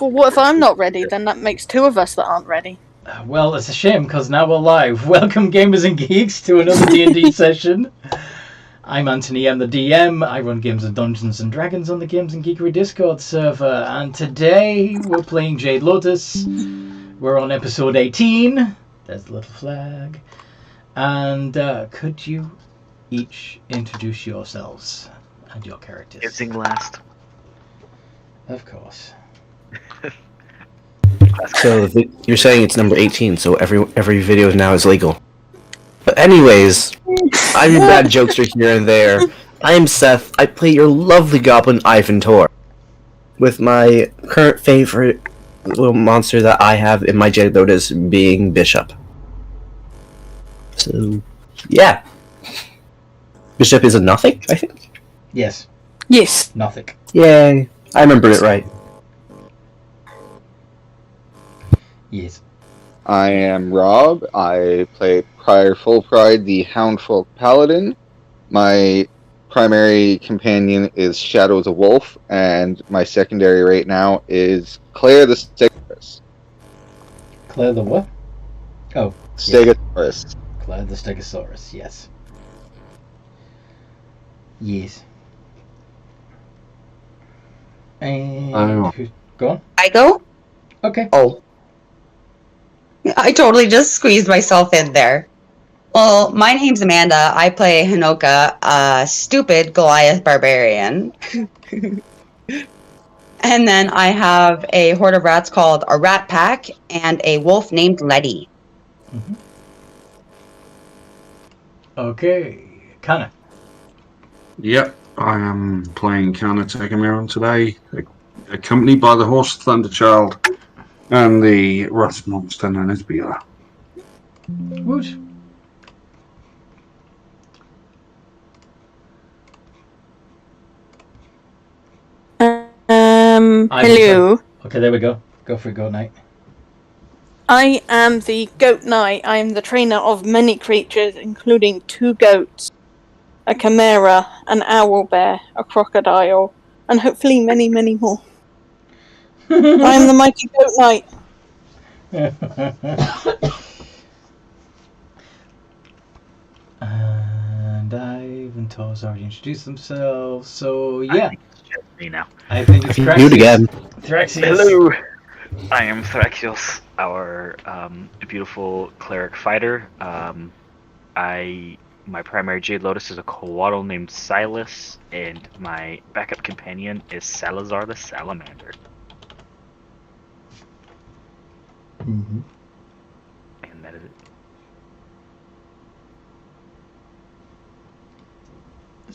Well, what if I'm not ready? Then that makes two of us that aren't ready. Well, it's a shame, because now we're live. Welcome, gamers and geeks, to another D&D session. I'm Anthony, I'm the DM. I run Games of Dungeons and Dragons on the Games and Geekery Discord server. And today, we're playing Jade Lotus. We're on episode 18. There's the little flag. And could you each introduce yourselves and your characters? Guessing last. Of course. So you're saying it's number 18, so every video now is legal. But anyways, I do bad jokester here and there. I am Seth. I play your lovely goblin Ivan Tor, with my current favorite little monster that I have in my Jade Lotus being Bishop. So, yeah. Bishop is a nothing, I think? Yes. Yes. Nothing. Yay. I remembered it right. Yes. I am Rob. I play Prior Full Pride, the Houndfolk Paladin. My primary companion is Shadow the Wolf, and my secondary right now is Claire the Stegosaurus. Claire the what? Oh. Stegosaurus. Yeah. Claire the Stegosaurus, yes. Yes. And go on. I go? Okay. Oh. I totally just squeezed myself in there. Well, my name's Amanda. I play Hinoka, a stupid Goliath barbarian. And then I have a horde of rats called a Rat Pack and a wolf named Letty. Mm-hmm. Okay. Kana. Yep, I am playing Kana Tegamiron today, accompanied by the horse Thunderchild and the rust monster known as Bila. Woot. Hello. Okay, there we go. Go for it, Goat Knight. I am the Goat Knight. I am the trainer of many creatures, including 2 goats, a chimera, an owlbear, a crocodile, and hopefully many, many more. I am the mighty Goat Knight. And Ivan Tor's already introduced themselves, so yeah. I think it's just me now. I think it's Thraxius. Do it again. Thraxius. Hello! I am Thraxios, our beautiful cleric fighter. My primary Jade Lotus is a coatl named Silas, and my backup companion is Salazar the Salamander. Mm-hmm. And that is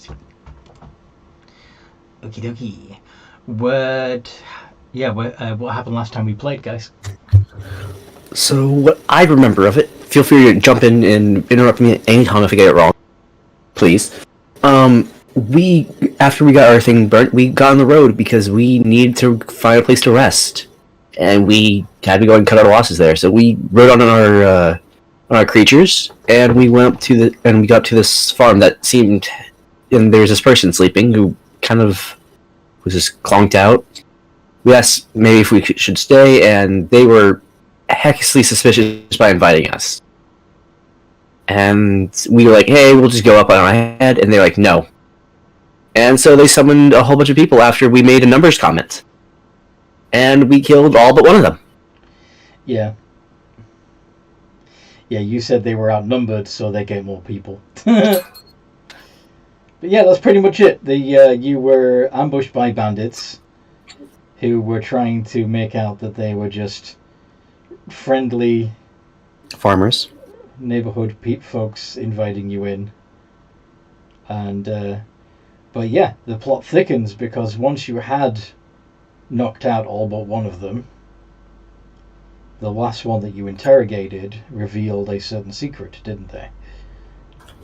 it. Okie dokie. What happened last time we played, guys? So, what I remember of it, feel free to jump in and interrupt me anytime if I get it wrong. Please. After we got our thing burnt, we got on the road because we needed to find a place to rest. And we had to go and cut our losses there. So we rode on our creatures, and we went up to we got to this farm that seemed, and there's this person sleeping who kind of was just clonked out. We asked maybe if we should stay, and they were heckly suspicious by inviting us. And we were like, hey, we'll just go up on our head, and they're like, no. And so they summoned a whole bunch of people after we made a numbers comment. And we killed all but one of them. Yeah. Yeah, you said they were outnumbered, so they get more people. But yeah, that's pretty much it. You were ambushed by bandits who were trying to make out that they were just friendly Farmers. neighborhood folks inviting you in. And but yeah, the plot thickens because once you had knocked out all but one of them, the last one that you interrogated revealed a certain secret, didn't they?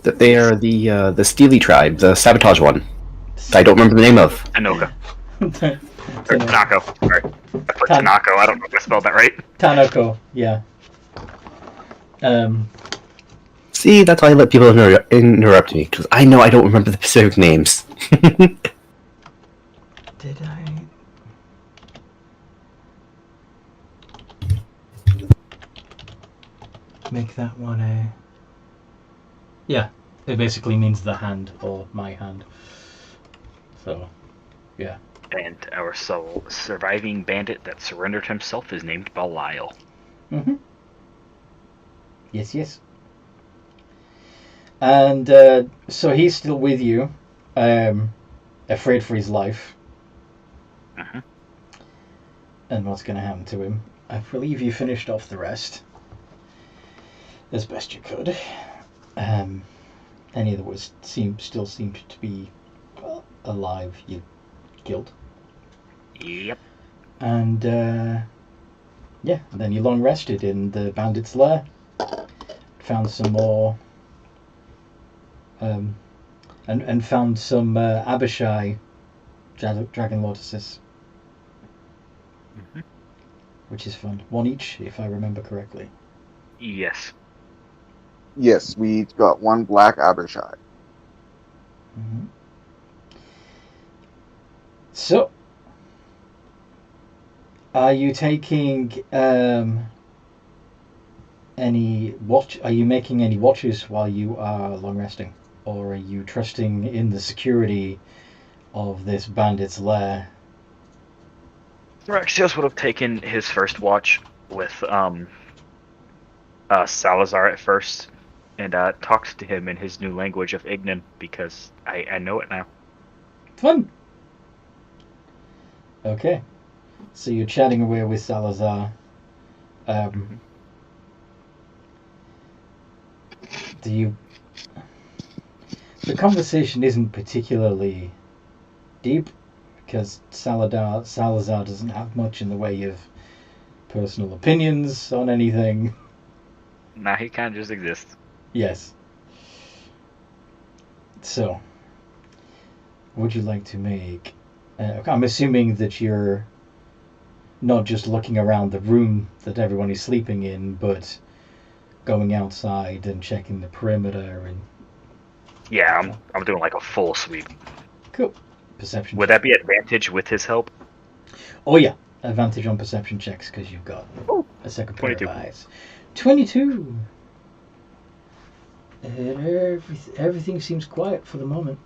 That they are the Steely tribe, the sabotage one. I don't remember the name of. Anoka. Or Tanako. Sorry. I put Tanako. I don't know if I spelled that right. Tanako, yeah. See, that's why I let people interrupt me, because I know I don't remember the specific names. Did I? make that one a... Yeah, it basically means the hand, or my hand. So, yeah. And our sole surviving bandit that surrendered himself is named Belial. Mm-hmm. Yes, yes. And so he's still with you, afraid for his life. Uh-huh. And what's going to happen to him? I believe you finished off the rest as best you could. Any that was still seemed to be alive, you killed. Yep. And yeah, and then you long rested in the bandits' lair. Found some more, and found some Abishai dragon lotuses, Mm-hmm. which is fun. One each, if I remember correctly. Yes. Yes, we each got one black Abishai. Mm-hmm. So, are you taking any watch? Are you making any watches while you are long resting, or are you trusting in the security of this bandit's lair? Raxios would have taken his first watch with Salazar at first, and talked to him in his new language of Ignan, because I know it now. Fun. Okay, so you're chatting away with Salazar. Do you? The conversation isn't particularly deep because Salazar doesn't have much in the way of personal opinions on anything. Nah, he kind of just exists. Yes. So, would you like to make... I'm assuming that you're not just looking around the room that everyone is sleeping in, but going outside and checking the perimeter and... Yeah, I'm doing like a full sweep. Cool. Perception Would check. that be advantage with his help? Oh yeah, advantage on perception checks because you've got a second pair of 22. eyes. 22! And everything seems quiet for the moment.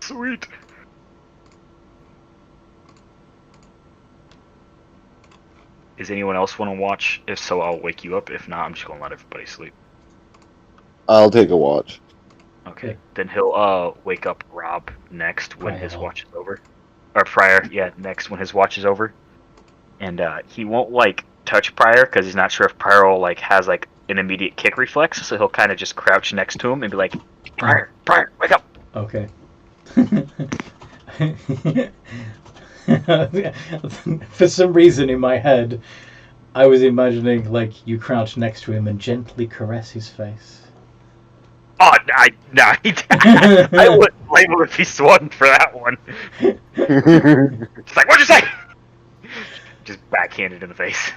Sweet. Is anyone else want to watch? If so, I'll wake you up. If not, I'm just going to let everybody sleep. I'll take a watch. Okay. Okay. Then he'll wake up Rob next when Prior. his watch is over. Or Prior, yeah, next when his watch is over. And he won't like touch Prior because he's not sure if Prior will like has like an immediate kick reflex, so he'll kind of just crouch next to him and be like, Prior, wake up. Okay. For some reason in my head, I was imagining like you crouch next to him and gently caress his face. Oh, I wouldn't blame him if he swung for that one. It's like, what'd you say? Just backhanded in the face.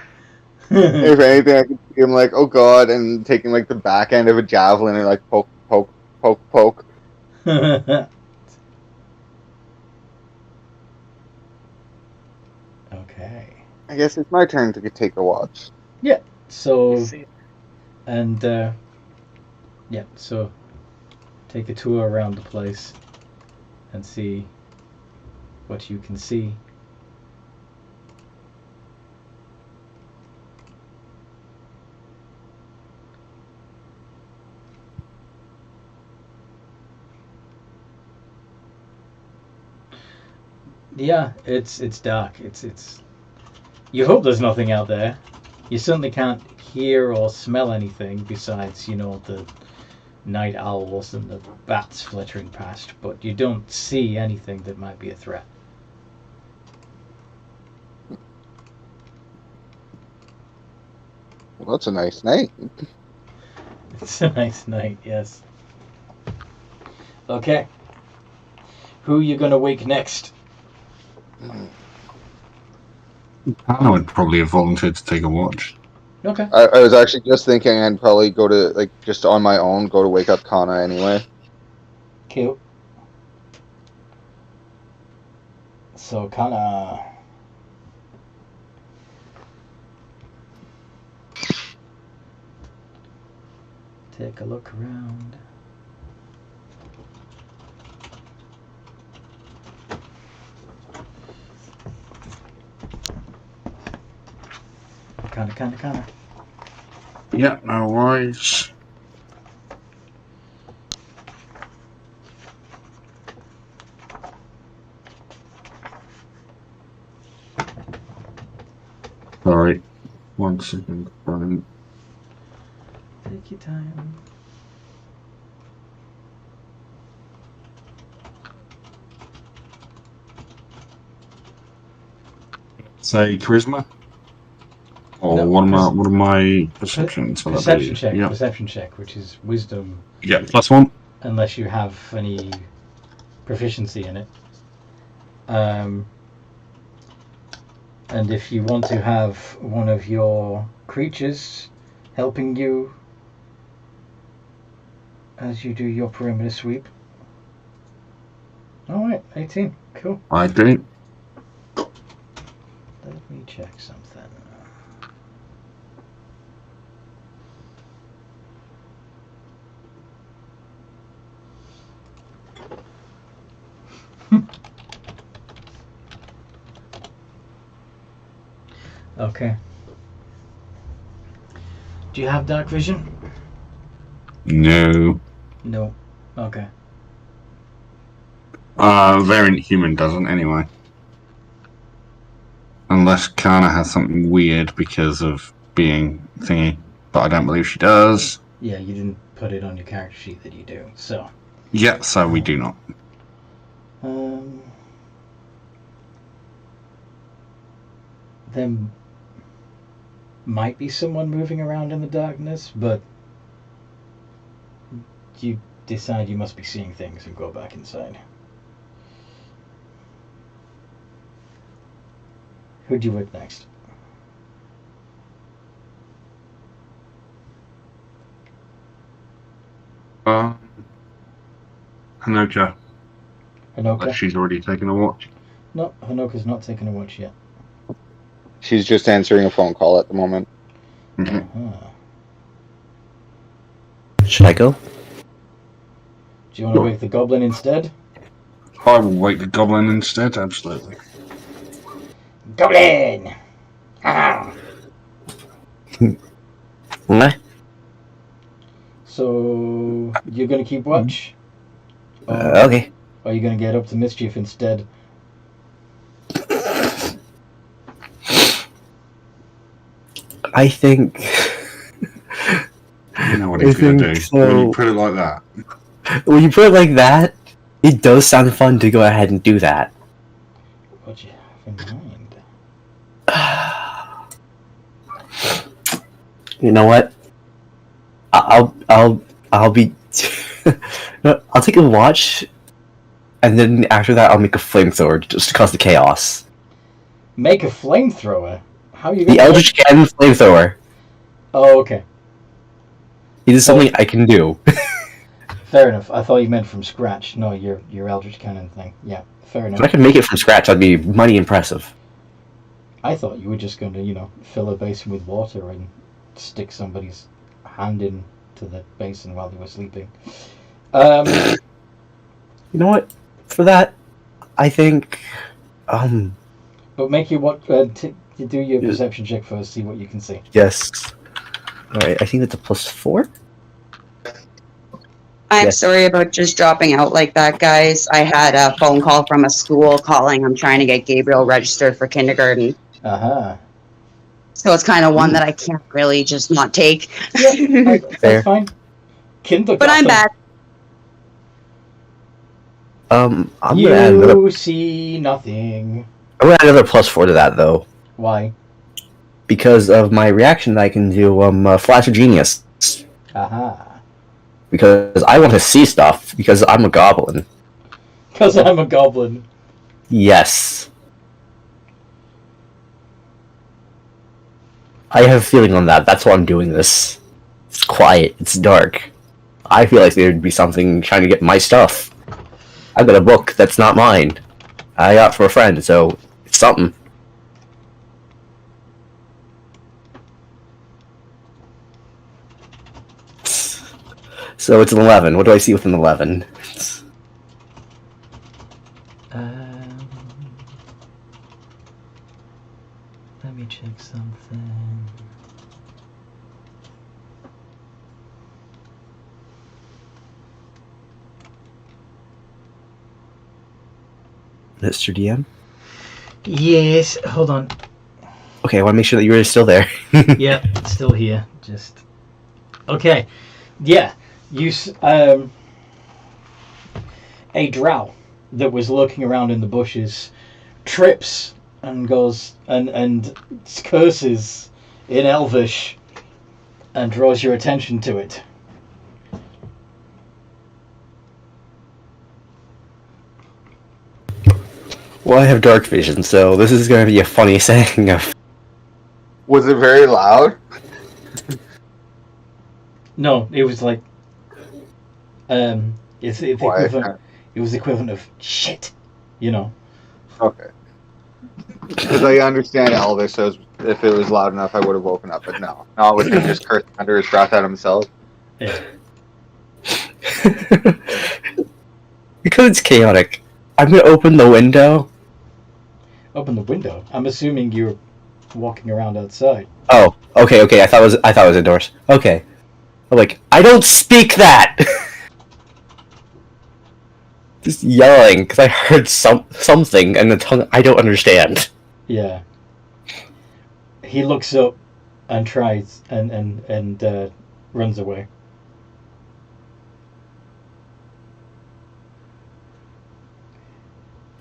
If anything, I could see him like, oh god, and taking like the back end of a javelin and like poke, poke, poke, poke. Okay. I guess it's my turn to take a watch. So, and yeah, so take a tour around the place and see what you can see. Yeah, it's dark. It's. You hope there's nothing out there. You certainly can't hear or smell anything besides, the night owls and the bats flittering past, but you don't see anything that might be a threat. Well, that's a nice night. It's a nice night, yes. Okay. Who you gonna wake next? I would probably have volunteered to take a watch. Okay. I was actually just thinking I'd probably go to, like, just on my own, go to wake up Kana anyway. Cute. So take a look around. Kinda. Yeah, no worries. Sorry. 1 second. Take your time. Say charisma? Or No, what are my perceptions? Perception check. Yeah. Perception check, which is wisdom, Yeah, +1. unless you have any proficiency in it. And if you want to have one of your creatures helping you as you do your perimeter sweep. Alright, 18. Cool. I do. Let me check something. Okay. Do you have dark vision? No. No. Okay. Variant human doesn't anyway. Unless Kana has something weird because of being thingy. But I don't believe she does. Yeah, you didn't put it on your character sheet that you do, so. Yeah, so we do not. There might be someone moving around in the darkness, but you decide you must be seeing things and go back inside. Who'd you with next? Hanoka. Hanoka? She's already taken a watch. No, Hanoka's not taking a watch yet. She's just answering a phone call at the moment. Mm-hmm. Should I go? Do you want to wake the goblin instead? I will wake the goblin instead, absolutely. Goblin! Ah! What? So, you're going to keep watch? Okay. Or are you going to get up to mischief instead? I think. You know what he's going to do. So. When you put it like that. When you put it like that, it does sound fun to go ahead and do that. What do you have in mind? You know what? I'll be. No, I'll take a watch, and then after that, I'll make a flamethrower just to cause the chaos. Make a flamethrower? How are you The going Eldritch Cannon flamethrower. Oh, okay. It is something I can do. Fair enough. I thought you meant from scratch. No, your Eldritch Cannon thing. Yeah, fair enough. If I could make it from scratch, that'd be mighty impressive. I thought you were just going to, fill a basin with water and stick somebody's hand into the basin while they were sleeping. You know what? For that, I think. But make your you do your perception check first. See what you can see. Yes. All right. I think that's a +4. I'm Yes. sorry about just dropping out like that, guys. I had a phone call from a school calling. I'm trying to get Gabriel registered for kindergarten. Uh-huh. So it's kind of one that I can't really just not take. Yeah, Fair. that's fine. Kindergarten. But I'm back. I'm gonna add another. You see nothing. I'm gonna add another +4 to that though, Why? because of my reaction that I can do. Flash of Genius. Aha. Because I want to see stuff. Because I'm a goblin. Because I'm a goblin. Yes. I have a feeling on that. That's why I'm doing this. It's quiet. It's dark. I feel like there'd be something trying to get my stuff. I've got a book that's not mine. I got for a friend, so it's something. So it's an 11. What do I see with an 11? Let me check something. Mr. DM? Yes, hold on. Okay, I want to make sure that you're still there. Yeah, still here. Just okay. Yeah, a drow that was lurking around in the bushes trips and goes and curses in Elvish and draws your attention to it. Well, I have dark vision, so this is going to be a funny saying of... Was it very loud? No, it was like it's the equivalent. It was the equivalent of shit, you know. Okay. Because I understand Elvis, so if it was loud enough, I would have woken up. But no, it was him just cursing under his breath at himself. Yeah. Because it's chaotic, I'm going to open the window. Open the window. I'm assuming you're walking around outside. Oh, okay. I thought it was indoors. Okay. I'm like, I don't speak that! Just yelling, because I heard something in the tongue I don't understand. Yeah. He looks up and tries and runs away.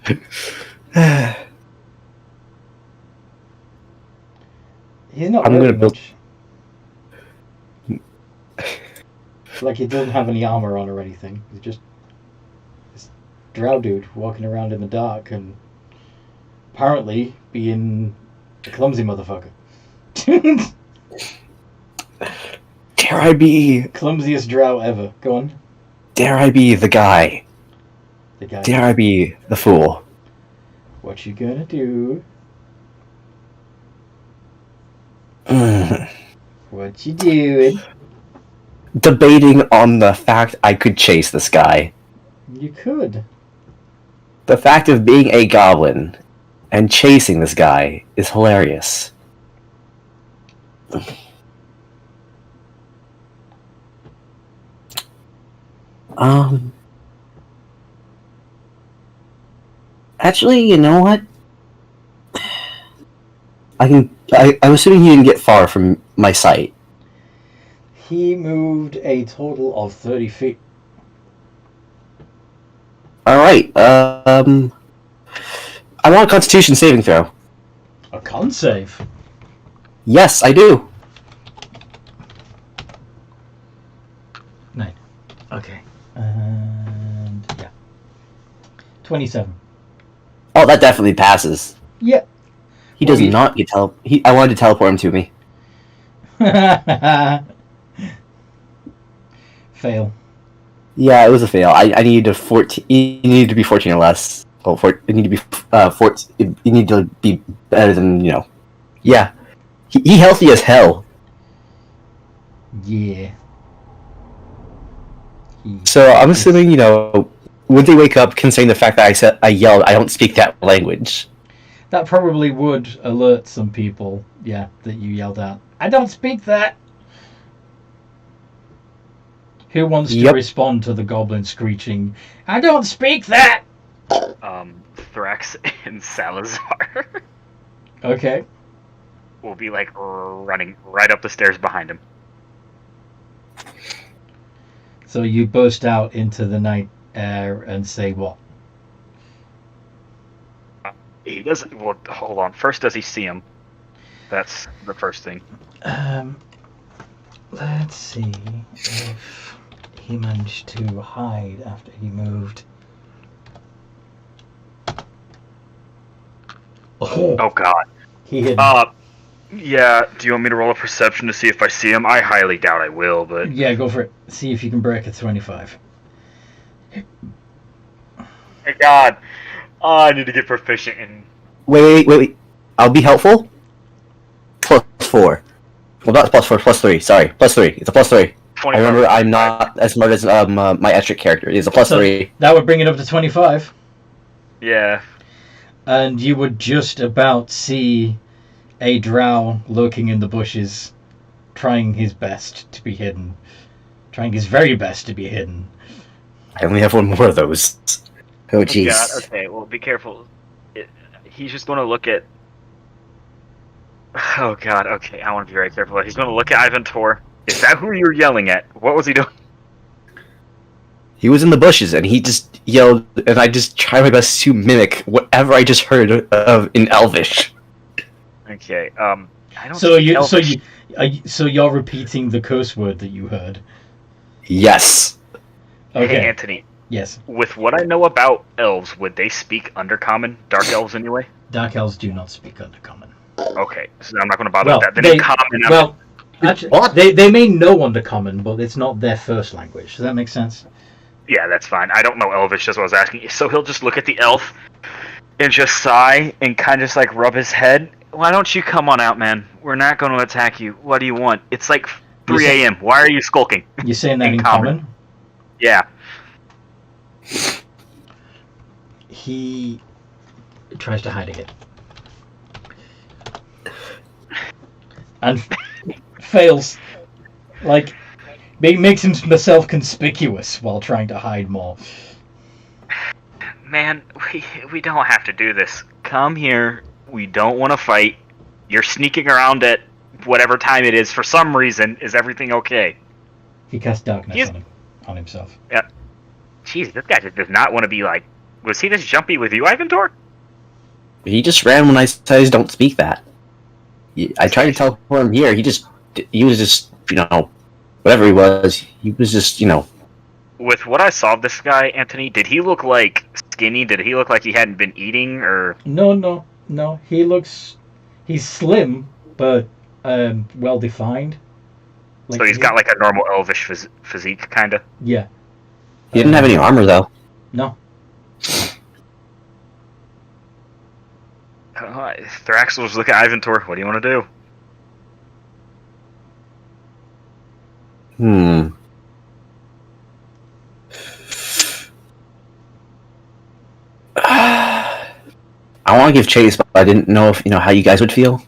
He's not I'm really gonna build- much. Like, he doesn't have any armor on or anything. He's just this drow dude walking around in the dark and apparently being a clumsy motherfucker. Dare I be... Clumsiest drow ever. Go on. Dare I be the guy? The guy. Dare I be the fool? What you gonna do? What you doing? Debating on the fact I could chase this guy. You could. The fact of being a goblin and chasing this guy is hilarious. Actually, you know what? I'm assuming he didn't get far from my sight. He moved a total of 30 feet. Alright, I want a Constitution saving throw. A con save. Yes, I do. 9. Okay. And yeah. 27. Oh, that definitely passes. Yep. He does not get I wanted to teleport him to me. Fail. Yeah, it was a fail. I needed a 14. You needed to be 14 or less. Oh, it need to be 14. You need to be better than, you know. Yeah, he healthy as hell. Yeah. So I'm assuming, you know, would they wake up considering the fact that I yelled I don't speak that language? That probably would alert some people. Yeah, that you yelled out. I don't speak that. Who wants to respond to the goblin screeching, I don't speak that? Thrax and Salazar Okay. will be like running right up the stairs behind him. So you burst out into the night air and say what? He doesn't. Well, hold on. First, does he see him? That's the first thing. Let's see if he managed to hide after he moved. Oh God. He hid. Yeah. Do you want me to roll a perception to see if I see him? I highly doubt I will, but Yeah, go for it. See if you can break a 25. my God. Oh, I need to get proficient in. Wait. I'll be helpful. +4. Well, not +4, +3. Sorry, +3. It's a +3. I remember I'm not as smart as my Etric character. He's a +3. That would bring it up to 25. Yeah. And you would just about see a drow lurking in the bushes, trying his best to be hidden. Trying his very best to be hidden. I only have one more of those. Oh, jeez. God, okay, well, be careful. He's just going to look at... Oh, God, okay, I want to be very careful. He's going to look at Ivantor. Is that who you're yelling at? What was he doing? He was in the bushes, and he just yelled, and I just tried my best to mimic whatever I just heard of in Elvish. Okay, I don't So you're repeating the curse word that you heard? Yes. Okay. Hey, Anthony. Yes. With what I know about elves, would they speak Undercommon? Dark elves, anyway? Dark elves do not speak Undercommon. Okay, so I'm not going to bother with that. Then Common... Well, actually, they may know Undercommon, but it's not their first language. Does that make sense? Yeah, that's fine. I don't know Elvish, that's what I was asking. So he'll just look at the elf and just sigh and kind of just like rub his head. Why don't you come on out, man? We're not going to attack you. What do you want? It's like 3 a.m. Why are you skulking? You're saying that in common? Yeah. He tries to hide again. And fails. Like, makes himself conspicuous while trying to hide more. Man, we don't have to do this. Come here. We don't want to fight. You're sneaking around at whatever time it is. For some reason, is everything okay? He casts darkness on himself. Yeah. Jeez, this guy just does not want to be like... Was he this jumpy with you, Ivantor? He just ran when I said don't speak that. I tried to teleport him here. He was just, whatever he was just, With what I saw of this guy, Anthony, did he look like skinny? Did he look like he hadn't been eating, or... No. He's slim, but well-defined. So he's got like a normal elvish physique, kind of? Yeah. He didn't have any armor, though. No. Thraxel's looking at Ivantor. What do you want to do? I want to give chase, but I didn't know if how you guys would feel.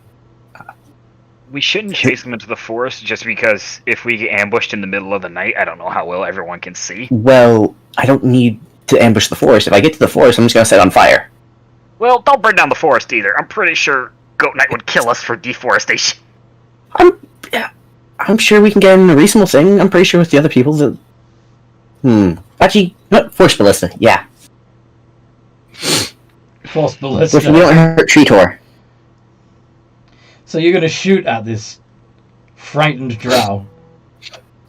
We shouldn't chase them into the forest just because if we get ambushed in the middle of the night, I don't know how well everyone can see. Well, I don't need to ambush the forest. If I get to the forest, I'm just going to set it on fire. Well, don't burn down the forest either. I'm pretty sure Goat Knight would kill us for deforestation. I'm sure we can get in a reasonable thing. I'm pretty sure with the other people that... Actually, no, Force Ballista, yeah. Force Ballista. We don't hurt Treetor. So you're going to shoot at this frightened drow?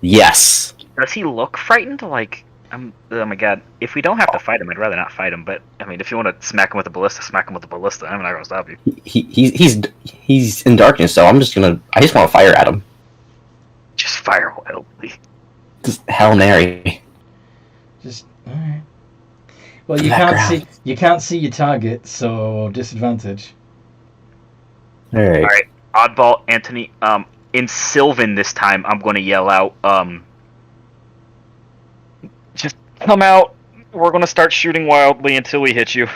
Yes. Does he look frightened? Like, oh my god. If we don't have to fight him, I'd rather not fight him. But, I mean, if you want to smack him with a ballista, smack him with a ballista. I'm not going to stop you. He's in darkness, so I just want to fire at him. Just fire wildly. Just Hail Mary. Just, alright. Well, you can't see your target, so disadvantage. Alright, oddball, Anthony. In Sylvan this time, I'm going to yell out, just come out. We're going to start shooting wildly until we hit you.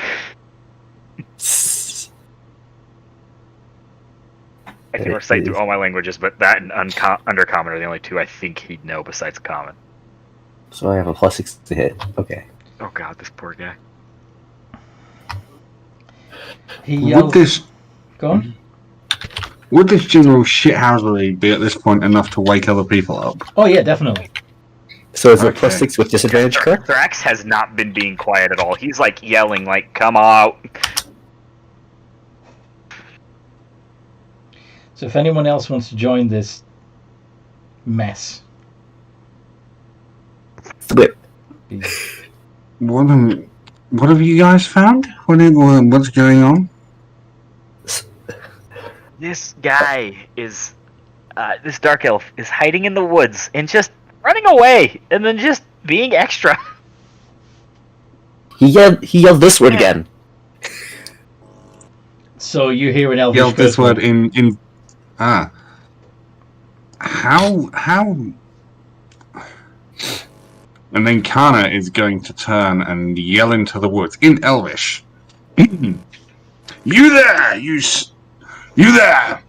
I can recite through all my languages, but that and Undercommon are the only two I think he'd know besides Common. So I have a +6 to hit. Okay. Oh god, this poor guy. He yells... Go on. Would this general shithousery be at this point enough to wake other people up? Oh yeah, definitely. So is it +6 with disadvantage, correct? Thrax has not been being quiet at all. He's like yelling, like, come out. So if anyone else wants to join this mess... What have you guys found? What's going on? This guy is... this dark elf is hiding in the woods and just running away and then just being extra. He yelled this word again. So you hear an elvish yelled this word in... How And then Kana is going to turn and yell into the woods in Elvish. You there! You there!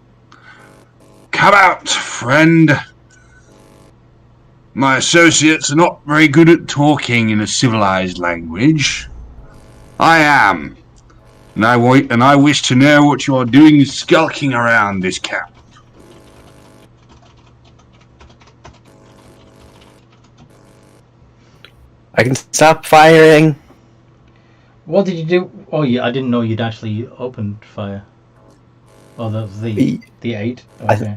Come out, friend. My associates are not very good at talking in a civilized language. I am. And I wish to know what you are doing skulking around this camp. I can stop firing. What did you do? Oh, yeah, I didn't know you'd actually opened fire. Oh, that was the 8? Okay.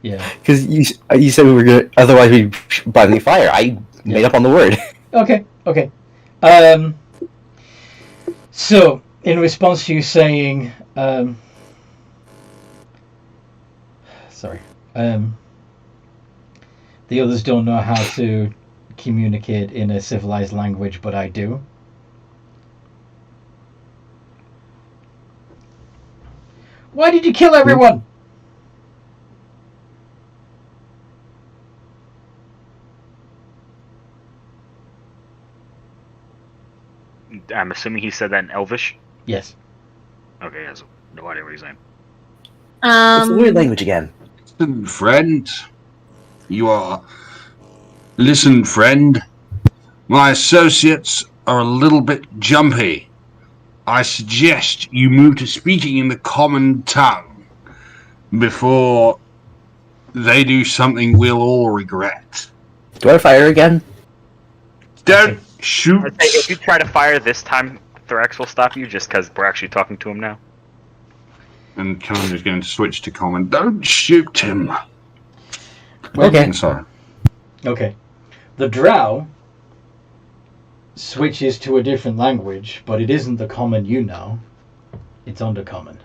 Yeah. Because you said we were going to, otherwise we'd buy the fire. I made up on the word. Okay. So, in response to you saying, sorry, the others don't know how to communicate in a civilized language, but I do. Why did you kill everyone? I'm assuming he said that in Elvish? Yes. Okay, he has no idea what he's saying. It's a weird language again. Listen, friend. Listen, friend. My associates are a little bit jumpy. I suggest you move to speaking in the common tongue before they do something we'll all regret. Do I fire again? Don't shoot. I'd say if you try to fire this time, Thorax will stop you just because we're actually talking to him now. And Khan is going to switch to common. Don't shoot him. Okay. Sorry. Okay. The drow switches to a different language, but it isn't the common you know. It's undercommon.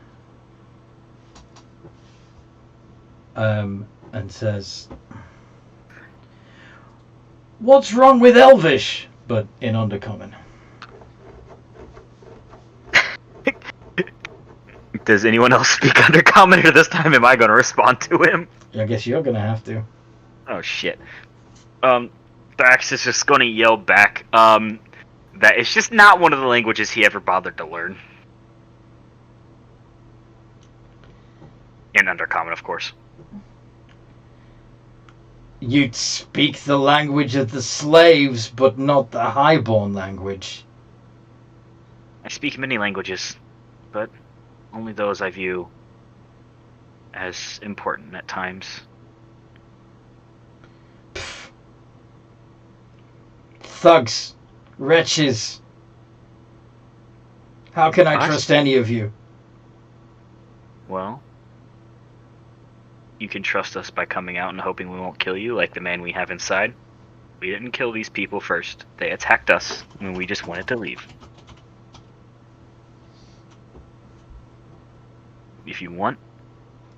And says, "What's wrong with Elvish?" But in undercommon. Does anyone else speak undercommon, or this time am I going to respond to him? I guess you're gonna have to. Oh shit. Thrax is just going to yell back that it's just not one of the languages he ever bothered to learn. In undercommon, of course. You'd speak the language of the slaves, but not the highborn language. I speak many languages, but only those I view as important at times. Thugs. Wretches. How can I What? trust any of you? Well, you can trust us by coming out and hoping we won't kill you like the man we have inside. We didn't kill these people first. They attacked us when we just wanted to leave. If you want,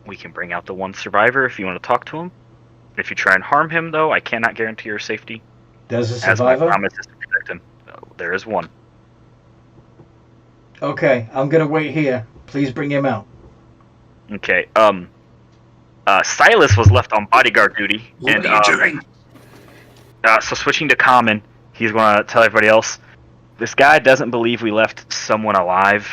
we can bring out the one survivor if you want to talk to him. If you try and harm him, though, I cannot guarantee your safety. There's a As my survivor? promise is to protect him. There is one. Okay, I'm gonna wait here. Please bring him out. Okay, Silas was left on bodyguard duty. What are you doing? So switching to common, he's going to tell everybody else, this guy doesn't believe we left someone alive.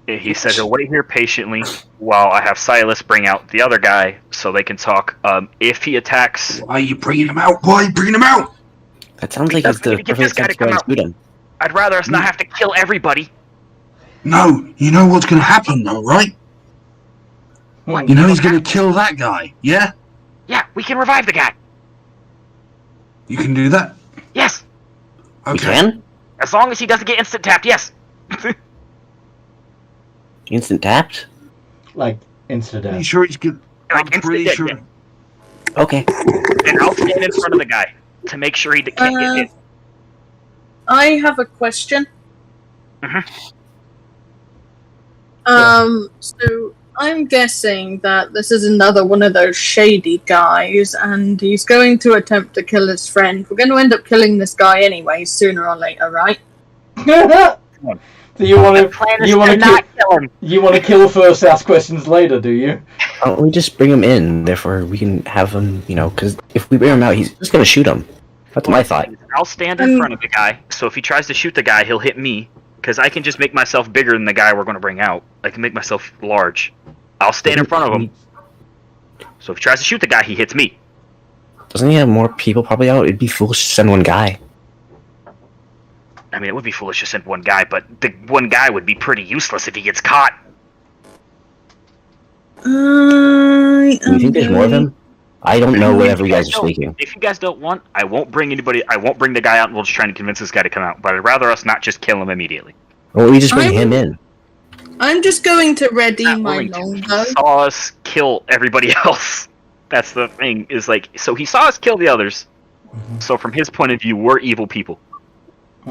He said he'll wait here patiently while I have Silas bring out the other guy so they can talk. If he attacks... Why are you bringing him out? Why are you bringing him out? That sounds like he's the Get this perfect guy guy to to go come and out. shoot him. I'd rather us not have to kill everybody. No, you know what's going to happen though, right? What? You know he's going to kill that guy, yeah? Yeah, we can revive the guy. You can do that? Yes. We Okay. can? As long as he doesn't get instant tapped, yes. Instant tapped? Like, insta Pretty death. sure he's good. I'm Like, pretty instant sure. death, Okay. And I'll stand in front of the guy to make sure he can't get hit. I have a question. Mhm. So I'm guessing that this is another one of those shady guys, and he's going to attempt to kill his friend. We're going to end up killing this guy anyway, sooner or later, right? So you want The to plan is you want to to not kill him. you want to kill first, ask questions later, do you? Why don't we just bring him in? Therefore, we can have him, because if we bring him out, he's just going to shoot him. That's my thought. I'll stand in front of the guy, so if he tries to shoot the guy, he'll hit me, because I can just make myself bigger than the guy we're going to bring out. I can make myself large. I'll stand in front of him. So if he tries to shoot the guy, he hits me. Doesn't he have more people probably out? It'd be foolish to send one guy. I mean, it would be foolish to send one guy, but the one guy would be pretty useless if he gets caught. Do you think there's more of them? I don't know whatever you guys are speaking. If you guys don't want, I won't bring anybody. I won't bring the guy out, and we'll just try to convince this guy to come out. But I'd rather us not just kill him immediately. Well, we just bring him in. I'm just going to ready Not my willing to. longbow. He saw us kill everybody else. That's the thing. Is like, so he saw us kill the others. So from his point of view, we're evil people.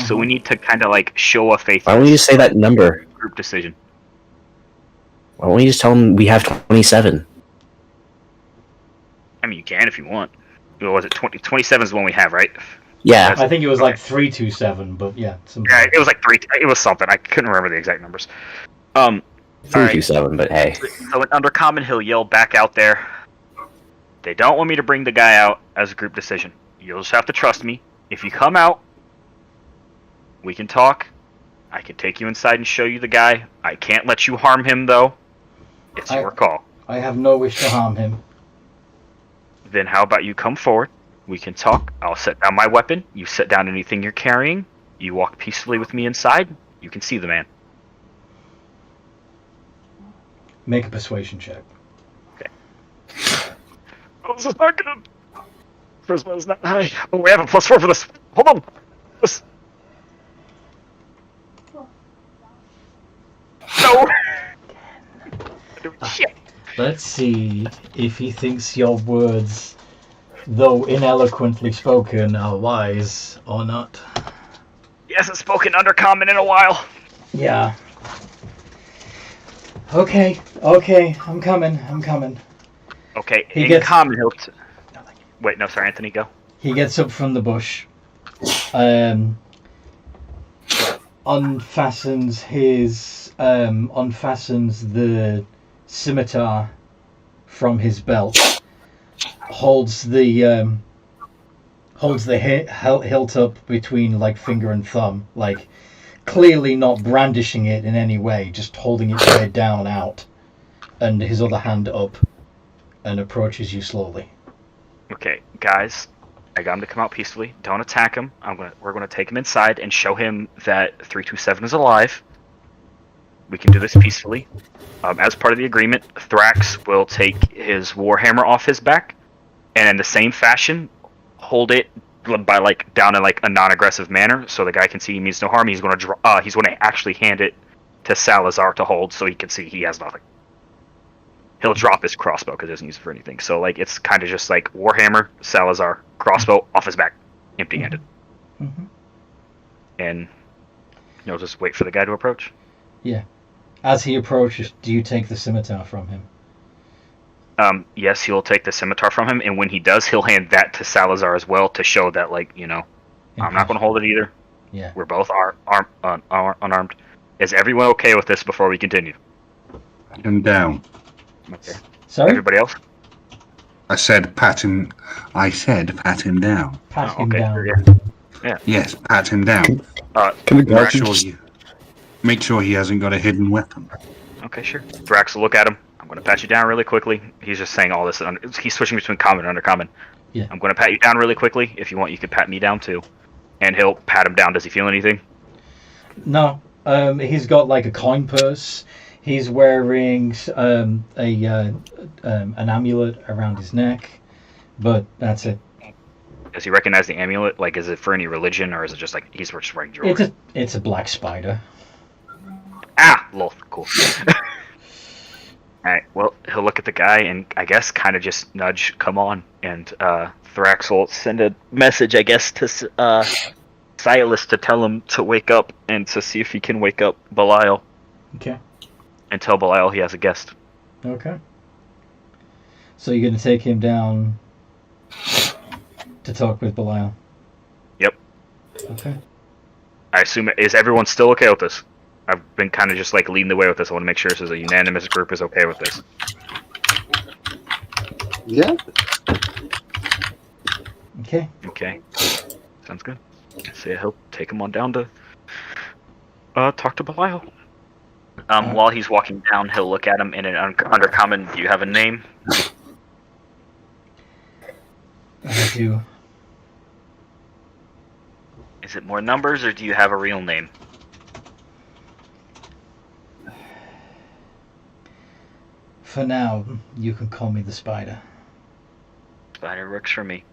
So we need to kind of like show a faith. Why don't we just say that number? Group decision. Why don't we just tell him we have 27? I mean, you can if you want. What was it? 27 is the one we have, right? Yeah. I think it was like 327, but yeah. Yeah, it was like 3. It was something. I couldn't remember the exact numbers. 327, but hey. So in Undercommon, he'll yell back out there. They don't want me to bring the guy out as a group decision. You'll just have to trust me. If you come out, we can talk. I can take you inside and show you the guy. I can't let you harm him, though. It's your call. I have no wish to harm him. Then how about you come forward? We can talk. I'll set down my weapon. You set down anything you're carrying. You walk peacefully with me inside. You can see the man. Make a persuasion check. Okay. Oh, this is not good. Charisma is not high. Oh, we have a +4 for this. Hold on. This. No. Shit. Let's see if he thinks your words, though ineloquently spoken, are wise or not. He hasn't spoken Undercommon in a while. Yeah. Okay, I'm coming. Okay, He in gets- common, he'll... Wait, no, sorry, Anthony, go. He gets up from the bush, unfastens the scimitar from his belt, holds the hilt up between like finger and thumb, like clearly not brandishing it in any way, just holding it straight down out, and his other hand up, and approaches you slowly. Okay, guys, I got him to come out peacefully. Don't attack him. We're gonna take him inside and show him that 327 is alive. We can do this peacefully. As part of the agreement, Thrax will take his warhammer off his back, and in the same fashion, hold it by like down in like a non-aggressive manner, so the guy can see he means no harm. He's gonna actually hand it to Salazar to hold, so he can see he has nothing. He'll drop his crossbow because he doesn't use it for anything. So like it's kind of just like warhammer, Salazar, crossbow off his back, empty-handed, and you'll just wait for the guy to approach. Yeah. As he approaches, do you take the scimitar from him? Yes, he'll take the scimitar from him, and when he does, he'll hand that to Salazar as well to show that, like, you know, I'm not going to hold it either. Yeah. We're both unarmed. Is everyone okay with this before we continue? Him down. Okay. Sorry? Everybody else? I said pat him down. Pat him okay. down. Yeah. Yes, pat him down. Can the guard Make sure he hasn't got a hidden weapon. Okay, sure. Thrax will look at him. I'm going to pat you down really quickly. He's just saying all this. He's switching between common and undercommon. Yeah. I'm going to pat you down really quickly. If you want, you can pat me down too. And he'll pat him down. Does he feel anything? No. He's got like a coin purse. He's wearing an amulet around his neck, but that's it. Does he recognize the amulet? Like, is it for any religion, or is it just like he's just wearing jewelry? It's a black spider. Ah, lol, cool. Alright, well, he'll look at the guy and I guess kind of just nudge, come on. And Thrax will send a message, I guess, to Silas to tell him to wake up and to see if he can wake up Belial. Okay. And tell Belial he has a guest. Okay. So you're going to take him down to talk with Belial? Yep. Okay. I assume, is everyone still okay with this? I've been kind of just like leading the way with this. I want to make sure this is a unanimous group is okay with this. Yeah. Okay. Okay. Sounds good. So yeah, he'll take him on down to talk to Belial. While he's walking down, he'll look at him in an undercommon. Do you have a name? I do. Is it more numbers, or do you have a real name? For now, you can call me the Spider. Spider works for me.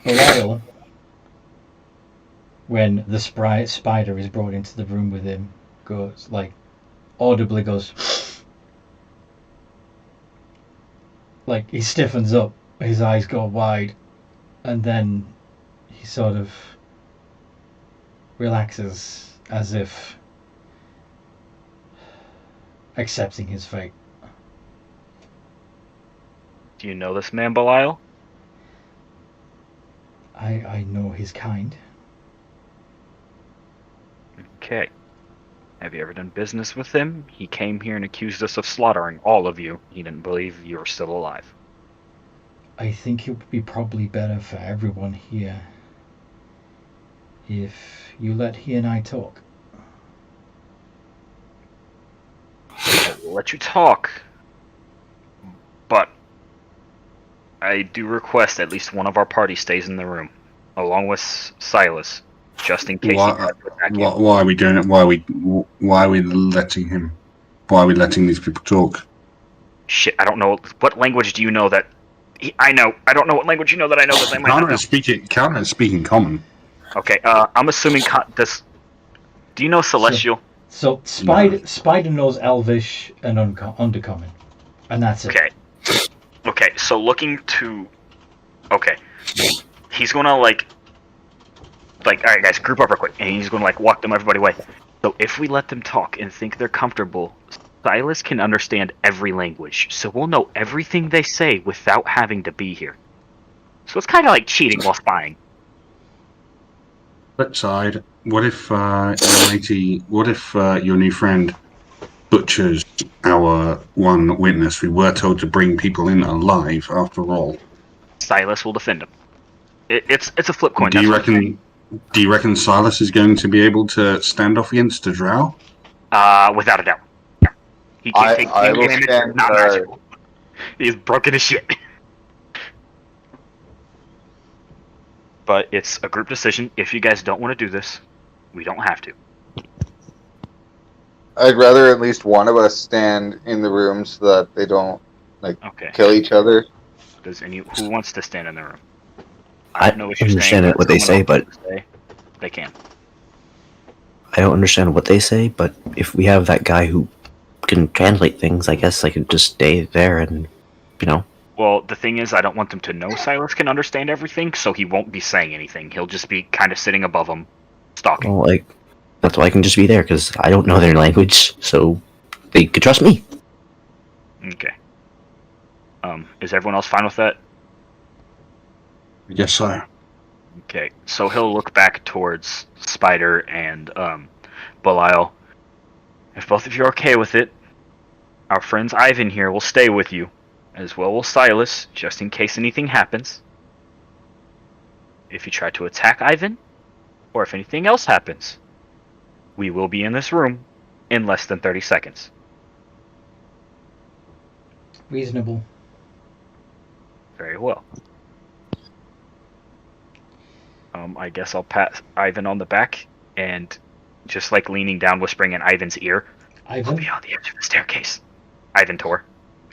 Belial, when the spider is brought into the room with him, goes, like, audibly goes, like, he stiffens up, his eyes go wide, and then he sort of relaxes as if accepting his fate. Do you know this man, Belial? I know his kind. Okay. Have you ever done business with him? He came here and accused us of slaughtering all of you. He didn't believe you were still alive. I think it would be probably better for everyone here if you let he and I talk. I will let you talk. But I do request at least one of our party stays in the room, along with Silas, just in case he tries to attack you. Why are we doing it? Why are we letting him? Why are we letting these people talk? Shit, I don't know. What language do you know that... I know. I don't know what language you know that I know that they might not know. Counter speaking common. Okay, I'm assuming... Do you know Celestial? So Spider knows Elvish and Undercommon, and that's it. Okay. Okay, so looking to... Okay. He's gonna, like, alright guys, group up real quick, and he's gonna, like, walk them everybody away. So if we let them talk and think they're comfortable, Silas can understand every language, so we'll know everything they say without having to be here. So it's kind of like cheating while spying. Flip side, what if your new friend butchers our one witness? We were told to bring people in alive after all. Silas will defend him. It's a flip coin. Do you reckon Silas is going to be able to stand off against a drow? Without a doubt. Yeah. He can't take damage. Not magical. He's broken as shit. But it's a group decision. If you guys don't want to do this, we don't have to. I'd rather at least one of us stand in the room so that they don't kill each other. Who wants to stand in the room? I don't understand what they say, but they can. I don't understand what they say, but if we have that guy who can translate things, I guess I could just stay there and, Well, the thing is, I don't want them to know Silas can understand everything, so he won't be saying anything. He'll just be kind of sitting above them, stalking. Well, that's why I can just be there, because I don't know their language, so they could trust me. Okay. Is everyone else fine with that? Yes, sir. Okay, so he'll look back towards Spider and Belial. If both of you are okay with it, our friends Ivan here will stay with you, as well will Silas, just in case anything happens. If you try to attack Ivan, or if anything else happens, we will be in this room in less than 30 seconds. Reasonable. Very well. I guess I'll pat Ivan on the back and just leaning down, whispering in Ivan's ear. Ivan? I'll be on the edge of the staircase. Ivan Tor.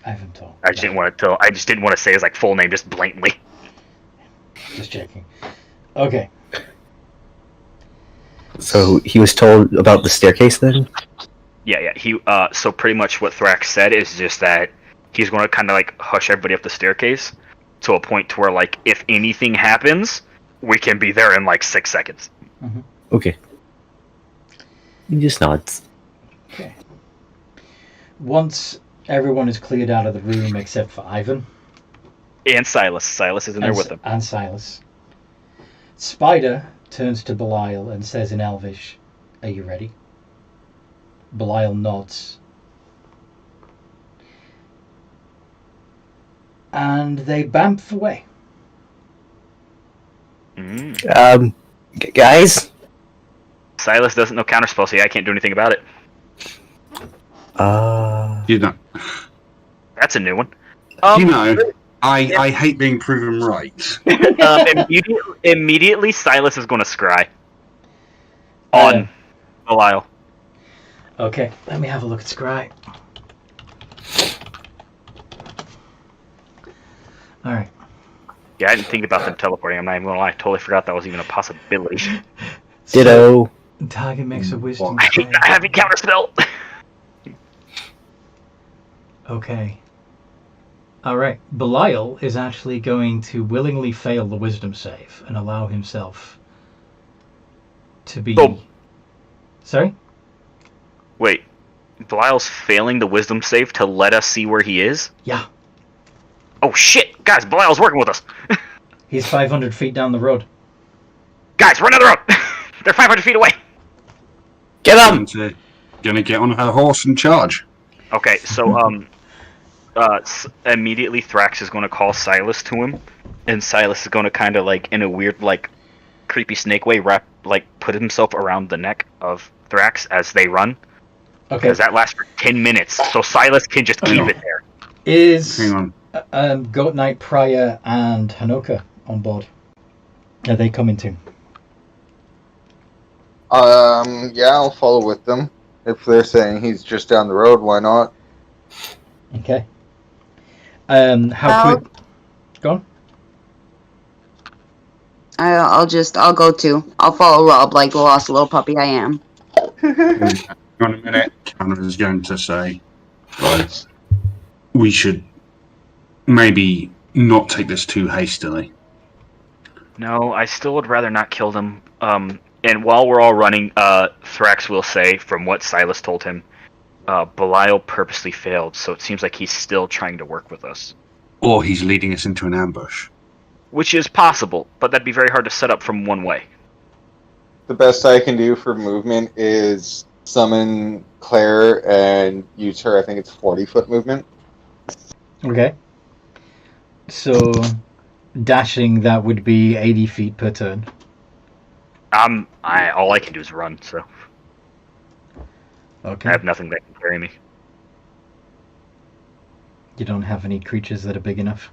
Ivan Tor. I just didn't want to say his full name just blatantly. Just checking. Okay. So he was told about the staircase then? Yeah. He so pretty much what Thrax said is just that he's going to kind of hush everybody up the staircase to a point to where if anything happens, we can be there in 6 seconds. Mm-hmm. Okay. He just nods. Okay. Once everyone is cleared out of the room except for Ivan. And Silas. Silas is in there with them. And Silas. Spider turns to Belial and says in Elvish, "Are you ready?" Belial nods. and they bamf away. Guys. Silas doesn't know counterspell, so I can't do anything about it. You know, That's a new one. I hate being proven right. Immediately, Silas is going to scry on Belial. Okay, let me have a look at Scry. Alright. Yeah, I didn't think about them teleporting. I'm not even going to lie. I totally forgot that was even a possibility. Ditto. Target makes a wisdom I hate not having counterspell. Okay. Alright. Belial is actually going to willingly fail the wisdom save and allow himself to be... Oh. Sorry? Wait. Belial's failing the wisdom save to let us see where he is? Yeah. Oh shit! Guys, Belial's working with us! He's 500 feet down the road. Guys, run down the road! They're 500 feet away! Get him! Gonna get on her horse and charge. Okay, so, immediately Thrax is going to call Silas to him, and Silas is going to kind of, like, in a weird, like, creepy snake way, put himself around the neck of Thrax as they run. Okay. Because that lasts for 10 minutes, so Silas can just keep it there. Is Goat Knight, Prior, and Hanoka on board? Are they coming too? Yeah, I'll follow with them. If they're saying he's just down the road, why not? Okay. How quick? Go on. I'll go too. I'll follow Rob like the lost little puppy I am. On a minute, Connor is going to say, right, we should maybe not take this too hastily. No, I still would rather not kill them. And while we're all running, Thrax will say, from what Silas told him, Belial purposely failed, so it seems like he's still trying to work with us. Or he's leading us into an ambush. Which is possible, but that'd be very hard to set up from one way. The best I can do for movement is summon Claire and use her, I think it's 40-foot movement. Okay. So, dashing, that would be 80 feet per turn. All I can do is run, so Okay. I have nothing that can carry me. You don't have any creatures that are big enough?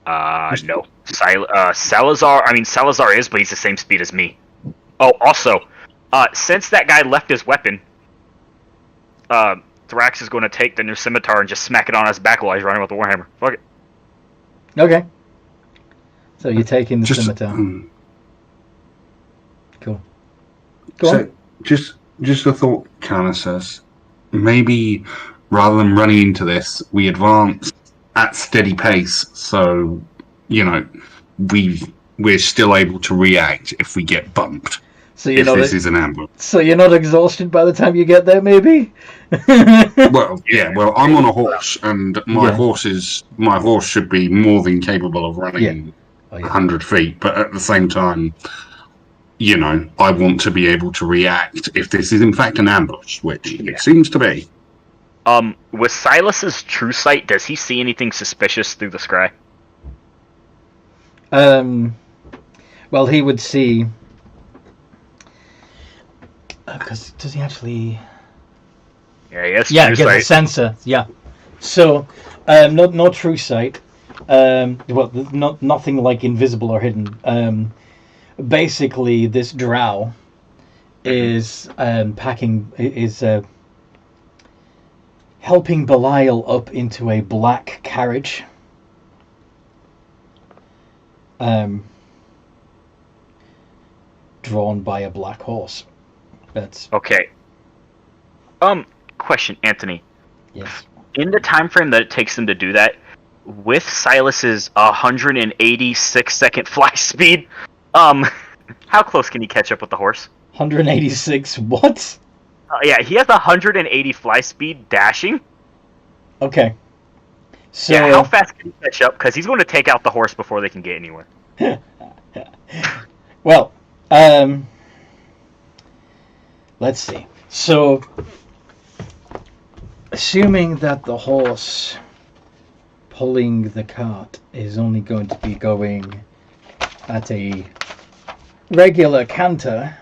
No. Salazar is, but he's the same speed as me. Oh, also, since that guy left his weapon, Thrax is going to take the new scimitar and just smack it on his back while he's running with the warhammer. Fuck it. Okay. So you're taking the scimitar. Cool. Go on. Just a thought, Kana says. Maybe rather than running into this, we advance at steady pace, so we're still able to react if we get bumped. So you're this is an ambush. So you're not exhausted by the time you get there, maybe? Well, yeah. Well, I'm on a horse, and my horse should be more than capable of running 100 feet. But at the same time, I want to be able to react if this is in fact an ambush, which it seems to be. With Silas's true sight, does he see anything suspicious through the scry? Well, he would see. Because does he actually? Yeah, he has Yeah, true get sight. the sensor. Yeah. So, no true sight. Well, nothing like invisible or hidden. Basically, this drow is helping Belial up into a black carriage. Drawn by a black horse. That's okay. Question, Anthony. Yes. In the time frame that it takes them to do that, with Silas's 186-second fly speed, how close can he catch up with the horse? 186. What? Yeah, he has 180 fly speed dashing. Okay. So yeah, how fast can he catch up? Because he's going to take out the horse before they can get anywhere. Well, let's see. So, assuming that the horse pulling the cart is only going to be going at a regular canter.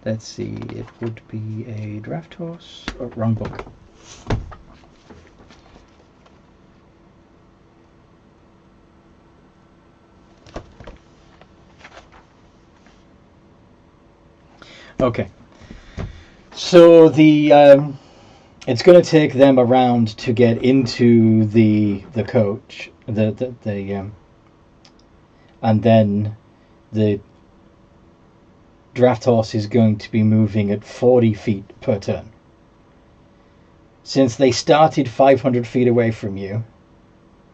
Let's see, it would be a draft horse. Oh, wrong book. Okay. So the it's going to take them around to get into the coach, and then the draft horse is going to be moving at 40 feet per turn. Since they started 500 feet away from you,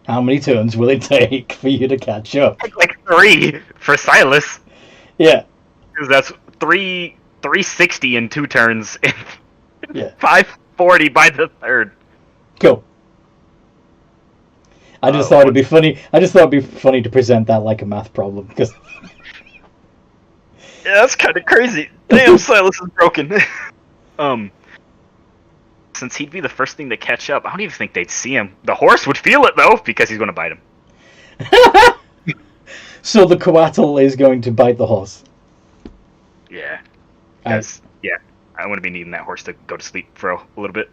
how many turns will it take for you to catch up? Like 3 for Silas. Yeah. Because that's 360 in 2 turns. And Yeah. 540 by the 3rd. Go. I just thought it'd be funny. I just thought it'd be funny to present that like a math problem because. Yeah, that's kind of crazy. Damn, Silas is broken. Since he'd be the first thing to catch up, I don't even think they'd see him. The horse would feel it though, because he's going to bite him. So the coatl is going to bite the horse. Yeah. Because, yeah, I want to be needing that horse to go to sleep for a little bit.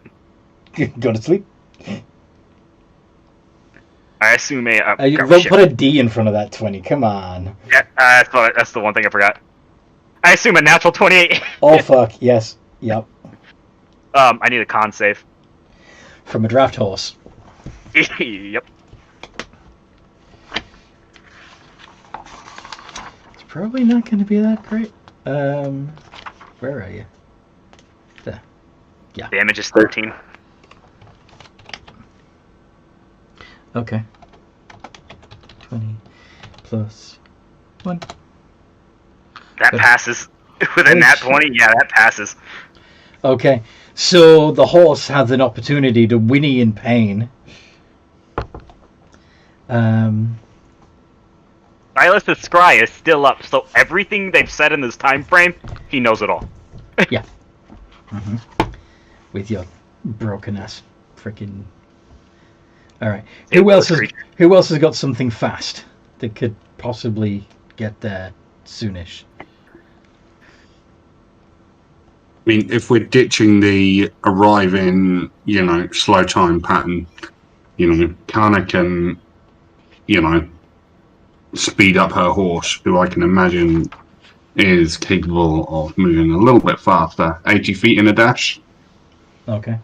Go to sleep. I assume They'll put a D in front of that 20. Come on. Yeah, that's the one thing I forgot. I assume a natural 28. Oh fuck yes. Yep. I need a con save. From a draft horse. Yep. It's probably not going to be that great. Where are you? There. Yeah. Damage is 13. Okay. 20 plus 1. That passes. With a nat 20, yeah, that passes. Okay. So the horse has an opportunity to whinny in pain. Silas's scry is still up, so everything they've said in this time frame, he knows it all. Yeah. Mm-hmm. With your broken ass freaking. All right. Who else has got something fast that could possibly get there soonish? I mean, if we're ditching the arriving, slow time pattern, Kana can, speed up her horse, who I can imagine is capable of moving a little bit faster, 80 feet in a dash. Okay.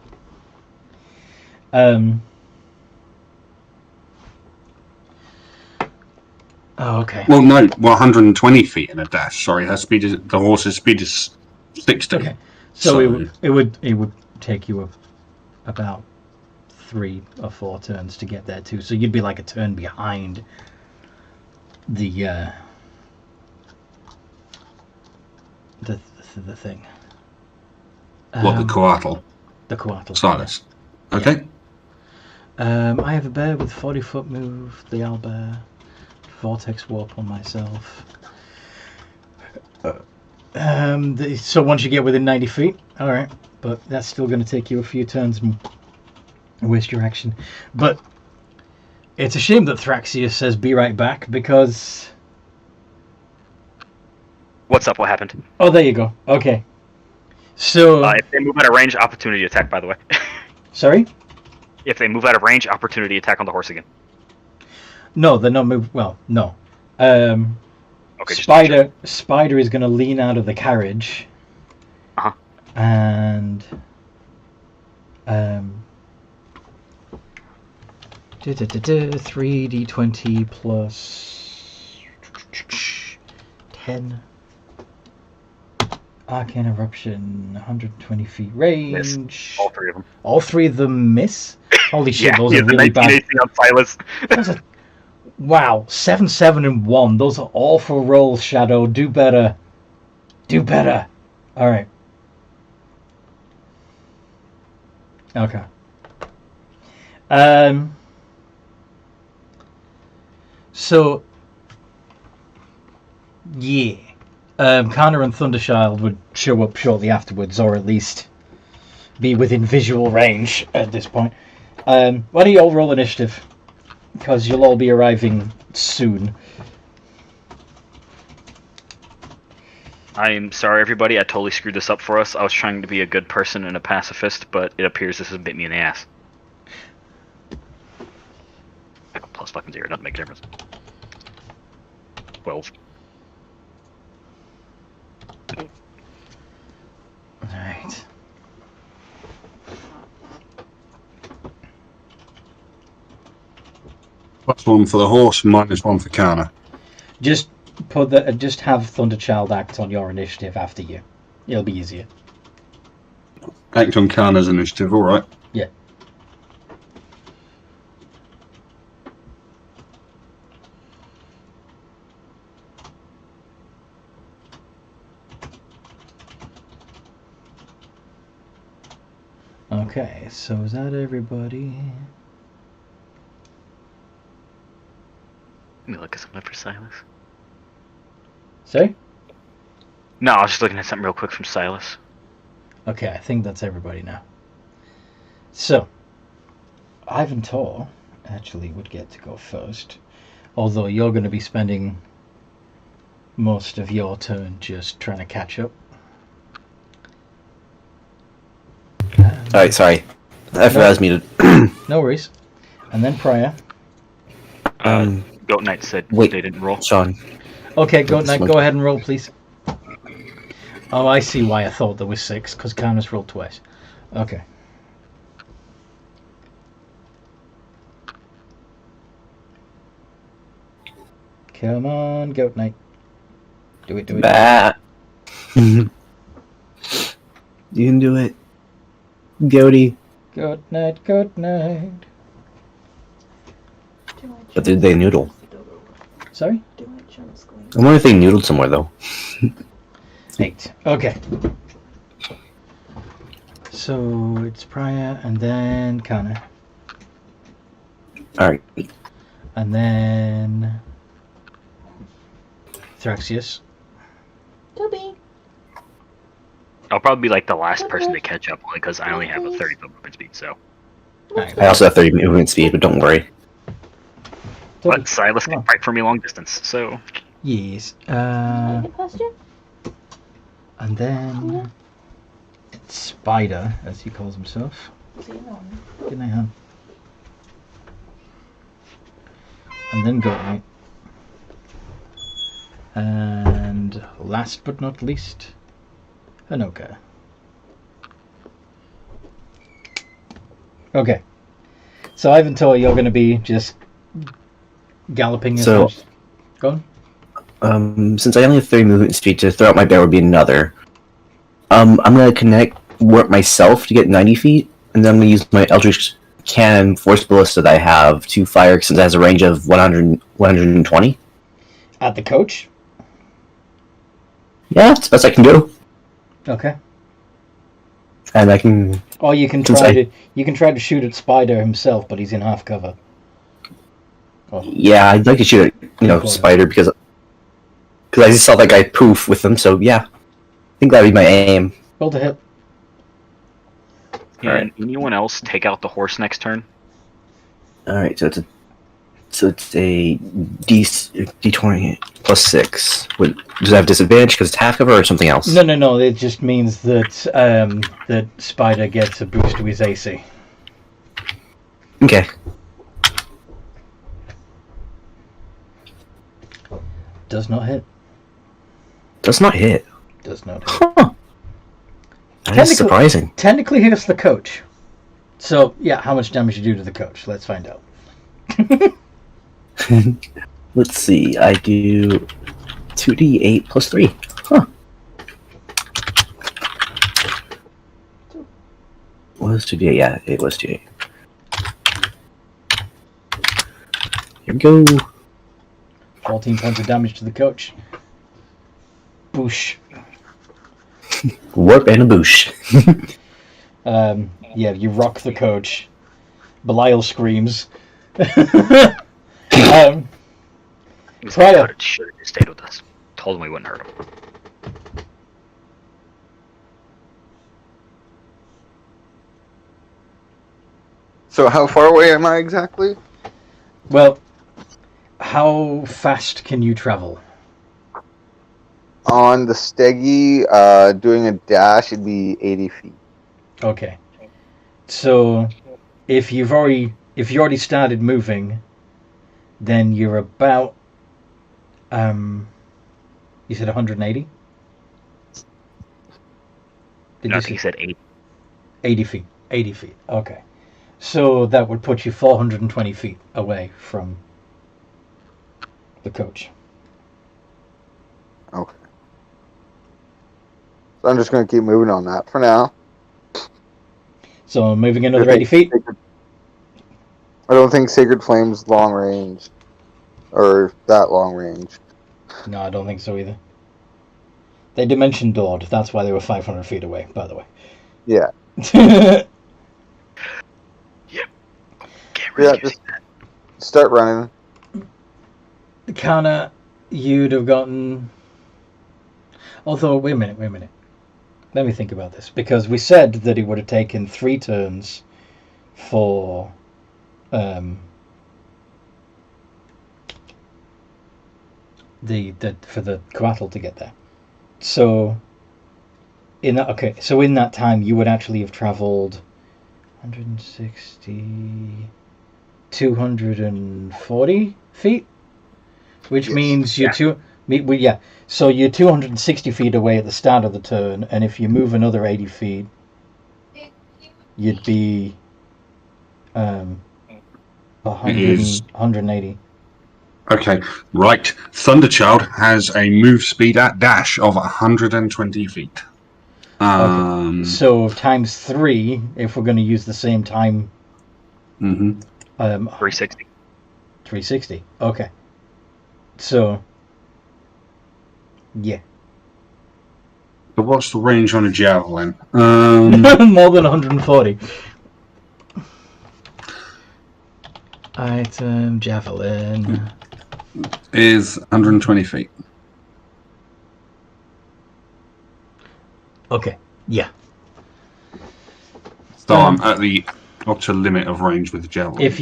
Oh, okay. Well, no, 120 feet in a dash. Sorry, the horse's speed is 60. Okay. So it would take you about 3 or 4 turns to get there too. So you'd be like a turn behind the thing. What, the coatl? The coatl. Silas. Okay. Yeah. I have a bear with 40-foot move. The owlbear. Vortex warp on myself. So once you get within 90 feet, all right, but that's still going to take you a few turns and waste your action. But it's a shame that Thraxius says be right back because... What's up? What happened? Oh, there you go. Okay. So... if they move out of range, opportunity attack, by the way. Sorry? If they move out of range, opportunity attack on the horse again. No, they're not moving... Well, no. Okay, Spider is going to lean out of the carriage. Uh-huh. And... 3d20 plus 10. Arcane Eruption, 120 feet range. Miss. All 3 of them. All 3 of them miss? Holy shit, Yeah, those are really bad. on Silas. Wow, 7, 7, and 1. Those are awful rolls, Shadow. Do better. Do better. Alright. Okay. So, yeah. Kana and Thundershield would show up shortly afterwards, or at least be within visual range at this point. Why don't you all roll initiative? Because you'll all be arriving soon. I'm sorry, everybody. I totally screwed this up for us. I was trying to be a good person and a pacifist, but it appears this has bit me in the ass. Plus fucking 0, doesn't make a difference. 12. Alright. +1 for the horse, -1 for Kana. Just have Thunderchild act on your initiative after you. It'll be easier. Act on Kana's initiative, alright. Yeah. Okay, so is that everybody? Let me look at something for Silas. Sorry? No, I was just looking at something real quick from Silas. Okay, I think that's everybody now. So, Ivan Tor actually would get to go first. Although you're going to be spending most of your turn just trying to catch up. Alright, sorry. I forgot I was muted. No worries. And then Priya. Goat Knight said wait. they didn't roll. Sean. Okay, Goat Knight, go ahead and roll, please. Oh, I see why I thought there was 6, because Kana's rolled twice. Okay. Come on, Goat Knight. Do it. Bah. You can do it. Goaty. Goat Knight. But did they noodle? Sorry? I wonder if they noodled somewhere, though. 8. Okay. So it's Priya, and then Kana. Alright. And then Thraxius. Toby. I'll probably be like the last person to catch up, only because I only have a 30-foot movement speed, so. Alright. I also have 30 movement speed, but don't worry. Toby, But Silas come can on. fight for me long distance, so. Yes. And then Spider, as he calls himself. Good night, hon. And then Goat Knight. And last but not least, Hanoka. Okay. So Ivan Tor, you're going to be just galloping. So- Go on. Since I only have 30 movement speed, to throw out my bear would be another. I'm gonna work myself to get 90 feet, and then I'm gonna use my Eldritch Cannon Force Ballista that I have to fire, since it has a range of 120. At the coach. Yeah, that's the best I can do. Okay. And I can... Or you can Since try to shoot at Spider himself, but he's in half cover. Oh, Yeah, I'd like to shoot at, Spider, because I just saw that guy poof with him, so yeah. I think that'd be my aim. roll to hit. Can Alright. anyone else take out the horse next turn? Alright, so it's a D20 plus 6. Does it have disadvantage because it's half cover or something else? No. It just means that that Spider gets a boost to his AC. Okay. Does not hit. Does not hit. Does not hit. Huh. That is surprising. Technically hits the coach. So, yeah, how much damage you do to the coach? Let's find out. Let's see. I do 2d8 plus 3. Huh. What was 2d8? Yeah, it was 2d8. Here we go. 14 points of damage to the coach. Boosh. Warp and a boosh. Yeah, you rock the coach. Belial screams. He's Priya. like, sure, he stayed with us. Told him we wouldn't hurt him. So how far away am I exactly? Well, how fast can you travel? On the Steggy, doing a dash, it'd be 80 feet. Okay. So if you already started moving, then you're about you said 180? Did I you think he say said 8. 80 feet? 80 feet. Okay. So that would put you 420 feet away from the coach. Okay. So I'm just going to keep moving on that for now. So moving another 80 feet? I don't think Sacred Flame's long range. Or that long range. No, I don't think so either. They dimension doored. That's why they were 500 feet away, by the way. Yeah. Yep. Yeah, just start running. Kana, you'd have gotten... Although, wait a minute. Let me think about this. Because we said that it would have taken 3 turns for... for the Coatl to get there. So... in that time, you would actually have travelled 160... 240 feet, which means you're so you're 260 feet away at the start of the turn, and if you move another 80 feet, you'd be 180. Okay, right. Thunderchild has a move speed at dash of 120 feet. Okay. So times 3, if we're going to use the same time. 360. 360. Okay. So, yeah. But what's the range on a javelin? More than 140. Item javelin is 120 feet. Okay. Yeah. So I'm at the outer limit of range with the javelin. If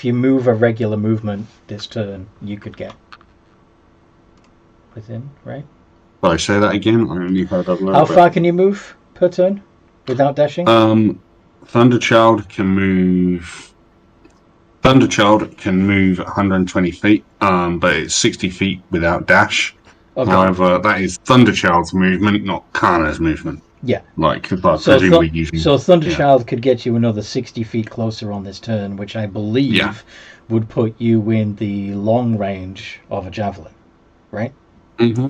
you move a regular movement this turn, you could get within, right? Sorry, say that again. I only heard a little How bit. far can you move per turn without dashing? Thunderchild can move 120 feet, but it's 60 feet without dash. Okay. However, that is Thunderchild's movement, not Kana's movement. Yeah. So Thunderchild could get you another 60 feet closer on this turn, which I believe would put you in the long range of a javelin, right? Mm-hmm.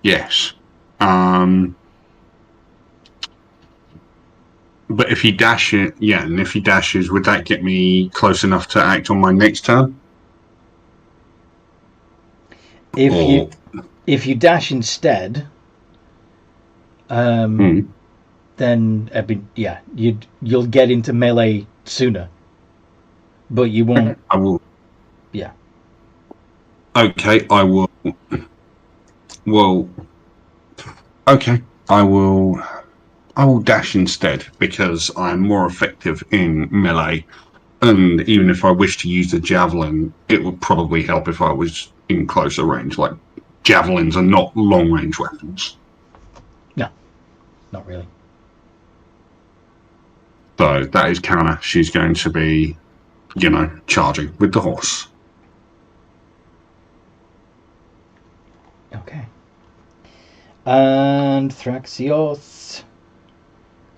Yes. But if he dashes, and if he dashes, would that get me close enough to act on my next turn? If you dash instead, then you'll get into melee sooner, but you won't. I will. Yeah. Okay, I will. Well. Okay, I will dash instead because I'm more effective in melee, and even if I wish to use the javelin, it would probably help if I was in closer range. Like, javelins are not long range weapons. No, not really. So that is Kana. She's going to be, charging with the horse. Okay. And Thraxios.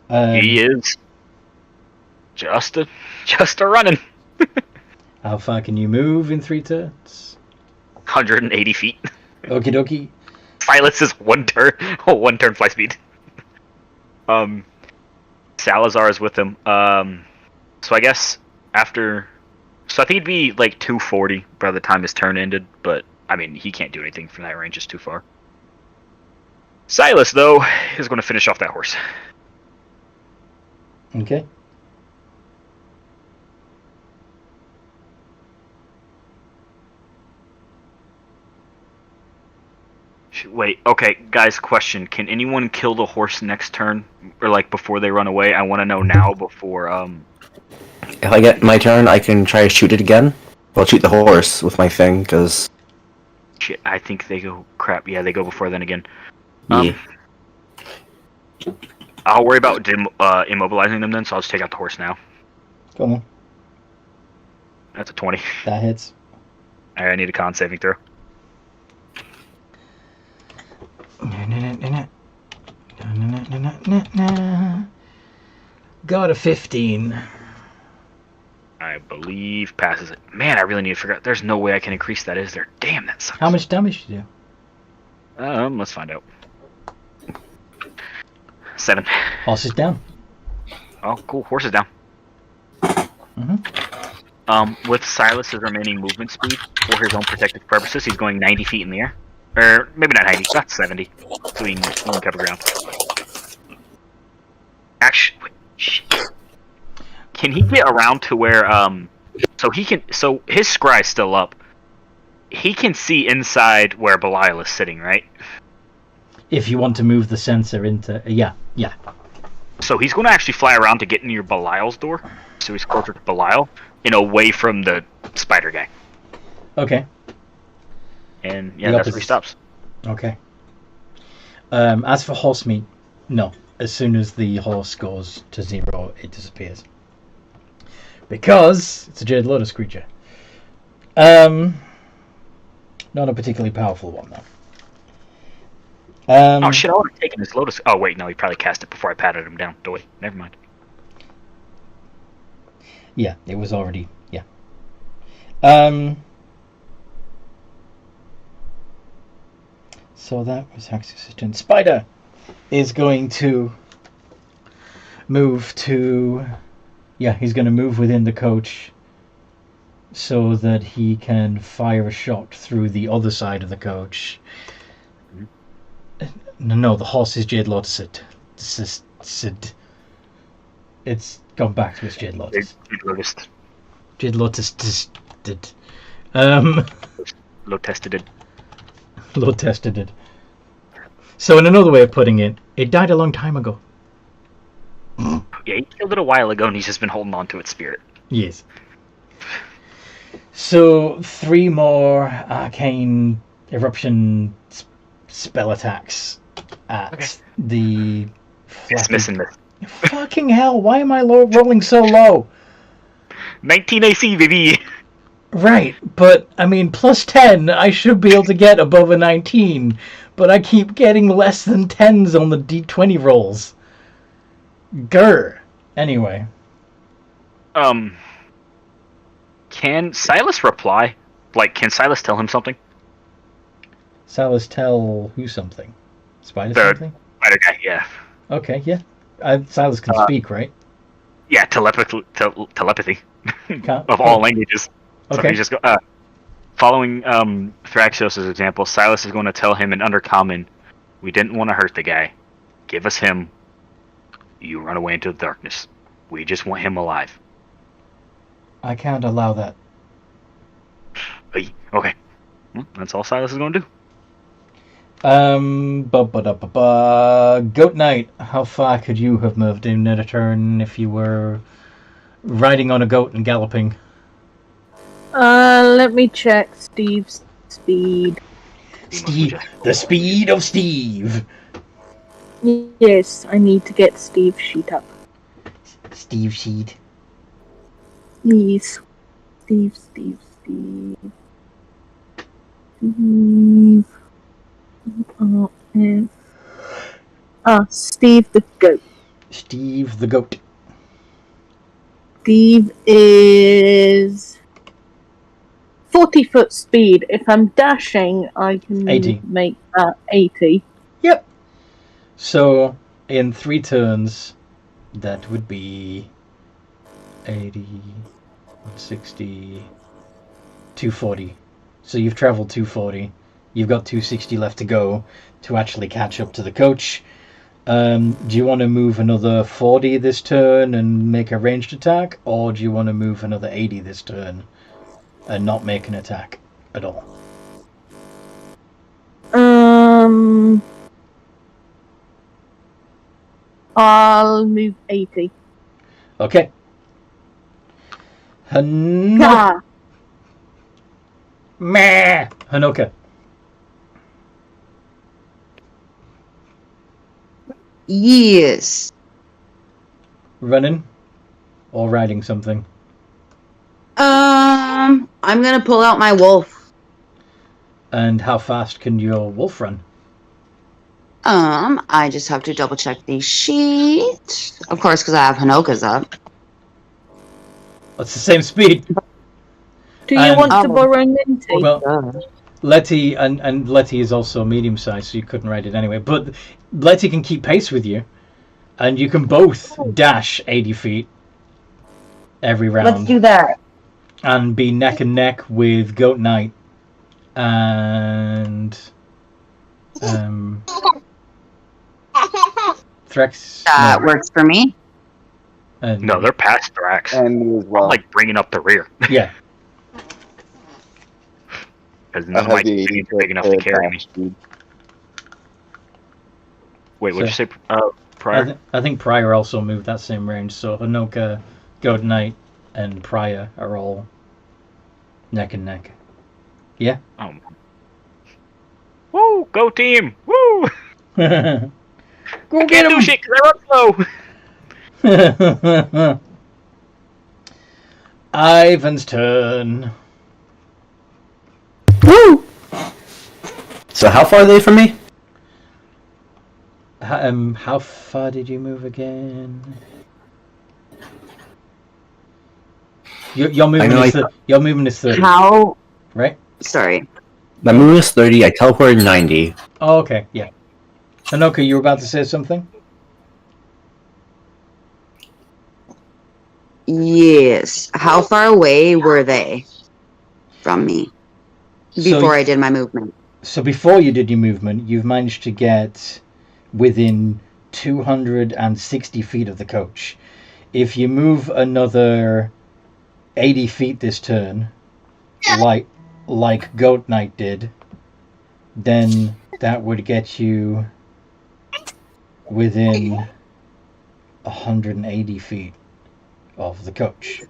He is just a running. How far can you move in 3 turns? 180 feet. Okie dokie. Silas is 1 turn fly speed. Salazar is with him. So I guess after... So I think he'd be like 240 by the time his turn ended, but I mean, he can't do anything from that range, it's too far. Silas, though, is going to finish off that horse. Okay. Wait, okay, guys, question. Can anyone kill the horse next turn? Or, like, before they run away? I want to know now before, If I get my turn, I can try to shoot it again. I'll shoot the horse with my thing, because... Shit, I think they go... Crap, yeah, they go before then again. Yeah. I'll worry about immobilizing them then, so I'll just take out the horse now. Come on. That's a 20. That hits. Alright, I need a con saving throw. Got a 15. I believe passes it. Man, I really need to figure out. There's no way I can increase that, is there? Damn, that sucks. How much damage do you do? Let's find out. 7. Horse is down. Oh, cool. Horse is down. With Silas's remaining movement speed for his own protective purposes, he's going 90 feet in the air. Or maybe not 90, that's 70. So he can cover ground. Actually, wait, shit. Can he get around to where so his scry's still up. He can see inside where Belial is sitting, right? If you want to move the sensor into... yeah. So he's going to actually fly around to get near Belial's door. So he's closer to Belial and away from the spider guy. Okay. And yeah, that's where he stops. Okay. As for horse meat, no. As soon as the horse goes to 0, it disappears. Because it's a Jade Lotus creature. Not a particularly powerful one, though. Oh shit, I would have taken his Lotus. Oh wait, no, he probably cast it before I patted him down. Wait, never mind. Yeah, it was already... yeah. So that was Axis turn. Spider is going to move to... yeah, he's going to move within the coach so that he can fire a shot through the other side of the coach. No, the horse is Jade Lotus. It's gone back to its Jade Lotus. Jade Lotus did. Low tested it. Low tested it. So in another way of putting it, it died a long time ago. Yeah, he killed it a while ago and he's just been holding on to its spirit. Yes. So 3 more arcane eruption spell attacks at the... It's missing this. Fucking hell, why am I rolling so low? 19 AC, baby! Right, but, I mean, plus 10, I should be able to get above a 19, but I keep getting less than 10s on the D20 rolls. Grr. Anyway. Can Silas reply? Like, can Silas tell him something? Silas tell who something? Spider The something? spider guy, yeah. Okay, yeah. Silas can speak, right? Yeah, telepathy. Can't- Of all languages. So Okay. he just go, following Thraxios' example, Silas is going to tell him in Undercommon, we didn't want to hurt the guy. Give us him. You run away into the darkness. We just want him alive. I can't allow that. Okay. Well, that's all Silas is going to do. Goat Knight, how far could you have moved in a turn if you were riding on a goat and galloping? Let me check Steve's speed. Steve, the speed of Steve. Yes, I need to get Steve's sheet up. Steve sheet. Please. Steve. Steve the goat. Steve the goat. Steve is 40-foot speed. If I'm dashing, I can 80. make that 80. Yep. So, in 3 turns, that would be 80, 160, 240. So you've travelled 240. You've got 260 left to go to actually catch up to the coach. Do you want to move another 40 this turn and make a ranged attack? Or do you want to move another 80 this turn and not make an attack at all? I'll move 80. Okay. Hanoka. Meh. Hanoka. Yes. Running or riding something? I'm gonna pull out my wolf. And how fast can your wolf run? I just have to double check the sheet. Of course, because I have Hanoka's up. It's the same speed. Do you And- want to borrow Minty? Well, Letty and Letty is also medium sized, so you couldn't ride it anyway. But Letty can keep pace with you, and you can both dash 80 feet every round. Let's do that. And be neck and neck with Goat Knight and Threx. That works for me. And, No, they're past Thrax. And me as well. I'm like bringing up the rear yeah. because I none of have my the 80 teammates are big enough to carry me. speed. Wait, what did you say? I, Prior? I think Pryor also moved that same range, so Hanoka, Goat Knight, and Pryor are all neck and neck. Yeah. Oh. Woo! Go team! Woo! Go I can't do shit because I run slow. Ivan's turn. Woo! So how far are they from me? How far did you move again? Your movement your movement is 30, How? right? Sorry. My movement is 30. I teleported 90. Oh, okay, yeah. Hanoka, you were about to say something? Yes. How far away were they from me before I did my movement? So before you did your movement, you've managed to get within 260 feet of the coach. If you move another 80 feet this turn, like Goat Knight did, then that would get you within 180 feet of the coach.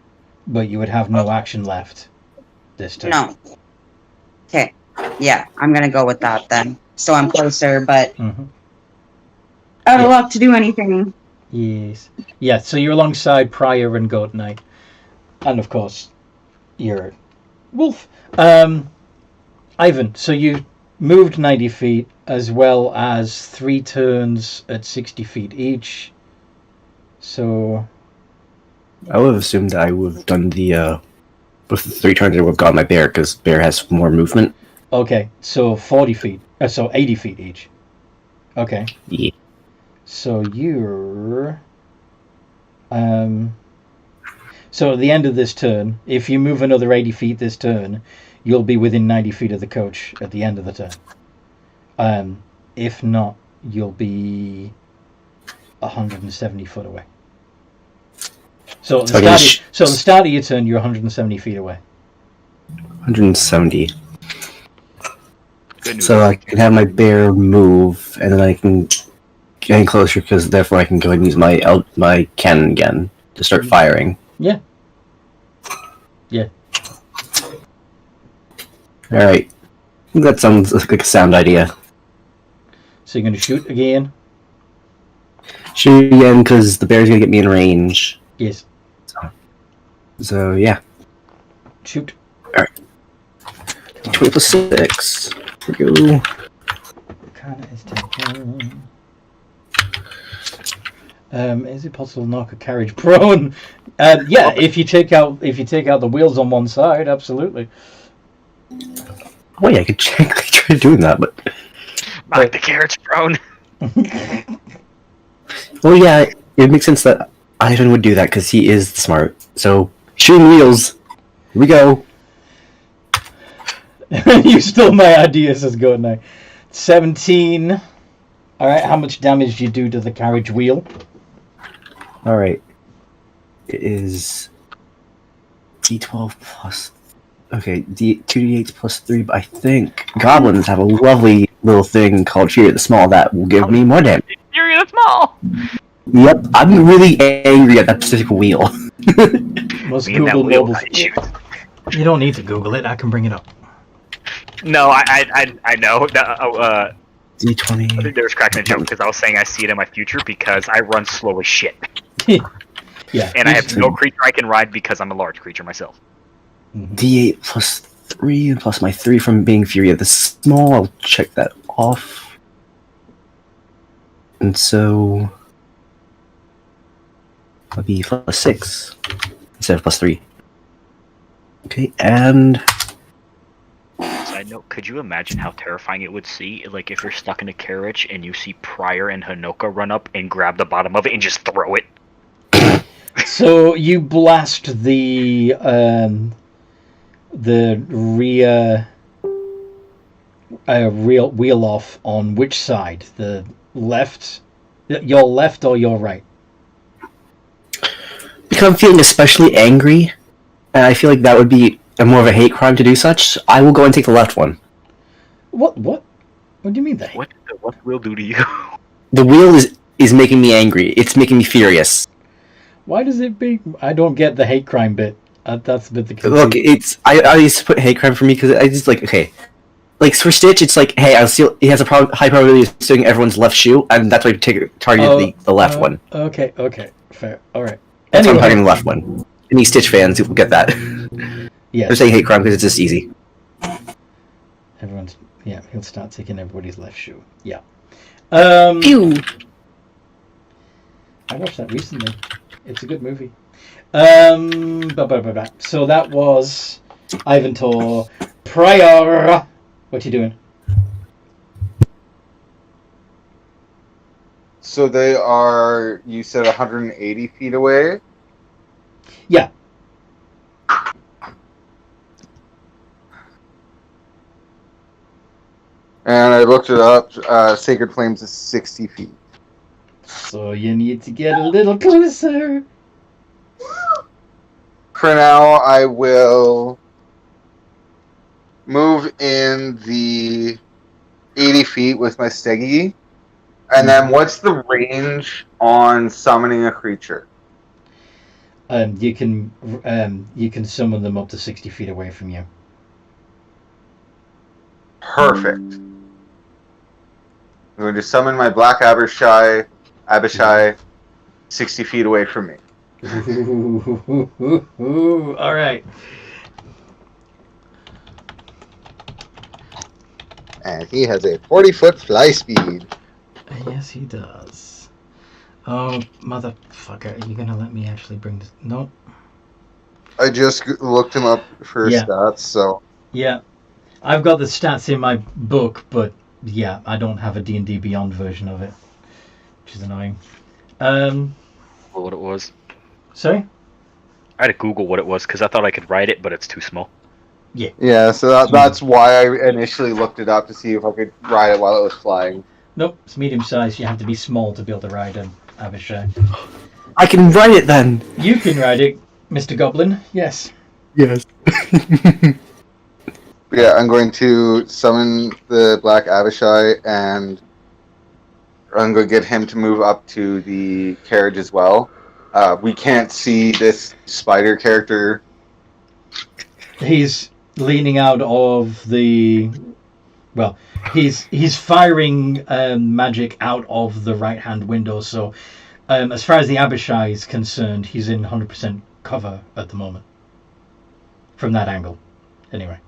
But you would have no action left this turn. No. Okay. Yeah, I'm gonna go with that then. So I'm closer, but Mm-hmm. out of luck to do anything. Yes. Yeah, so you're alongside Pryor and Goat Knight. And of course, you're Wolf. Ivan, so you moved 90 feet as well as 3 turns at 60 feet each. So I would have assumed that I would have done the with the 3 turns I would have gotten my bear because bear has more movement. okay, so 40 feet. So 80 feet each. Okay. Yeah. So you're so at the end of this turn, if you move another 80 feet this turn, you'll be within 90 feet of the coach at the end of the turn. If not, you'll be 170 foot away. So at the start of your turn, you're 170 feet away. 170. Good news. So I can have my bear move, and then I can get in closer because therefore I can go ahead and use my cannon again to start firing. Yeah. Yeah. All right. That sounds like a sound idea. So you're going to shoot again? Shoot again because the bear's gonna get me in range. Yes. So yeah. Shoot. 20 plus 6. Here we go. Kind is taken. Is it possible to knock a carriage prone? Yeah, if you take out the wheels on one side, absolutely. Oh yeah, I could try doing that, but Knock the carrots prone. well, yeah, it makes sense that Ivan would do that because he is smart. So shooting wheels. Here we go. You stole my idea, says Goat Knight. 17. All right, how much damage do you do to the carriage wheel? All right. It is D12 plus. Okay, 2d8 plus 3. But I think goblins have a lovely little thing called Fury the Small that will give me more damage. Fury the Small. Yep, I'm really angry at that specific wheel. Must Me and that Google wheel mobile. got issues. You don't need to Google it. I can bring it up. No, I know. I D20. think they was cracking a joke because I was saying I see it in my future because I run slow as shit. Yeah. And I have no creature I can ride because I'm a large creature myself. D8 plus 3 plus my 3 from being Fury of the Small. I'll check that off. And so that'll be plus 6 instead of plus 3. Okay, and Side note, could you imagine how terrifying it would see, like, if you're stuck in a carriage and you see Pryor and Hinoka run up and grab the bottom of it and just throw it? So you blast the rear wheel off on which side? The left, your left or your right? because I'm feeling especially angry, and I feel like that would be more of a hate crime to do such, I will go and take the left one. What do you mean that? What will do to you? The wheel is making me angry. It's making me furious. Why does it be? I don't get the hate crime bit. That's a bit the Look, it's I used to put hate crime for me because I just like, okay, like for Stitch, it's like, hey, I'll steal. He has a high probability of stealing everyone's left shoe, and that's why I target the left one. Okay, fair. All right. That's why I'm targeting the left one. Any Stitch fans will get that. Yeah. They're saying hate crime because it's just easy. He'll start taking everybody's left shoe. Yeah. Pew! I watched that recently. It's a good movie. So that was Ivan Tor. Pryor. What you doing? So they are, you said 180 feet away? Yeah. And I looked it up. Sacred Flames is 60 feet. So you need to get a little closer. For now, I will move in the 80 feet with my Steggy. And then what's the range on summoning a creature? You can summon them up to 60 feet away from you. Perfect. I'm going to summon my Black Abishai 60 feet away from me. All right. And he has a 40-foot fly speed. Yes, he does. Oh, motherfucker. Are you going to let me actually bring this? Nope. I just looked him up for stats, so... Yeah. I've got the stats in my book, but yeah, I don't have a D&D Beyond version of it, which is annoying. What it was? Sorry? I had to Google what it was because I thought I could write it, but it's too small. Yeah. Yeah, so that's why I initially looked it up to see if I could ride it while it was flying. Nope, it's medium sized. You have to be small to be able to ride an Abishai. I can ride it then! You can ride it, Mr. Goblin. Yes. Yes. Yeah, I'm going to summon the Black Abishai, and I'm going to get him to move up to the carriage as well. We can't see this spider character. He's leaning out of the... Well, he's firing magic out of the right-hand window, so as far as the Abishai is concerned, he's in 100% cover at the moment. From that angle, anyway.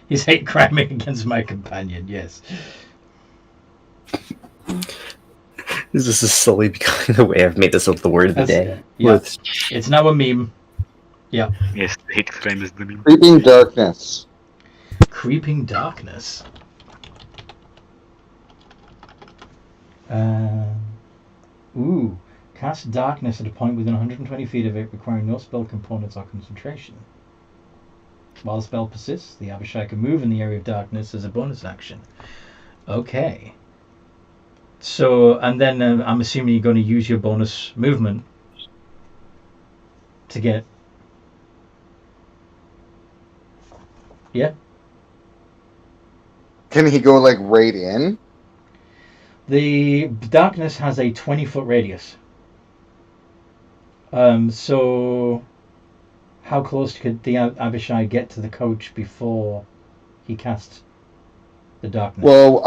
He's hate criming against my companion, yes. This is slowly becoming the way I've made this up the word of the day. Yeah. It's now a meme. Yeah. Yes, the hate crime is the meme. Creeping Darkness. Creeping Darkness. Cast Darkness at a point within 120 feet of it, requiring no spell components or concentration. While the spell persists, the Abishai can move in the area of darkness as a bonus action. Okay. So, and then I'm assuming you're going to use your bonus movement to get... Yeah. Can he go like right in? The darkness has a 20-foot radius. So how close could the Abishai get to the coach before he casts the darkness? Well,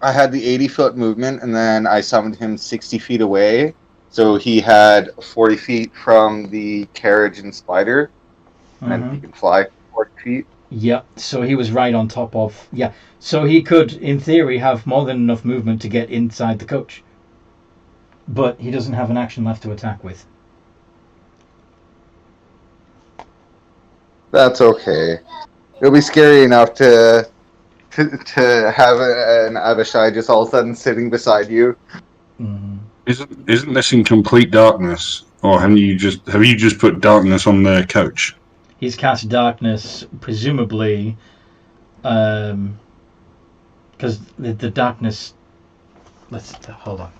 I had the 80-foot movement, and then I summoned him 60 feet away. So he had 40 feet from the carriage and spider, and he can fly 40 feet. Yeah, so he was right on top of... Yeah, so he could, in theory, have more than enough movement to get inside the coach. But he doesn't have an action left to attack with. That's okay. It'll be scary enough to have an Abishai just all of a sudden sitting beside you. Mm-hmm. Isn't this in complete darkness, or have you just put darkness on the coach? He's cast darkness, presumably, because the darkness. Let's hold on.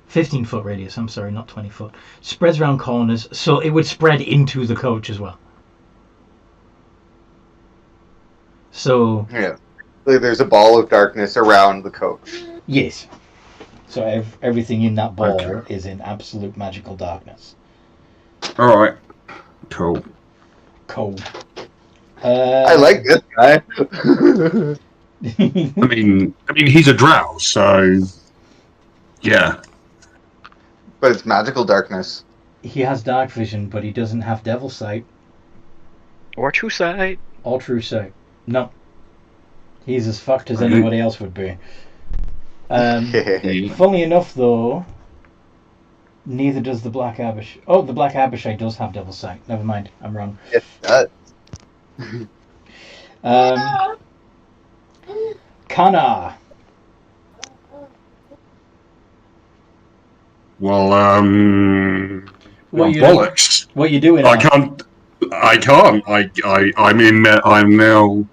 "15-foot radius. I'm sorry, not 20-foot. Spreads around corners, so it would spread into the coach as well. So Yeah, there's a ball of darkness around the coach. yes, so everything in that ball Okay. is in absolute magical darkness. All right, cool. Cool. I like this guy. I mean, he's a drow, so yeah. But it's magical darkness. He has dark vision, but he doesn't have devil sight Or true sight. or true sight. No, he's as fucked as anybody else would be. Funnily enough, though, neither does the Black Abish. Oh, the Black Abishai does have devil sight. Never mind, I'm wrong. It does. Kana. Well, What you bollocks. What you doing? I can't. I'm now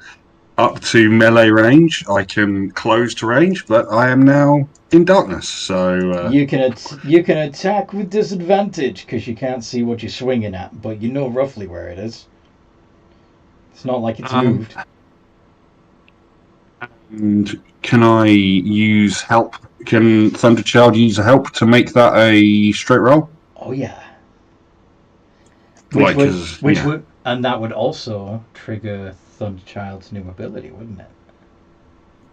up to melee range. I can close to range, but I am now in darkness. So You can attack with disadvantage because you can't see what you're swinging at, but you know roughly where it is. It's not like it's moved. And can I use help? Can Thunderchild use help to make that a straight roll? Oh yeah. Like, And that would also trigger Thunderchild's new ability, wouldn't it?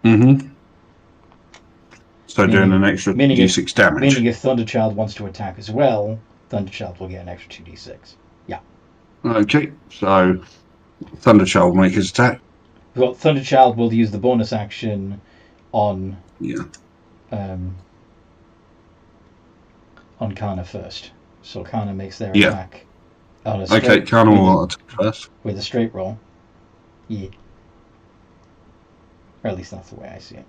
Mm-hmm. So doing an extra d6 damage. Meaning if Thunderchild wants to attack as well, Thunderchild will get an extra 2d6. Yeah. Okay, so Thunderchild will make his attack. Well, Thunderchild will use the bonus action on on Kana first. So Kana makes their attack. On a Okay, Kana will attack first. With a straight roll. Yeah. Or at least that's the way I see it.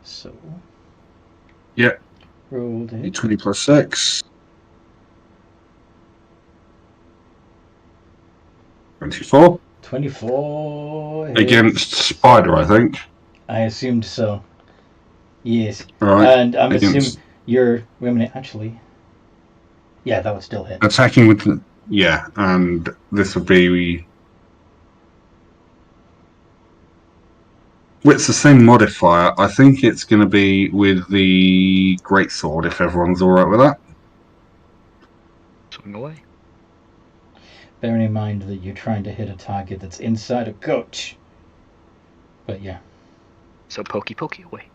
So. Yeah. Rolled it. 20 plus 6. 24. 24. Against Spider, I think. I assumed so. Yes. Right. And I'm assuming you're... Wait a minute, actually. Yeah, that would still hit. Attacking with the... Yeah, and this would be... It's the same modifier. I think it's going to be with the Greatsword, if everyone's alright with that. Swing away. Bearing in mind that you're trying to hit a target that's inside a coach. But yeah. So pokey away.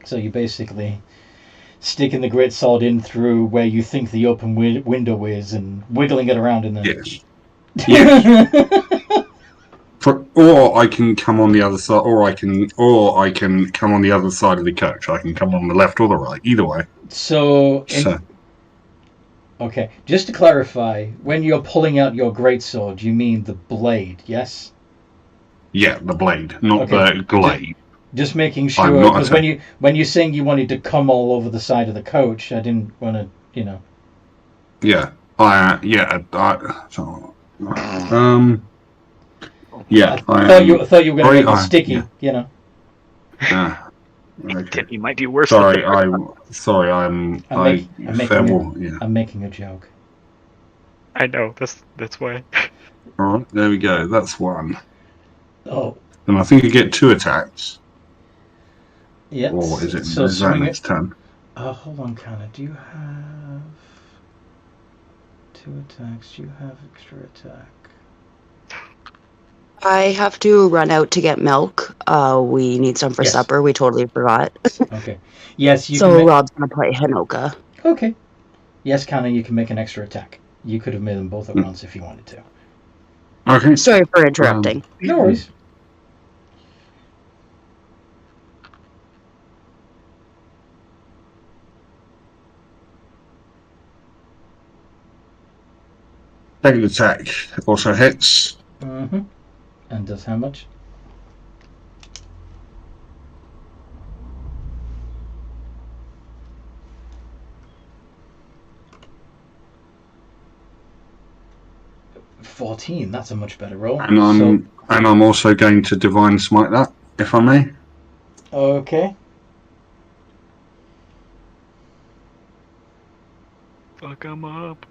So you basically sticking the greatsword in through where you think the open window is and wiggling it around in there. Yes. Yes. Or I can come on the other side, or I can come on the other side of the coach. I can come on the left or the right, either way. So Okay, just to clarify, when you're pulling out your greatsword, you mean the blade, yes? Yeah, the blade, not Okay. the glaive. Just making I'm sure, not because when you're saying you wanted to come all over the side of the coach, I didn't want to, Yeah, so, yeah, I I thought am. you thought you were going to Sorry, make it sticky, Yeah. Okay. It might be worse. Sorry, than I'm making a joke. I know. That's why. All right, there we go. That's one. Oh, And I think you get 2 attacks. yeah. Or is it? So Is that swing next it. turn? Hold on, Connor. Do you have 2 attacks? Do you have extra attack? I have to run out to get milk. We need some for Yes. supper. We totally forgot. Okay. Yes, you So can make... Rob's gonna play Hinoka. Okay. Yes, Connor, you can make an extra attack. You could have made them both at once if you wanted to. Okay. Sorry for interrupting. No worries. Second attack also hits. Mm-hmm. And does how much? $14. That's a much better roll. And I'm also going to divine smite that, if I may. Okay. Fuck him up.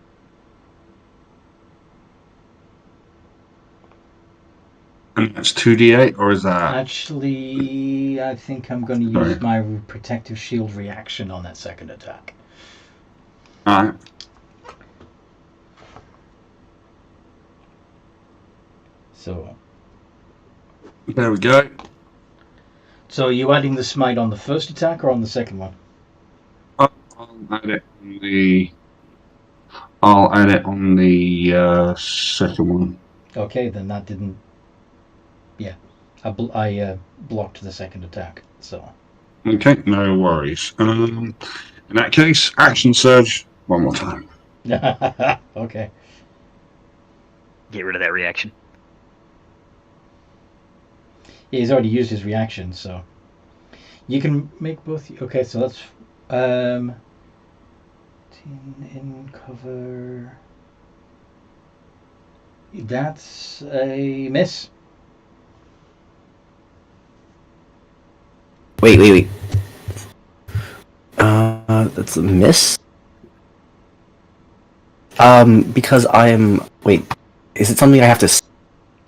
And that's 2d8, or is that? Actually, I think I'm going to Sorry. use my protective shield reaction on that second attack. Alright. So. There we go. So are you adding the smite on the first attack or on the second one? I'll add it on the second one. Okay, then that didn't. Yeah, I blocked the second attack. So. Okay, no worries. In that case, action surge one more time. Okay. Get rid of that reaction. Yeah, he's already used his reaction, so you can make both. Okay, so that's 10 in cover. That's a miss. Wait. That's a miss? Because I'm... Wait, is it something I have to see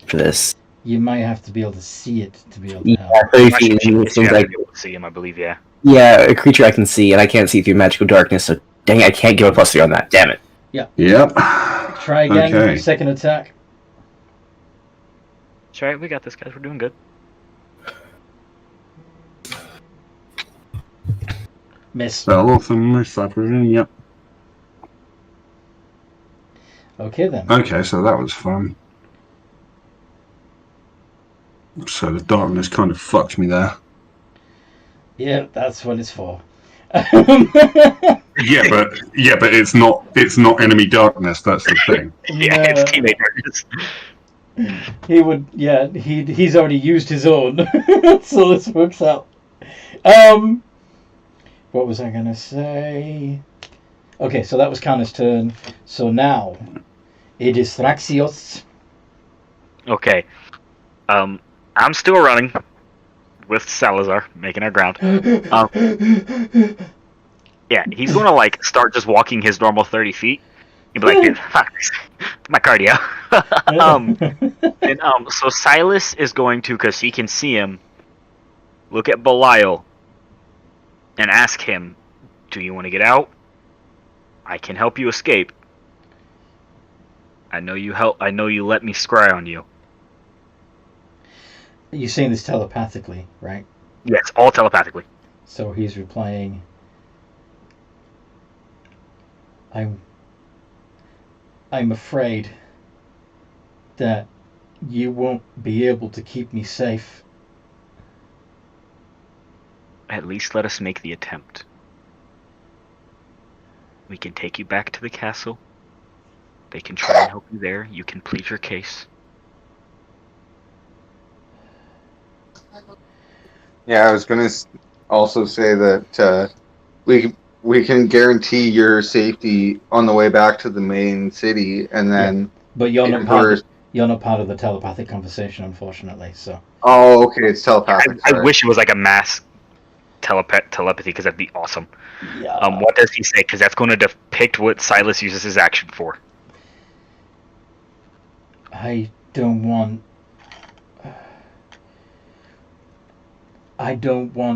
for this? You might have to be able to see it to be able to Yeah, help. 30 Not feet sure and if you things have to like... be able to see him, I believe, yeah. Yeah, a creature I can see, and I can't see through magical darkness, so dang it, I can't give a +3 on that. Damn it. Yep. Try again, Okay. second attack. That's right, we got this, guys. We're doing good. Miss. Fell off and missed, I presume, yep. Okay then. Okay, so that was fun. So the darkness kind of fucked me there. Yeah, that's what it's for. Yeah, but it's not enemy darkness. That's the thing. Yeah, it's teammate darkness. He's already used his own, so this works out. What was I gonna say? Okay, so that was Kanna's turn. So now it is Thraxios. Okay. I'm still running with Salazar, making our ground. Yeah, he's gonna like start just walking his normal 30 feet. He'd be like, dude, fuck, my cardio. So Silas is going to, because he can see him, look at Belial and ask him, do you want to get out? I can help you escape. I know you let me scry on you. You're saying this telepathically, right? Yes, all telepathically. So he's replying, I'm afraid that you won't be able to keep me safe. At least let us make the attempt. We can take you back to the castle. They can try and help you there. You can plead your case. Yeah, I was gonna also say that we can guarantee your safety on the way back to the main city, and then But you're not if part we're- of, you're not part of the telepathic conversation, unfortunately. So oh, okay, it's telepathic. I Sorry. wish it was like a mass telepathy because that'd be awesome. yeah. What does he say? Because that's going to depict what Silas uses his action for. I don't want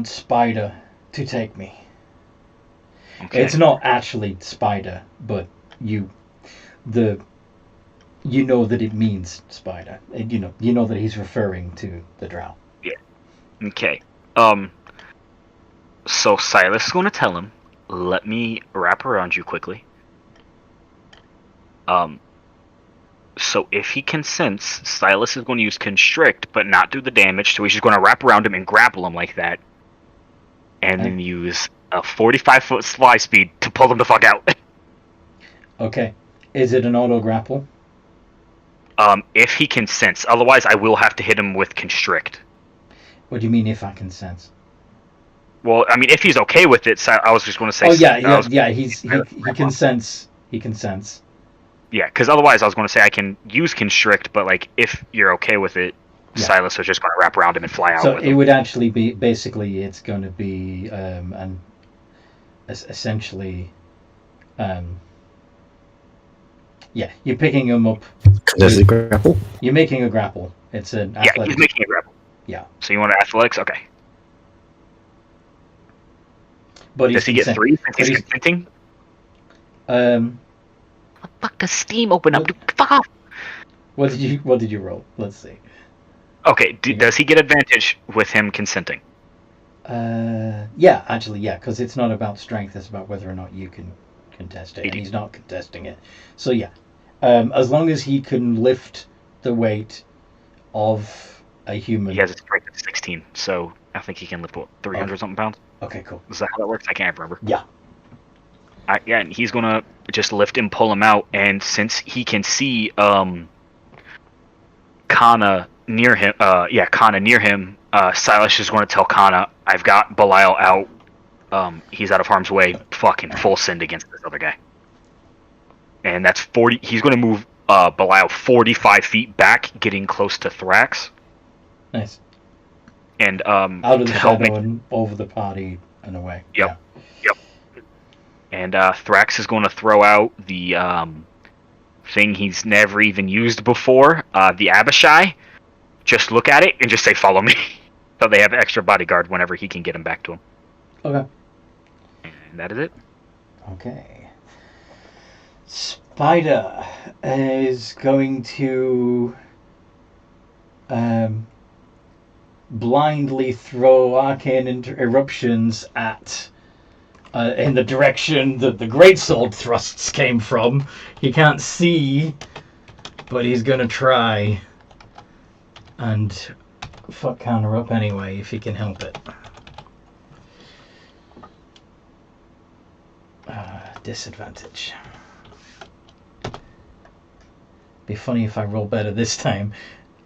Spider to take me. Okay. It's not actually Spider, but you know that it means Spider. You know that he's referring to the drow. Okay. So Silas is going to tell him, let me wrap around you quickly. So if he consents, Silas is going to use constrict, but not do the damage, so he's just going to wrap around him and grapple him like that. And then use a 45-foot fly speed to pull him the fuck out. Okay. Is it an auto grapple? If he consents. Otherwise, I will have to hit him with constrict. What do you mean if I consent? Well, I mean, if he's okay with it, so I was just going to say... Oh, yeah, he consents. He consents. Yeah, because otherwise I was going to say I can use constrict, but like if you're okay with it, Yeah. Silas was just going to wrap around him and fly out So with it him. would actually be, basically, it's going to be essentially... yeah, you're picking him up. Does it grapple? You're making a grapple. It's an Yeah, athletic. he's making a grapple. Yeah. So you want an athletics? Okay. But Does he get 3 since he's consenting? What the fuck does Steam open up? Fuck off! What did you roll? Let's see. Okay, does he get advantage with him consenting? Yeah, actually, yeah, because it's not about strength, it's about whether or not you can contest it, and he's not contesting it. So yeah, as long as he can lift the weight of a human. He has a strength of 16, so I think he can lift, what, 300 something pounds? Okay, cool. Is that how that works? I can't remember. Yeah. Yeah, and he's gonna just lift and pull him out, and since he can see Kana near him, Silas is going to tell Kana, I've got Belial out. He's out of harm's way. Fucking full send against this other guy. And that's 40. He's going to move Belial 45 feet back, getting close to Thrax. Nice. And out of the to help shadow and over the party and away. Yep. Yeah. And Thrax is going to throw out the thing he's never even used before, the Abishai. Just look at it and just say, follow me. So they have an extra bodyguard whenever he can get him back to him. Okay. And that is it. Okay. Spider is going to blindly throw arcane eruptions at in the direction that the greatsword thrusts came from. He can't see, but he's gonna try and fuck counter up anyway if he can help it. Disadvantage. Be funny if I roll better this time.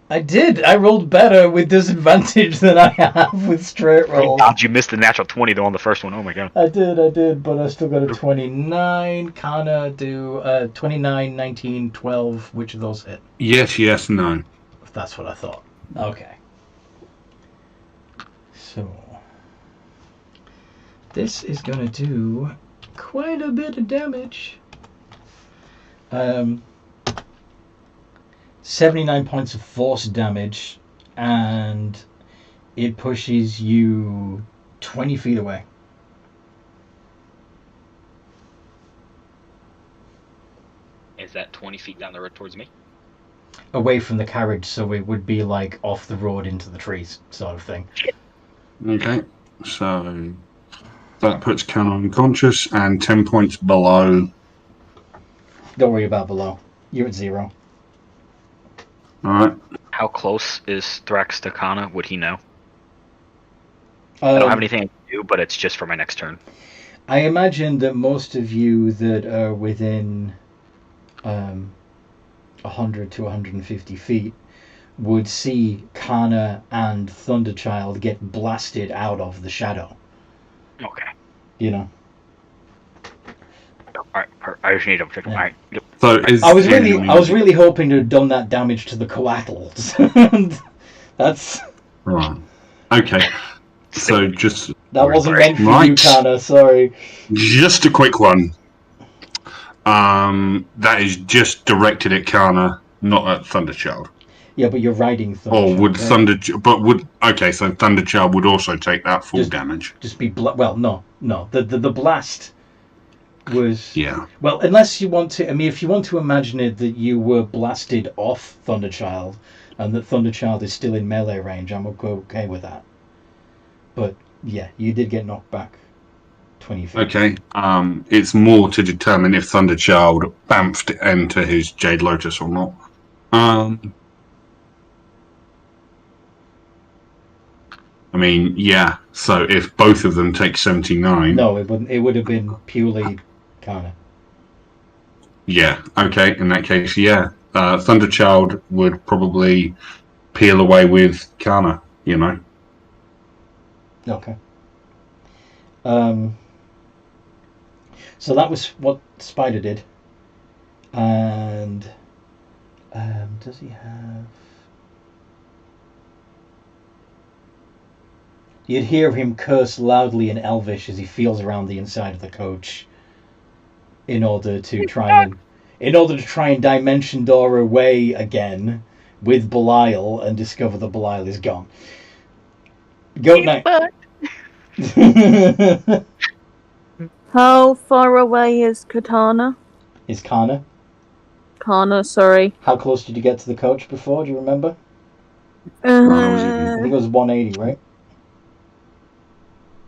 I did! I rolled better with disadvantage than I have with straight roll. God, you missed the natural 20 though on the first one. Oh my god. I did, but I still got a 29. Kana do 29, 19, 12. Which of those hit? Yes, no. That's what I thought. Okay. So this is gonna do quite a bit of damage. 79 points of force damage, and it pushes you 20 feet away. Is that 20 feet down the road towards me? Away from the carriage, so it would be like off the road into the trees, sort of thing. Okay, so that puts Ken unconscious and 10 points below. Don't worry about below. You're at 0. Alright. How close is Thrax to Kana? Would he know? I don't have anything to do, but it's just for my next turn. I imagine that most of you that are within 100 to 150 feet would see Kana and Thunderchild get blasted out of the shadow. Okay. You know. Alright, I just need to check. Yeah. Alright. Yep. So is I was really hoping to have done that damage to the coattles. That's right. Okay. So just that wasn't meant for you, Right. Kana. Sorry. just a quick one. That is just directed at Kana, not at Thunderchild. Yeah, but you're riding Thunderchild. Or would right? okay? So Thunderchild would also take that full Just- damage. Just be well, no. The blast was Yeah. well, unless you want to. I mean, if you want to imagine it that you were blasted off Thunderchild, and that Thunderchild is still in melee range, I'm okay with that. But yeah, you did get knocked back 20 feet. Okay. It's more to determine if Thunderchild bamfed into his Jade Lotus or not. I mean, yeah. So if both of them take 79, No, it wouldn't. It would have been purely Kana. yeah. Okay. In that case, yeah. Thunderchild would probably peel away with Kana. You know. Okay. So that was what Spider did. And does he have? You'd hear him curse loudly in Elvish as he feels around the inside of the coach, in order to try and dimension door away again with Belial and discover that Belial is gone. Goat Knight. How far away is Katana? Is Kana? Kana, sorry. How close did you get to the coach before? Do you remember? I think it was 180, right?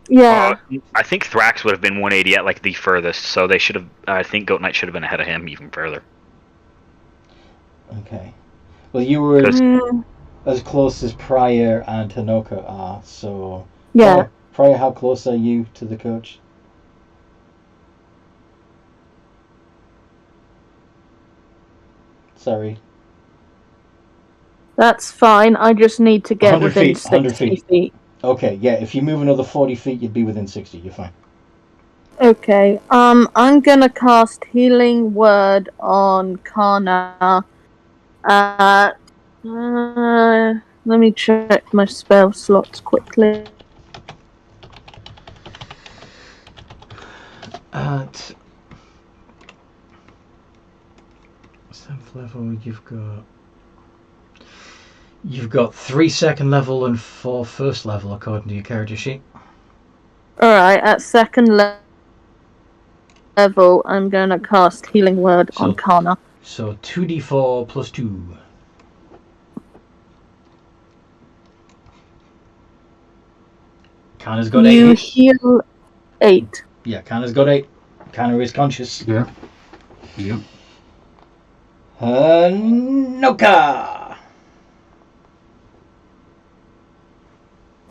Yeah. I think Thrax would have been 180 at like the furthest, so they should have. I think Goat Knight should have been ahead of him even further. Okay. Well, you were Mm, as close as Pryor and Hanoka are, so... yeah. Pryor, how close are you to the coach? Sorry. That's fine. I just need to get 100 within feet, 100 60 feet. feet. Okay, yeah, if you move another 40 feet, you'd be within 60. You're fine. Okay. I'm gonna cast Healing Word on Kana. Let me check my spell slots quickly. At 7th level, you've got 3 second level and 4 first level according to your character sheet. Alright, at second level, I'm gonna cast Healing Word on Kana. So 2d4 plus 2. Kana's got 8. You heal 8. Yeah, Kana's got 8. Kana is conscious. Yeah. Yeah. Noka!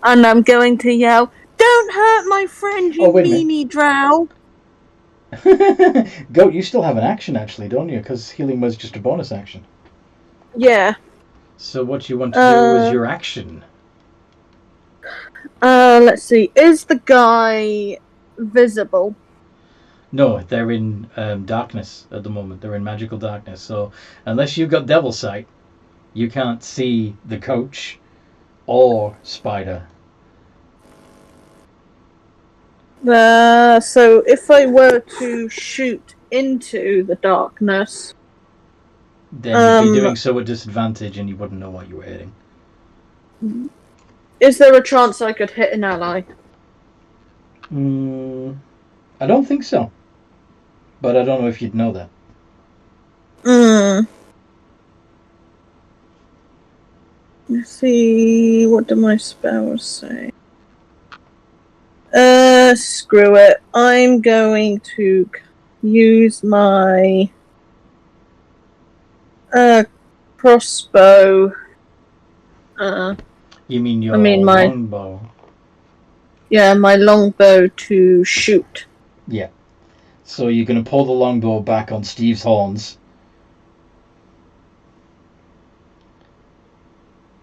And I'm going to yell, "Don't hurt my friend, you Oh, wait a minute. meanie drow!" Goat, you still have an action actually, don't you? Because healing was just a bonus action. Yeah. So what you want to do is your action. Let's see. Is the guy visible? No, they're in darkness at the moment. They're in magical darkness. So unless you've got Devil Sight, you can't see the coach or Spider. So if I were to shoot into the darkness, Then you'd be doing so at disadvantage and you wouldn't know what you were hitting. is there a chance I could hit an ally? I don't think so. But I don't know if you'd know that. Let's see, what do my spells say? Screw it. I'm going to use my crossbow. You mean your my- longbow? Yeah, my longbow to shoot. Yeah. So you're going to pull the longbow back on Steve's horns.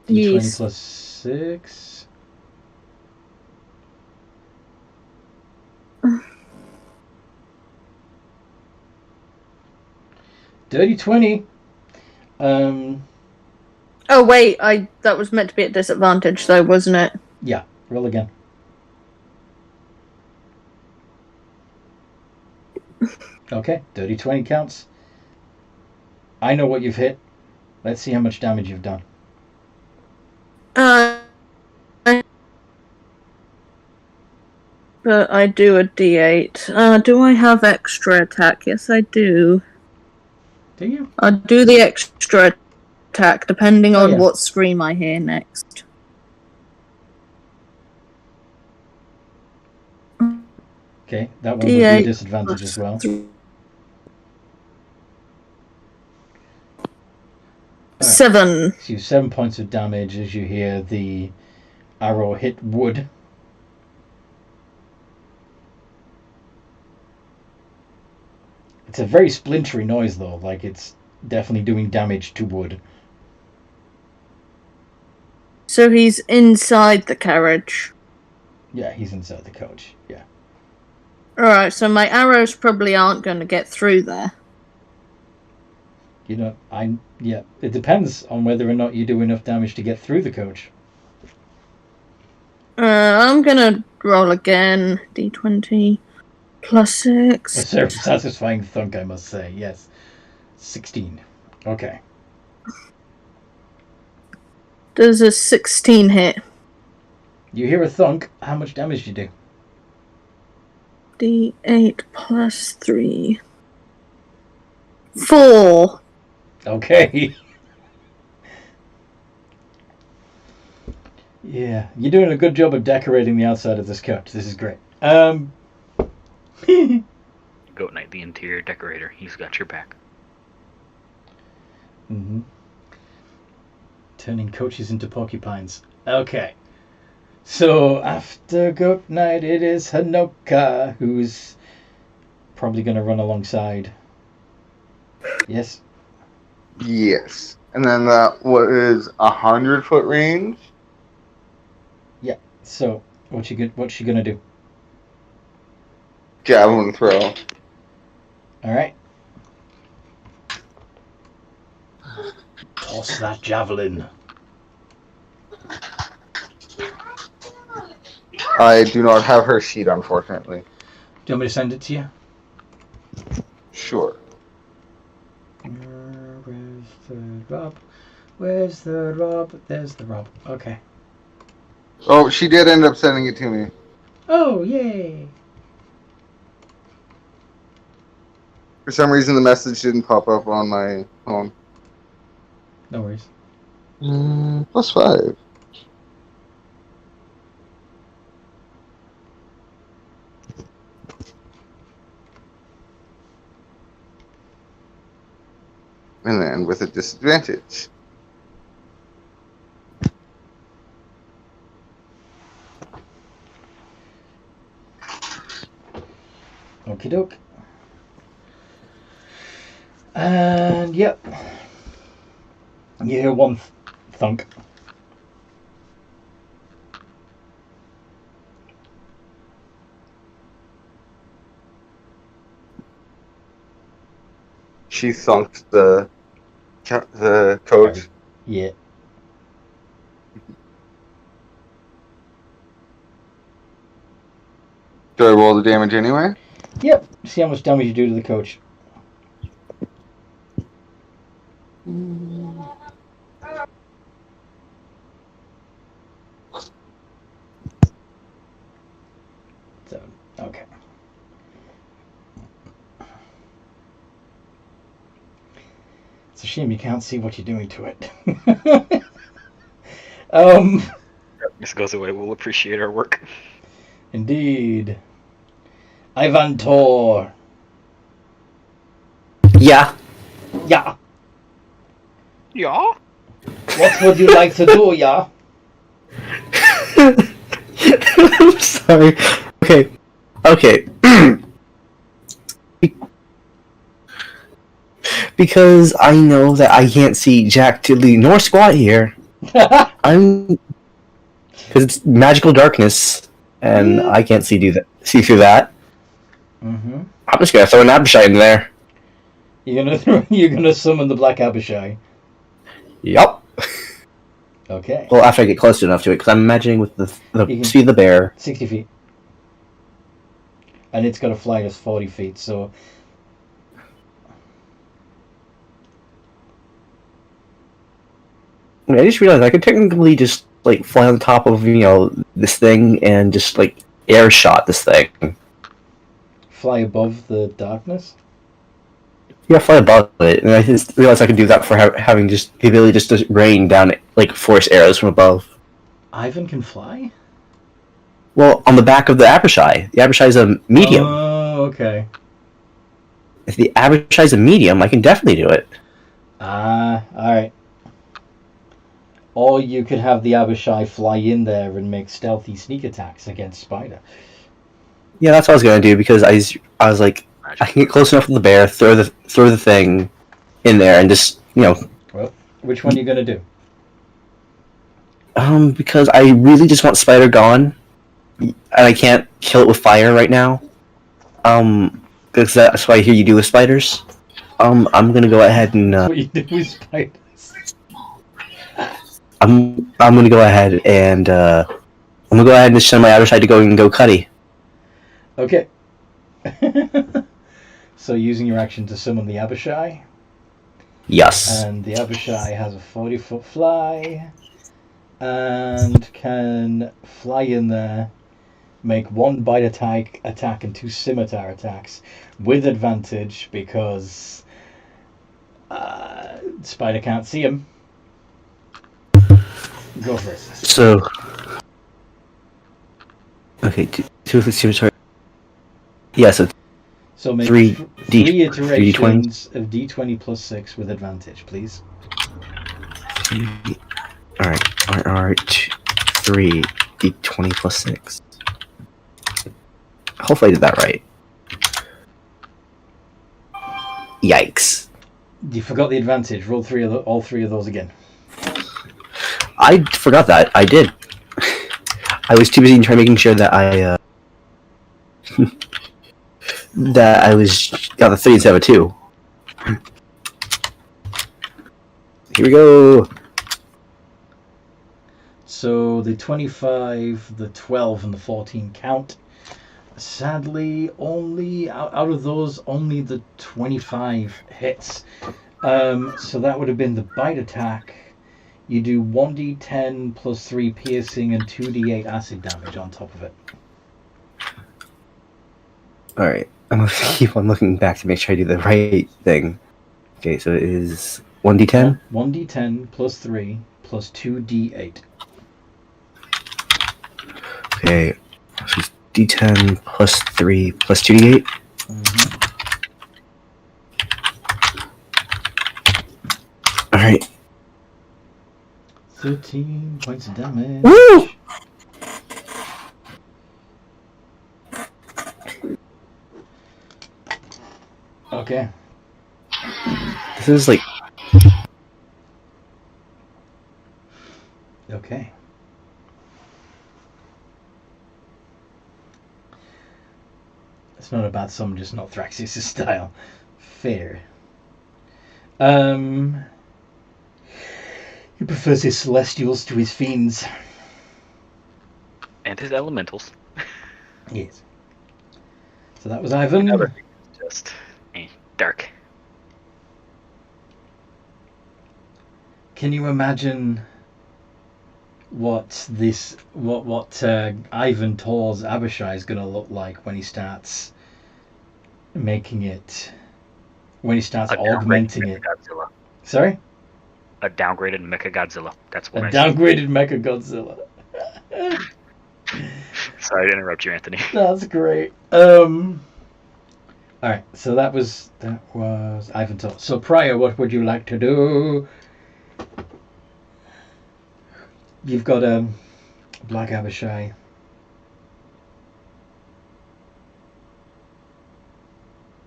D20 Yes. plus 6. Dirty 20. Oh wait, that was meant to be at disadvantage though, wasn't it? Yeah, roll again. Okay, dirty 20 counts. I know what you've hit. Let's see how much damage you've done. But I do a D8. Do I have extra attack? Yes, I do. Do you? I'll do the extra attack depending on yeah. what scream I hear next. Okay, that one would be a disadvantage as well. Right. 7. So you have 7 points of damage as you hear the arrow hit wood. It's a very splintery noise though, like it's definitely doing damage to wood. So he's inside the carriage. Yeah, he's inside the coach, yeah. Alright, so my arrows probably aren't going to get through there. You know, it depends on whether or not you do enough damage to get through the coach. I'm gonna roll again. D20 plus 6. A satisfying thunk, I must say, yes. 16. Okay. Does a 16 hit? You hear a thunk. How much damage do you do? D8 plus 3. 4. Okay. Yeah, you're doing a good job of decorating the outside of this coach. This is great. Goat Knight, the interior decorator. He's got your back. Mm-hmm. Turning coaches into porcupines. Okay. So, after Goat Knight, it is Hanoka, who's probably going to run alongside. Yes? Yes. And then that was 100-foot range. Yeah. So, what's she going to do? Javelin throw. All right. Toss that javelin. I do not have her sheet, unfortunately. Do you want me to send it to you? Sure. Where's the Rob? Where's the Rob? There's the Rob. Okay. Oh, she did end up sending it to me. Oh, yay! For some reason, the message didn't pop up on my phone. No worries. +5. And then with a disadvantage. Okie doke. And yep. You hear one thunk. She thunked the coach. Yeah. Do I roll the damage anyway? Yep. See how much damage you do to the coach. Seven. Okay. It's a shame you can't see what you're doing to it. This goes away. We'll appreciate our work. Indeed. Ivan Tor. Yeah. Yeah. Yeah? What would you like to do, yeah? I'm sorry. Okay. Because I know that I can't see jack tiddly nor squat here. I'm because it's magical darkness, and I can't see through that. Mm-hmm. I'm just gonna throw an Abishai in there. You're gonna summon the Black Abishai. Yup. Okay. Well, after I get close enough to it, because I'm imagining with the speed of the bear. 60 feet. And it's got a flight of 40 feet, so... I mean, I just realized I could technically just like fly on top of this thing and just like air shot this thing. Fly above the darkness? Yeah, fly above it, and I just realized I could do that for having just the ability just to rain down like force arrows from above. Ivan can fly? Well, on the back of the Abishai. The Abishai is a medium. Oh, okay. If the Abishai is a medium, I can definitely do it. Alright. Or you could have the Abishai fly in there and make stealthy sneak attacks against Spider. Yeah, that's what I was gonna do because I was like, I can get close enough to the bear, throw the thing in there, and just Well, which one are you gonna do? Because I really just want Spider gone, and I can't kill it with fire right now. Because that's what I hear you do with spiders. I'm gonna go ahead and. That's what you do with spiders. I'm gonna go ahead and just send my Abishai to go Cuddy. Okay. So using your action to summon the Abishai. Yes. And the Abishai has a 40-foot fly. And can fly in there, make one bite attack and 2 scimitar attacks with advantage because Spider can't see him. Go for it. So. Okay, two of the scimitar. Yeah, so make three iterations of D20 plus 6 with advantage, please. Alright. 3 D20 plus 6. Hopefully I did that right. Yikes. You forgot the advantage. Roll all three of those again. I forgot that. I did. I was too busy trying making sure that I got the 3 instead of a 2. Here we go. So the 25, the 12, and the 14 count. Sadly, only out of those, only the 25 hits. So that would have been the bite attack. You do 1d10 plus 3 piercing and 2d8 acid damage on top of it. Alright. I'm gonna keep on looking back to make sure I do the right thing. Okay, so it is 1d10? 1d10 plus 3 plus 2d8. Okay, so it's d10 plus 3 plus 2d8? Mm-hmm. Alright. 13 points of damage. Woo! Okay. This is like... Okay. It's not a bad sum, just not Thraxis' style. Fair. He prefers his celestials to his fiends. And his elementals. Yes. So that was Ivan. Everything is just dark. Can you imagine what Ivan Tor's Abishai is going to look like when he starts making it, when he starts augmenting it? Godzilla. Sorry? A downgraded Mechagodzilla. That's what A downgraded Mechagodzilla. Sorry to interrupt you, Anthony. That's great. Alright, so that was Ivan Tor. So Prior, what would you like to do? You've got Black Abishai.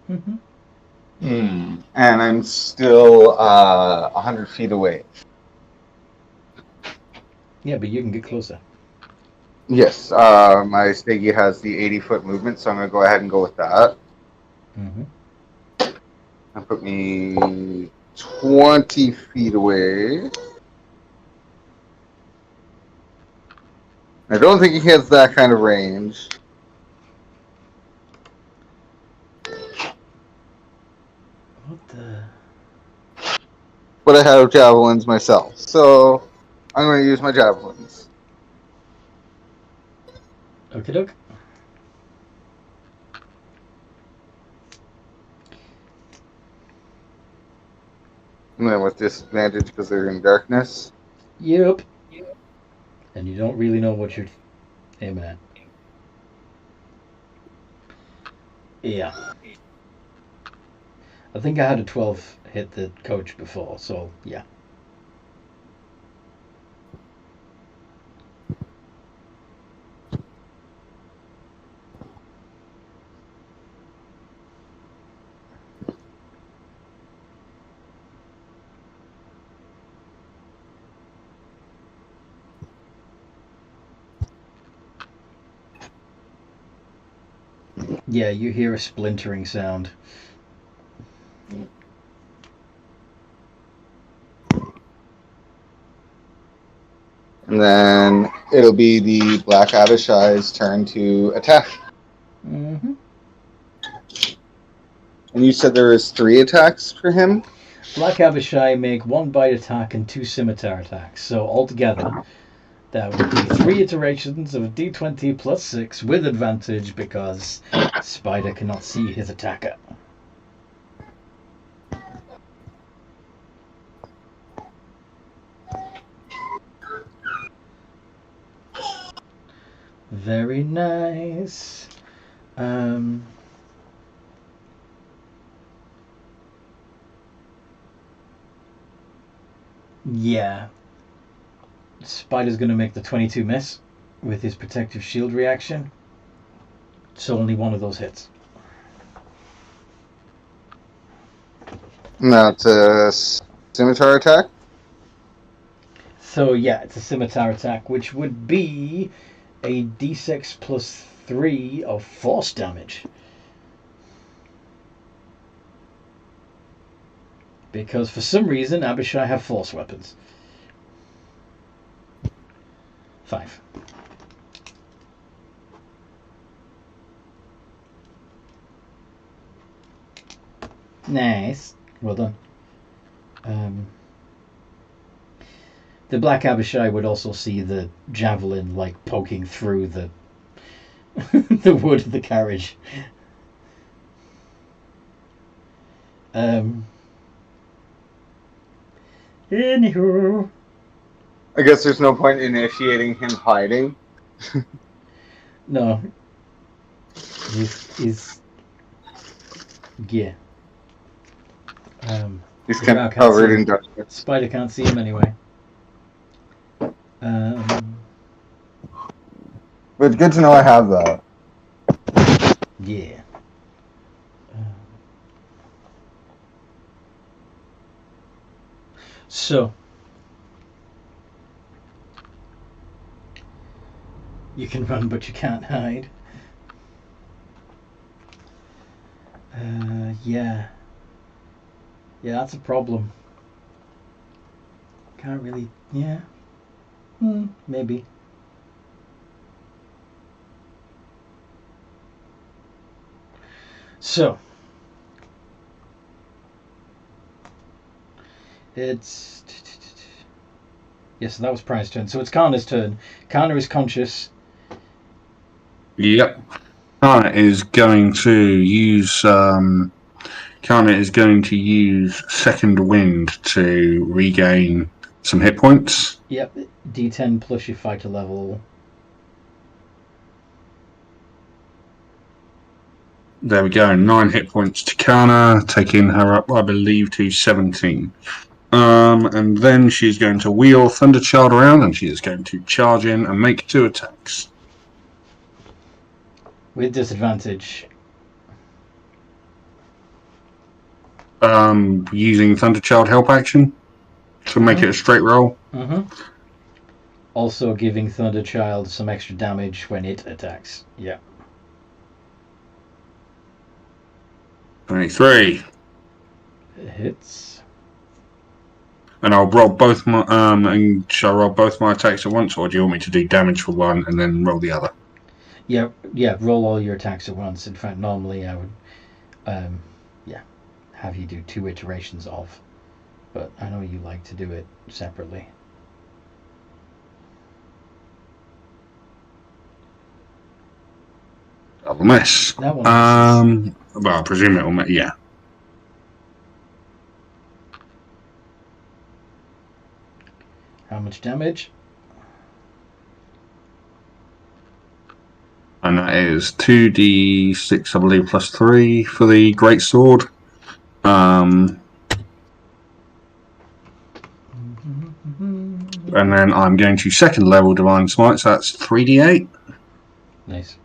Mm-hmm. And I'm still 100 feet away. Yeah, but you can get closer. Yes, my Staggy has the 80-foot movement, so I'm going to go ahead and go with that. Mm-hmm. And put me 20 feet away. I don't think he has that kind of range. What the? But I have javelins myself, so I'm going to use my javelins. Okie doke. And then with disadvantage because they're in darkness. Yep. And you don't really know what you're aiming at. Yeah. I think I had a 12 hit the coach before, so yeah. Yeah, you hear a splintering sound. And then it'll be the Black Abishai's turn to attack. Mm-hmm. And you said there was 3 attacks for him? Black Abishai make 1 bite attack and 2 scimitar attacks. So altogether, that would be 3 iterations of a d20 plus 6 with advantage because Spider cannot see his attacker. Very nice. Yeah. Spider's going to make the 22 miss with his protective shield reaction. So only 1 of those hits. No, it's a scimitar attack. So yeah, it's a scimitar attack, which would be a d6 plus 3 of force damage. Because for some reason, Abishai have force weapons. 5. Nice. Well done. The Black Abishai would also see the javelin like poking through the the wood of the carriage. Anywho. I guess there's no point initiating him hiding. No. He's yeah. He's kind of covered in darkness. Spider can't see him anyway. But it's good to know I have that. Yeah. So you can run, but you can't hide. Yeah. Yeah, that's a problem. Can't really. Yeah. Maybe. So. It's. Yes, that was Prior's turn. So it's Karna's turn. Karna is conscious. Yep. Karna is going to use second wind to regain some hit points. Yep, D10 plus your fighter level. There we go. 9 hit points to Karna, taking her up, I believe, to 17. And then she's going to wheel Thunderchild around, and she is going to charge in and make 2 attacks. With disadvantage. using Thunderchild help action to make it a straight roll. Also giving Thunderchild some extra damage when it attacks. Yeah. 23. It hits. And I'll roll both my and shall I roll both my attacks at once, or do you want me to do damage for one and then roll the other? Yeah, roll all your attacks at once. In fact, normally I would have you do 2 iterations of, but I know you like to do it separately. Double miss. That one misses. Well, I presume it will miss, yeah. How much damage? And that is 2d6, I believe, plus 3 for the Great Sword. And then I'm going to second level Divine Smite, so that's 3d8. Nice.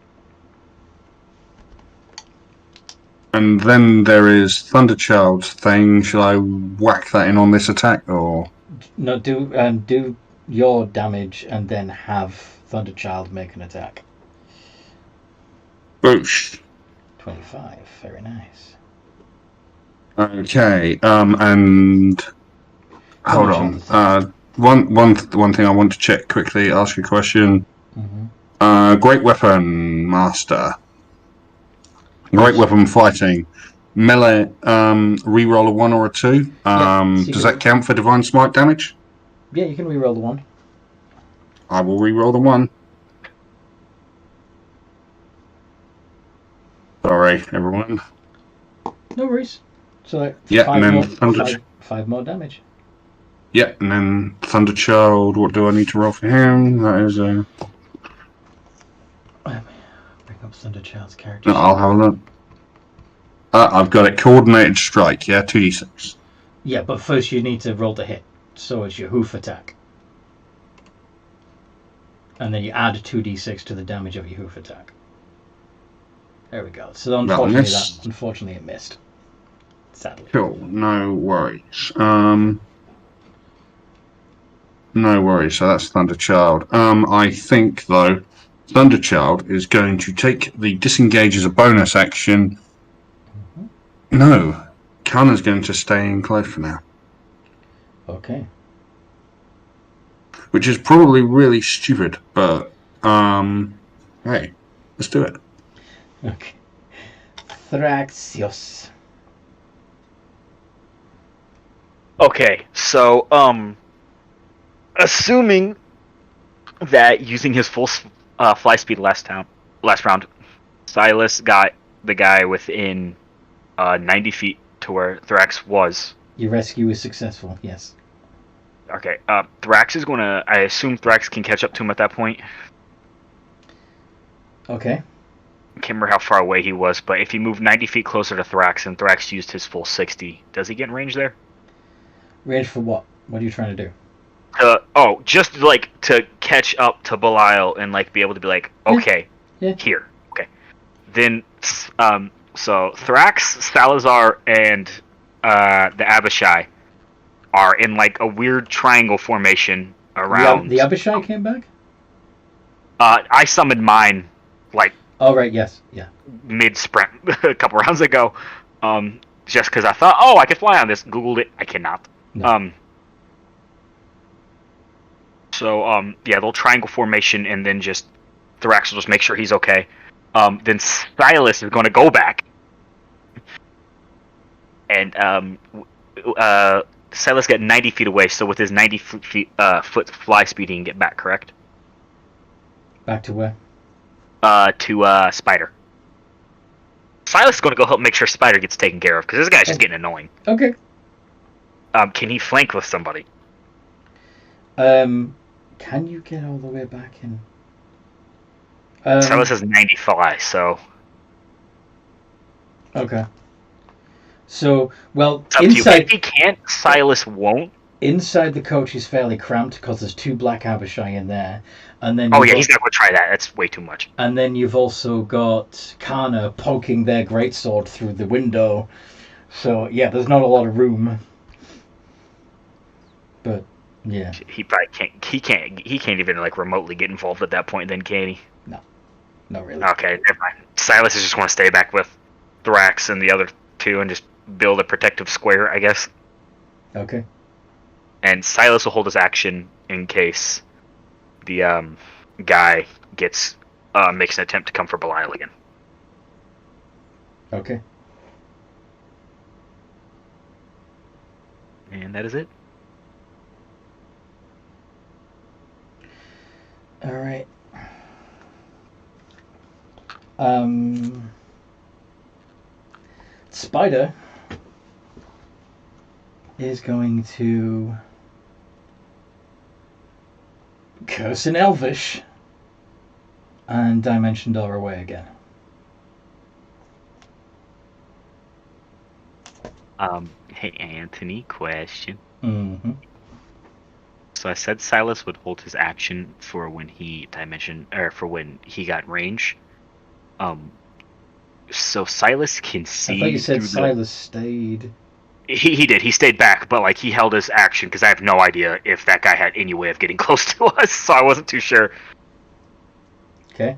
And then there is Thunderchild's thing. Shall I whack that in on this attack, or...? No, do your damage and then have Thunderchild make an attack. Boosh. 25, very nice. Okay, and... Hold on. One thing I want to check quickly, ask you a question. Great Weapon Master. Great Weapon Fighting. Melee, reroll a 1 or a 2. Does that count for Divine Smite damage? Yeah, you can reroll the 1. I will reroll the 1. Sorry, everyone. No worries. So like five more damage. Yeah, and then Thunderchild, what do I need to roll for him? That is a... Bring up Thunderchild's character. No, I'll have a look. I've got it. Coordinated strike, yeah, 2d6. Yeah, but first you need to roll to hit. So it's your hoof attack. And then you add 2d6 to the damage of your hoof attack. There we go. So unfortunately it missed. Sadly. Cool, no worries. No worries, so that's Thunderchild. I think, though, Thunderchild is going to take the disengage as a bonus action. No, Kana's going to stay enclosed for now. Okay. Which is probably really stupid, but, hey, let's do it. Okay. Thraxios. Okay, so, assuming that using his full fly speed last round, Silas got the guy within 90 feet to where Thrax was. Your rescue is successful, yes. Okay, Thrax is gonna... I assume Thrax can catch up to him at that point. Okay. I can't remember how far away he was, but if he moved 90 feet closer to Thrax and Thrax used his full 60, does he get in range there? Range for what? What are you trying to do? Just like to catch up to Belial and like be able to be like, okay, here, okay. Then, so Thrax, Salazar, and the Abishai are in like a weird triangle formation around. The Abishai came back? I summoned mine like. Oh right, yes, yeah. Mid-sprint a couple rounds ago, just because I thought, I could fly on this. Googled it, I cannot. No. So they'll triangle formation, and then just Thrax will just make sure he's okay. Then Silas is going to go back, and Silas got 90 feet away. So with his 90 foot fly speed, he can get back. Correct? Back to where? To Spider. Silas is going to go help make sure Spider gets taken care of because this guy's just getting annoying. Okay. Can he flank with somebody? Can you get all the way back in? Silas has 90 fly, so... Okay. So, well, inside... If he can't, Silas won't. Inside the coach is fairly cramped because there's 2 black Abishai in there. And then he's not going to try that. That's way too much. And then you've also got Kana poking their greatsword through the window So yeah, there's not a lot of room. But yeah, He probably can't. He can't even like remotely get involved at that point. Then can he? not really. Okay, never mind. Silas is just want to stay back with Thrax and the other two and just build a protective square, I guess. Okay. And Silas will hold his action in case the guy makes an attempt to come for Belial again. Okay. And that is it. All right. Spider is going to curse in Elvish and Dimension Door away again. Hey Anthony, question. Mm-hmm. So I said Silas would hold his action for when he when he got range. So Silas can see. I thought you said through Silas stayed. He did. He stayed back, but like he held his action because I have no idea if that guy had any way of getting close to us, so I wasn't too sure. Okay.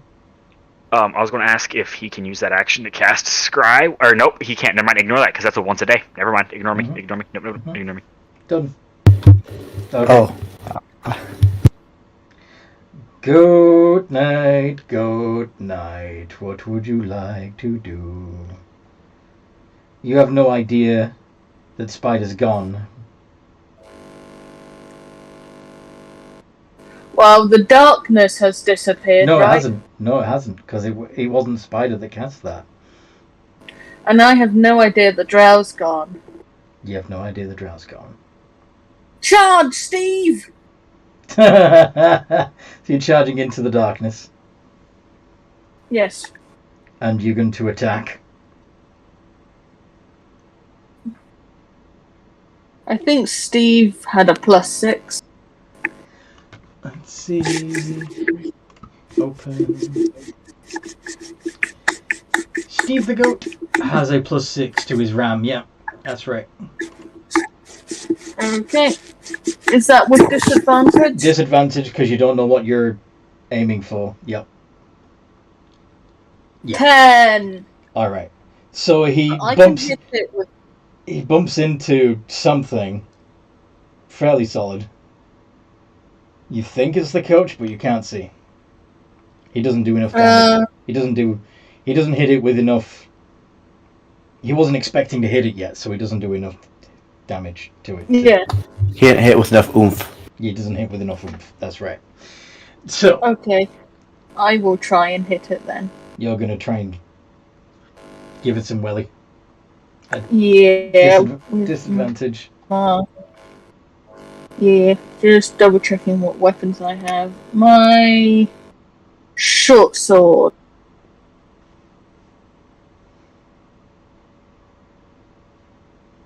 I was going to ask if he can use that action to cast Scry, or nope, he can't. Never mind. Ignore that because that's a once a day. Never mind. Ignore me. Mhm. Ignore me. Nope. Mhm. Ignore me. Done. Okay. Oh, Good night, good night. What would you like to do? You have no idea that Spider's gone. Well, the darkness has disappeared, No, right? it hasn't. No, it hasn't, because it wasn't Spider that cast that. And I have no idea the drow's gone. You have no idea the drow's gone. Charge, Steve! So you're charging into the darkness, Yes. and you're going to attack. I think Steve had a +6. Let's see. Open. Steve the Goat has a +6 to his ram. Yeah, that's right. Okay. Is that with disadvantage? Disadvantage because you don't know what you're aiming for. Yep. Yeah. 10. All right. So he I can bumps. hit it with... He bumps into something fairly solid. You think it's the coach, but you can't see. He doesn't do enough damage. He doesn't hit it with enough. He wasn't expecting to hit it yet, so he doesn't do enough damage to it. Yeah. he didn't hit with enough oomph. He doesn't hit with enough oomph. That's right. So Okay. I will try and hit it then. you're gonna try and give it some welly. Yeah. Disadvantage. Yeah. Just double checking what weapons I have. My short sword.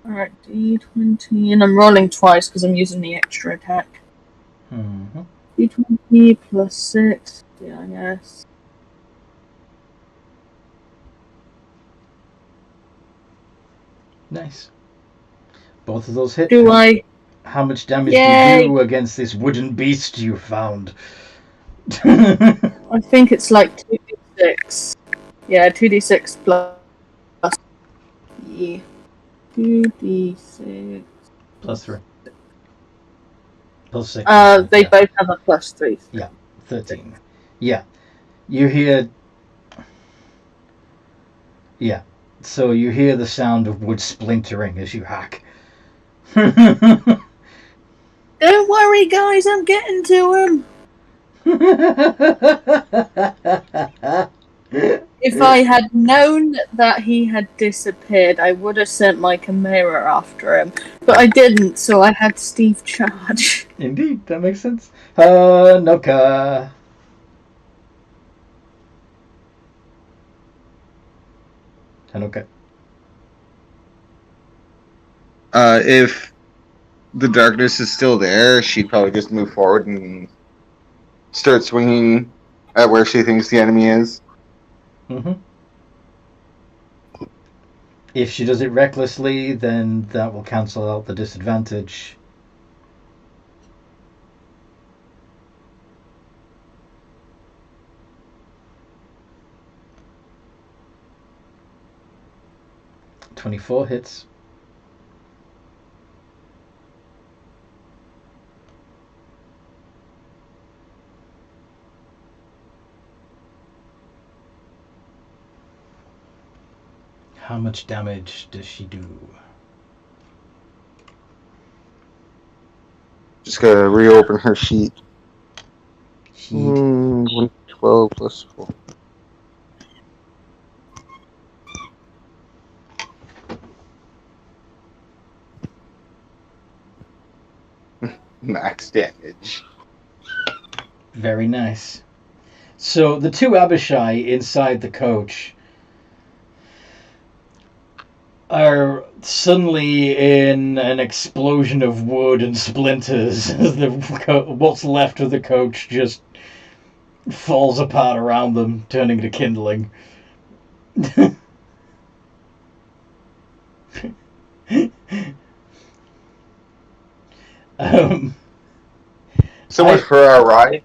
Alright, D20, and I'm rolling twice because I'm using the extra attack. Mm-hmm. D20 +6, yeah, I guess. Nice. Both of those hit. Do I? How much damage Yay. do you do against this wooden beast you found? I think it's like 2d6. Yeah, 2d6 plus. Yeah. 2d6. +3. +6. They yeah. both have a +3. 13. Yeah. You hear... Yeah. So you hear the sound of wood splintering as you hack. Don't worry, guys, I'm getting to him! If I had known that he had disappeared, I would have sent my Chimera after him. But I didn't, so I had Steve charge. Indeed, that makes sense. Hanoka. Hanoka. If the darkness is still there, she'd probably just move forward and start swinging at where she thinks the enemy is. Mm-hmm. If she does it recklessly, then that will cancel out the disadvantage. .24 hits. How much damage does she do? Just gotta reopen her sheet. Sheet. 112 plus 4. Max damage. Very nice. So the two Abishai inside the coach are suddenly in an explosion of wood and splinters as what's left of the coach just falls apart around them, turning to kindling. So much for our ride.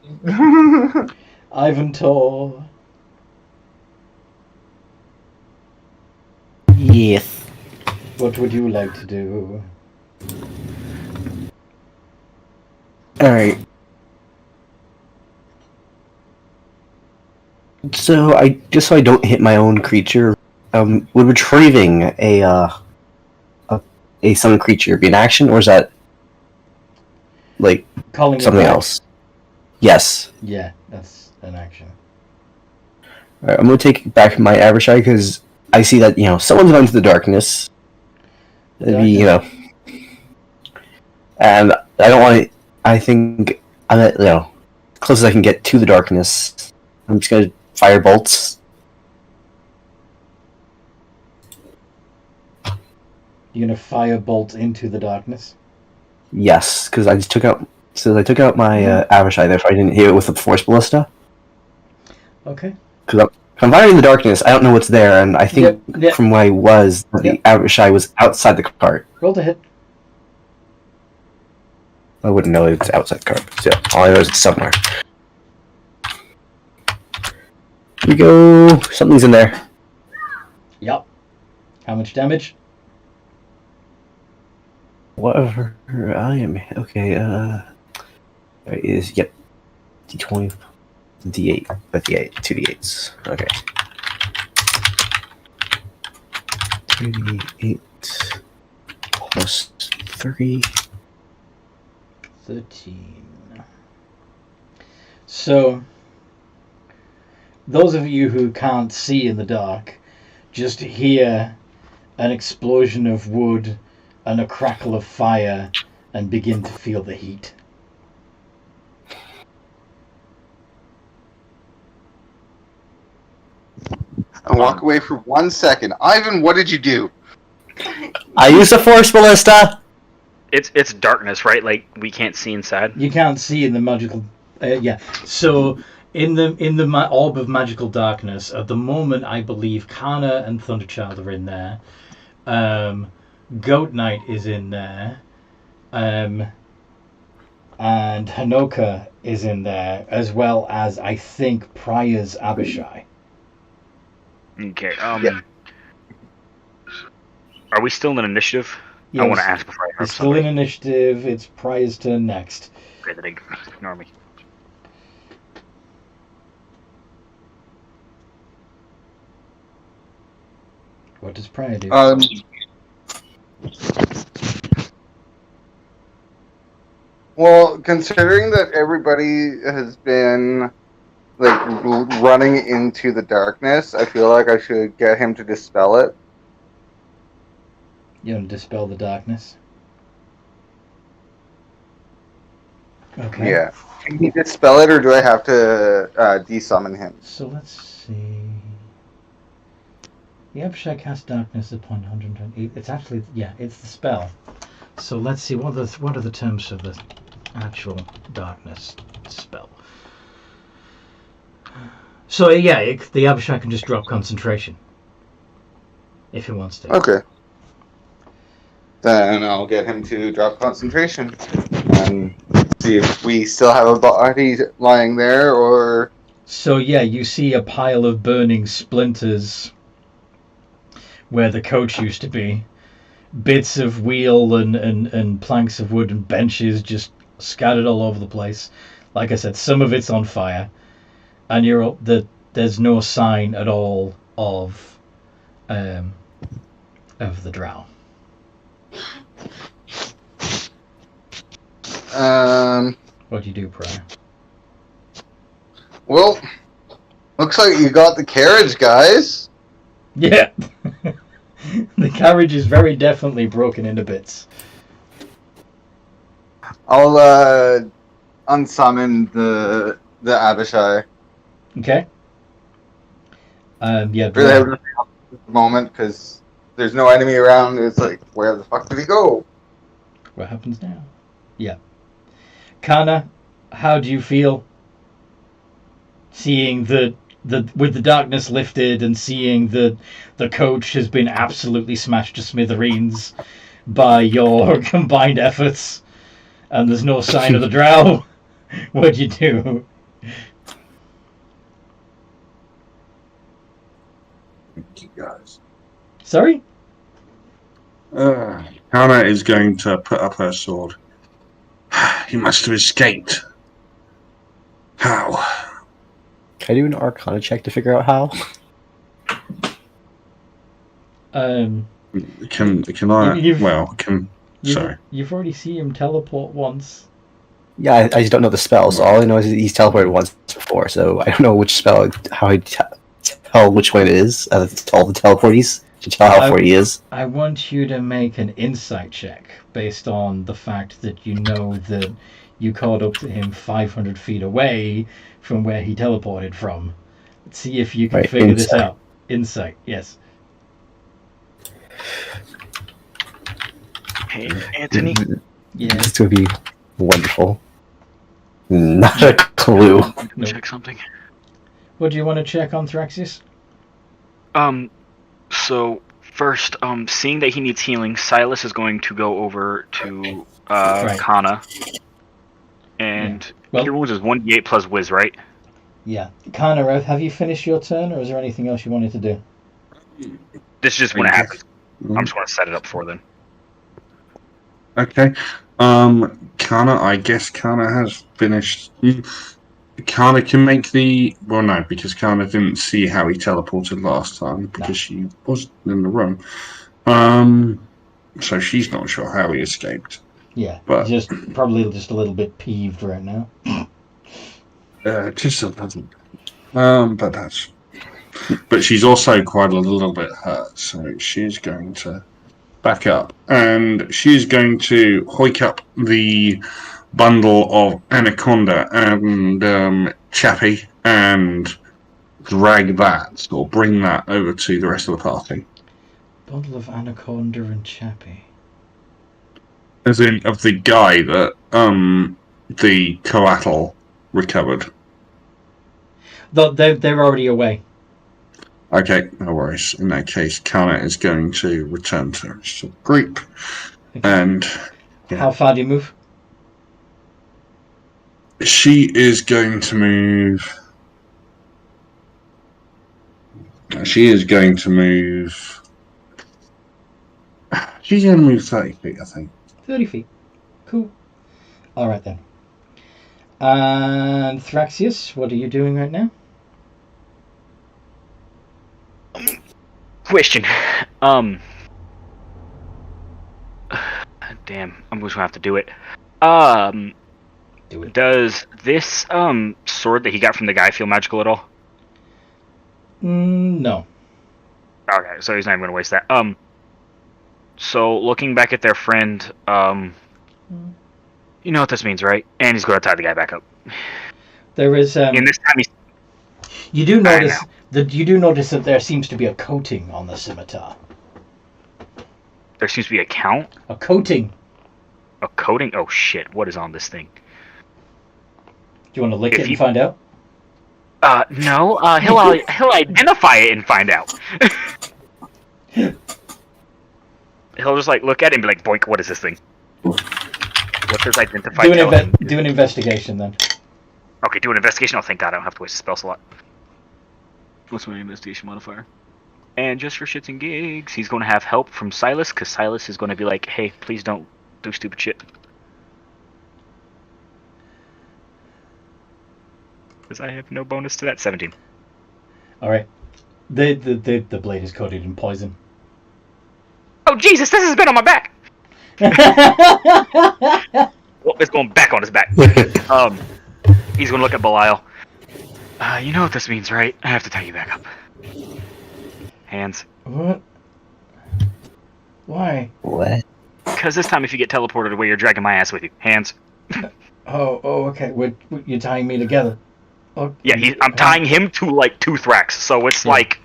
Ivan Tor. Yes. What would you like to do? Alright. So so I don't hit my own creature, would retrieving a summon creature be an action, or is that like Calling something else? Yes. Yeah, that's an action. Alright, I'm gonna take back my Abishai because I see that, someone's gone into the darkness. Maybe, and I don't want to. I think I'm at, closest I can get to the darkness. I'm just gonna fire bolts. You're gonna fire bolt into the darkness? Yes, because I just took out. So I took out my Abishai there, so I didn't hit it with the Force Ballista. Okay. Because I'm firing in the darkness. I don't know what's there, and I think Yep. from where I was, the Abishai was outside the cart. Roll to hit. I wouldn't know it's outside the cart. So all I know is it's somewhere. Here we go. Something's in there. Yep. How much damage? Whatever I am. Okay, there is, D20, D8, but D8, 2 D8s. Okay. 2 D8 plus 3. 13. So, those of you who can't see in the dark just hear an explosion of wood and a crackle of fire and begin to feel the heat. I walk away for 1 second. Ivan, what did you do? I used a Force Ballista! It's darkness, right? Like we can't see inside. You can't see in the magical... So, in the orb of magical darkness, at the moment, I believe Kana and Thunderchild are in there. Goat Knight is in there. And Hanoka is in there, as well as, I think, Prior's Abishai. Okay. Yeah. Are we still in initiative? Yes, I want to ask before I we're hurt still somebody. in initiative. It's Prior's turn next. Okay, then ignore me. What does Prior do? Well, considering that everybody has been running into the darkness, I feel like I should get him to dispel it. You want to dispel the darkness? Okay. Yeah. Can he dispel it, or do I have to desummon him? So let's see. The Abishai casts darkness upon 120. It's actually, it's the spell. So let's see, what are the terms for the actual darkness spell? So the Abishai can just drop concentration. if he wants to. Okay. Then I'll get him to drop concentration and see if we still have a body lying there, or... So yeah, you see a pile of burning splinters where the coach used to be. Bits of wheel and planks of wood and benches just scattered all over the place. Like I said, some of it's on fire, and there's no sign at all of the drow. What do you do, Prior? Well, looks like you got the carriage, guys. Yeah. The carriage is very definitely broken into bits. I'll unsummon the Abishai. Okay. Yeah. Really have nothing else at the moment because there's no enemy around. It's like, where the fuck did he go? What happens now? Yeah. Kana, how do you feel seeing with the darkness lifted and seeing that the coach has been absolutely smashed to smithereens by your combined efforts, and there's no sign of the drow? What'd you do? Thank you, guys. Sorry? Hannah is going to put up her sword. He must have escaped. How? Can I do an Arcana check to figure out how? Can I? Sorry. You've already seen him teleport once. Yeah, I just don't know the spell, so all I know is he's teleported once before, so I don't know which spell, how I tell which one it is. All the teleporties to tell how far he is. I want you to make an insight check based on the fact that you know that you caught up to him 500 feet away from where he teleported from. Let's see if you can figure this out. Insight, yes. Hey, Anthony. Yeah. This would be wonderful. Not a clue. No. Check something. What do you want to check on Thraxius? So first, seeing that he needs healing, Silas is going to go over to Kana. And Cure Wounds is 1d8 plus Wiz, right? Yeah. Kana, have you finished your turn, or is there anything else you wanted to do? This is just when it happens. I'm just going to set it up for them. Okay. Kana, I guess Kana has finished. Kana can make the... Well, no, because Kana didn't see how he teleported last time, because she wasn't in the room. So she's not sure how he escaped. Yeah, but probably just a little bit peeved right now. Just a little. But that's. But she's also quite a little bit hurt, so she's going to back up, and she's going to hoik up the bundle of Anaconda and Chappie and drag that, or bring that over to the rest of the party. Bundle of Anaconda and Chappie. As in, of the guy that the coatl recovered. They're already away. Okay, no worries. In that case, Kana is going to return to the group. Okay. And how far do you move? She is going to move. She's going to move 30 feet, I think. 30 feet. Cool. Alright then. And Thraxius, what are you doing right now? Question. Damn, I'm just gonna have to do it. Do it. Does this sword that he got from the guy feel magical at all? No. Okay, so he's not even gonna waste that. So looking back at their friend, you know what this means, right? And he's gonna tie the guy back up. There is in this time you do notice that there seems to be a coating on the scimitar. There seems to be a count? A coating. A coating? Oh shit, what is on this thing? Do you want to lick it and find out? No, he'll identify it and find out. He'll just like look at it and be like, "Boink! What is this thing? What's his identify?" Do an investigation then. Okay, do an investigation. Oh, thank God, I don't have to waste a spell slot. What's my investigation modifier? And just for shits and gigs, he's going to have help from Silas, because Silas is going to be like, "Hey, please don't do stupid shit." Because I have no bonus to that. 17. All right. The blade is coated in poison. Oh Jesus! This has been on my back. Well, it's going back on his back. He's going to look at Belial. You know what this means, right? I have to tie you back up. Hands. What? Why? What? Because this time, if you get teleported away, you're dragging my ass with you. Hands. Oh, okay. You're tying me together. Oh, Yeah, I'm tying him to like 2 Thrax, so it's like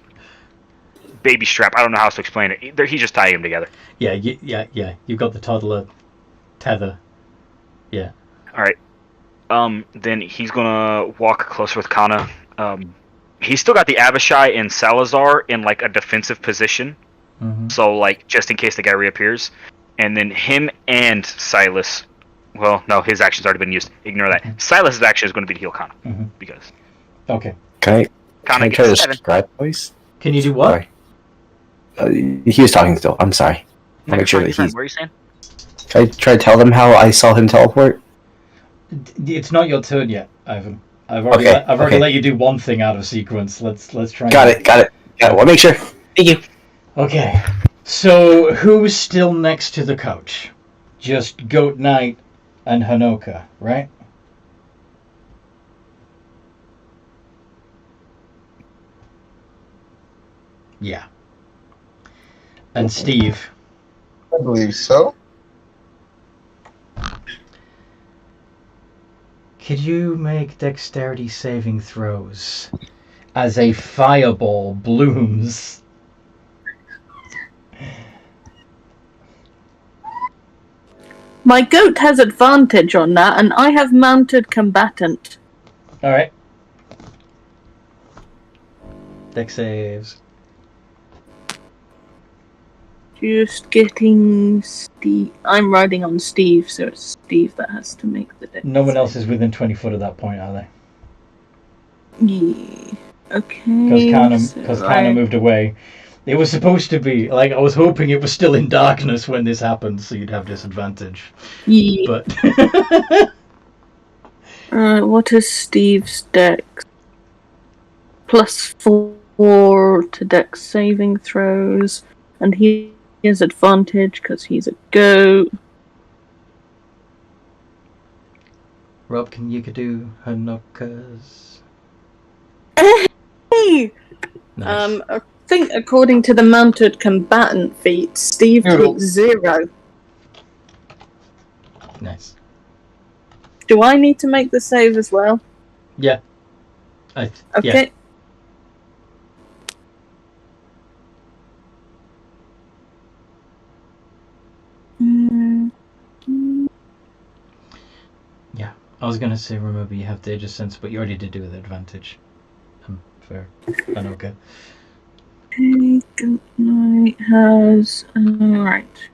baby strap. I don't know how else to explain it. He's just tying him together. Yeah. You've got the toddler tether. Yeah. All right. Then he's gonna walk closer with Kana. He's still got the Abishai and Salazar in like a defensive position, so like just in case the guy reappears. And then him and Silas. Well, no, his action's already been used. Ignore that. Silas's action is going to be to heal Kana because. Okay. Can I try to 7. describe, please? Can you do what? Sorry. He was talking still. I'm sorry. No, Make sure fine, that fine. he's. What are you saying? Can I try to tell them how I saw him teleport? It's not your turn yet, Ivan. I've already let you do one thing out of sequence. Let's try. Got it. Well, make sure. Thank you. Okay. So who's still next to the couch? Just Goat Knight and Hanoka, right? Yeah. And Steve. I believe so. Could you make dexterity saving throws as a fireball blooms? My goat has advantage on that, and I have mounted combatant. Alright. Dex saves. Just getting Steve. I'm riding on Steve, so it's Steve that has to make the dex. No one else is within 20 foot at that point, are they? Yeah. Okay. Because Kana moved away. It was supposed to be, like, I was hoping it was still in darkness when this happened, so you'd have disadvantage. Yeah. But... what is Steve's dex? +4 to dex saving throws, and he has advantage because he's a goat. Rob, can you do Hanoka's? Hey! Nice. I think according to the mounted combatant feat, Steve takes 0. Nice. Do I need to make the save as well? Yeah. Okay. Yeah. Yeah. I was gonna say remember you have Danger Sense, but you already did do it with advantage. For Hanoka. Okay, Goat Knight has... right.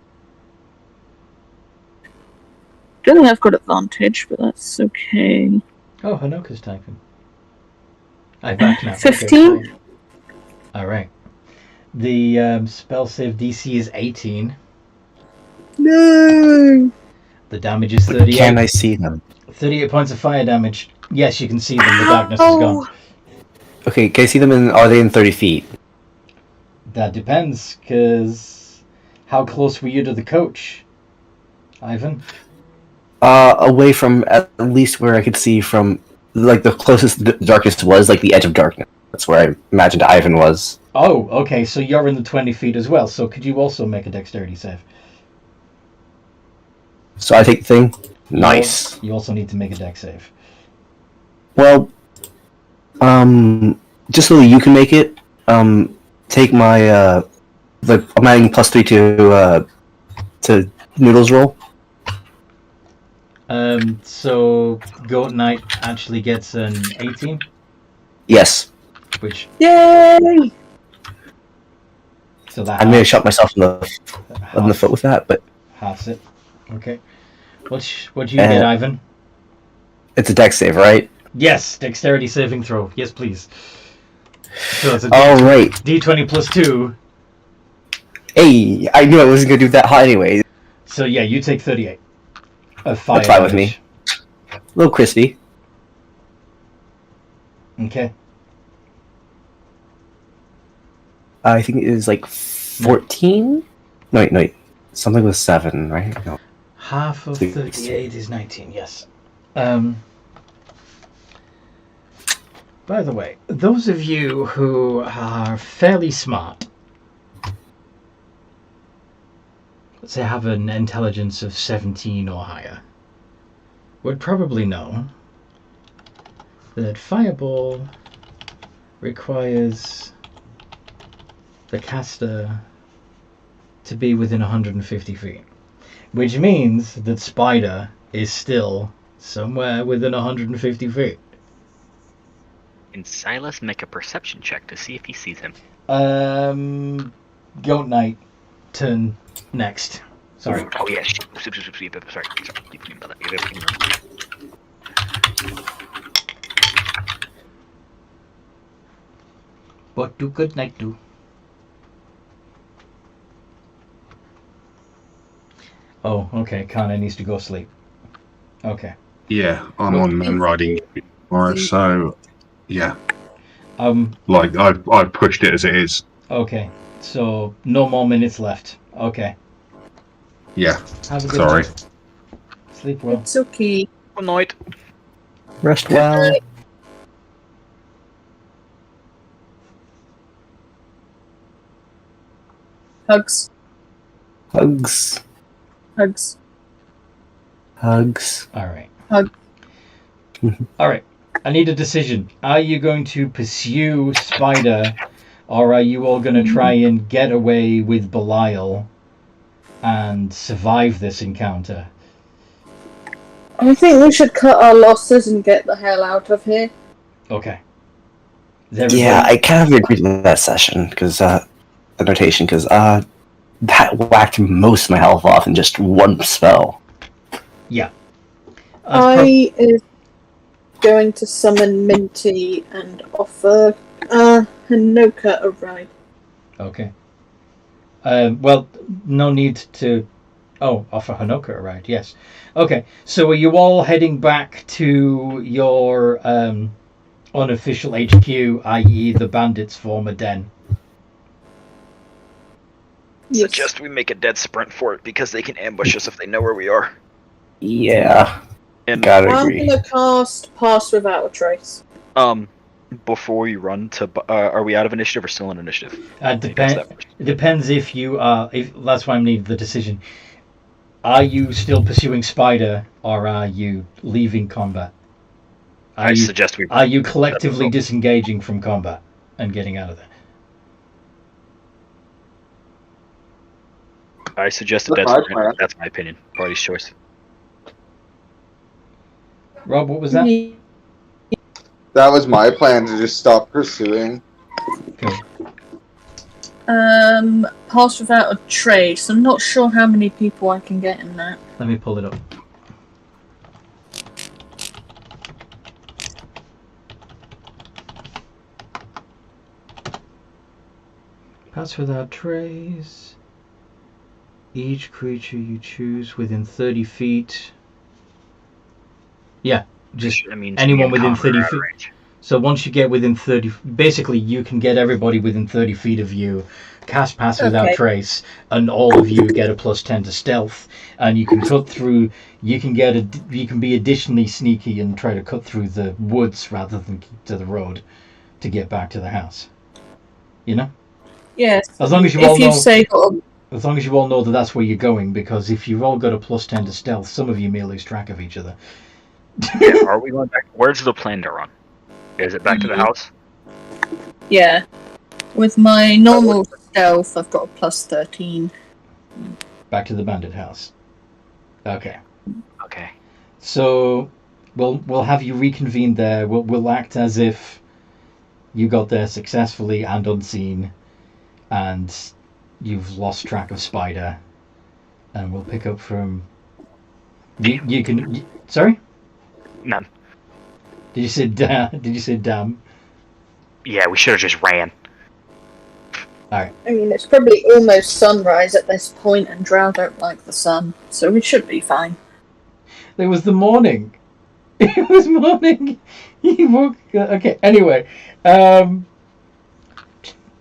Don't think I've got advantage, but that's okay. Oh, Hanoka's typing. I back now. 15? Okay, alright. The spell save DC is 18. No! The damage is 38. Can I see them? 38 points of fire damage. Yes, you can see them. The darkness is gone. Okay, can I see them are they in 30 feet? That depends, because how close were you to the coach, Ivan? Away from at least where I could see from, like, the closest the darkness was, like, the edge of darkness. That's where I imagined Ivan was. Oh, okay, so you're in the 20 feet as well, so could you also make a dexterity save? So I take the thing. Nice. You also need to make a dex save. Well, just so that you can make it, take my, I'm adding +3 to Noodle's roll. So Goat Knight actually gets an 18, Yes. which Yay! So that I may have shot myself in the foot with that, but halves it. Okay. What do you get, Ivan? it's a dex save, right? Yes, dexterity saving throw. Yes, please. So it's a All right. D20 plus 2. Hey, I knew I wasn't gonna do that hot anyway. So yeah, you take 38 of fire That's fine with damage. me. A little crispy. Okay. I think it was like 14. No, wait. Something with 7, right? No. Half of 38 is 19. Yes. By the way, those of you who are fairly smart, let's say have an intelligence of 17 or higher, would probably know that Fireball requires the caster to be within 150 feet, which means that Spider is still somewhere within 150 feet. Can Silas make a perception check to see if he sees him? Goat Knight, turn next. Sorry. Oh yeah, sorry. What do Good Knight do? Oh, okay. Kana needs to go sleep. Okay. Yeah, I'm on man riding tomorrow, so yeah. Like I've pushed it as it is. Okay. So no more minutes left. Okay. Yeah. Have a good Sorry. night. Sleep well. It's okay. Good night. Rest well. Hugs. Hugs. Hugs. Hugs. All right. Hug. All right. I need a decision. Are you going to pursue Spider, or are you all going to try and get away with Belial and survive this encounter? I think we should cut our losses and get the hell out of here. Okay. Yeah, I kind of agreed with that session because the notation because that whacked most of my health off in just one spell. Yeah. I is going to summon Minty and offer Hanoka a ride. Okay. Well, no need to... Oh, offer Hanoka a ride, yes. Okay, so are you all heading back to your unofficial HQ, i.e. the bandits' former den? Yes. Suggest we make a dead sprint for it because they can ambush us if they know where we are. Yeah. And Gotta I'm agree. gonna cast Pass Without a Trace. before you run to, are we out of initiative or still in initiative? It depends if you are. If that's why I need the decision. Are you still pursuing Spider, or are you leaving combat? I suggest we. Are you collectively disengaging from combat and getting out of there? I suggest a dead sprint. That's my opinion. Party's choice. Rob, what was that? That was my plan, to just stop pursuing. Good. Pass Without a Trace. I'm not sure how many people I can get in that. Let me pull it up. Pass Without Trace. Each creature you choose within 30 feet. Yeah, just anyone within 30 feet. Range. So once you get within 30, basically you can get everybody within 30 feet of you, cast Pass Without Trace, and all of you get a +10 to stealth, and you can cut through. You can be additionally sneaky and try to cut through the woods rather than keep to the road to get back to the house. You know? Yes. As long as you all know. Say, As long as you all know that that's where you're going, because if you've all got a +10 to stealth, some of you may lose track of each other. Yeah, are we going back? Where's the plan to run? Is it back to the house? Yeah. With my normal stealth, I've got a +13. Back to the bandit house. Okay. Okay. So we'll have you reconvene there. We'll act as if you got there successfully and unseen, and you've lost track of Spider, and we'll pick up from. You can. Sorry. None. Did you say Did you say damn? Yeah, we should have just ran. Alright. I mean, it's probably almost sunrise at this point, and Drow don't like the sun, so we should be fine. It was the morning. It was morning. He woke. Okay. Anyway,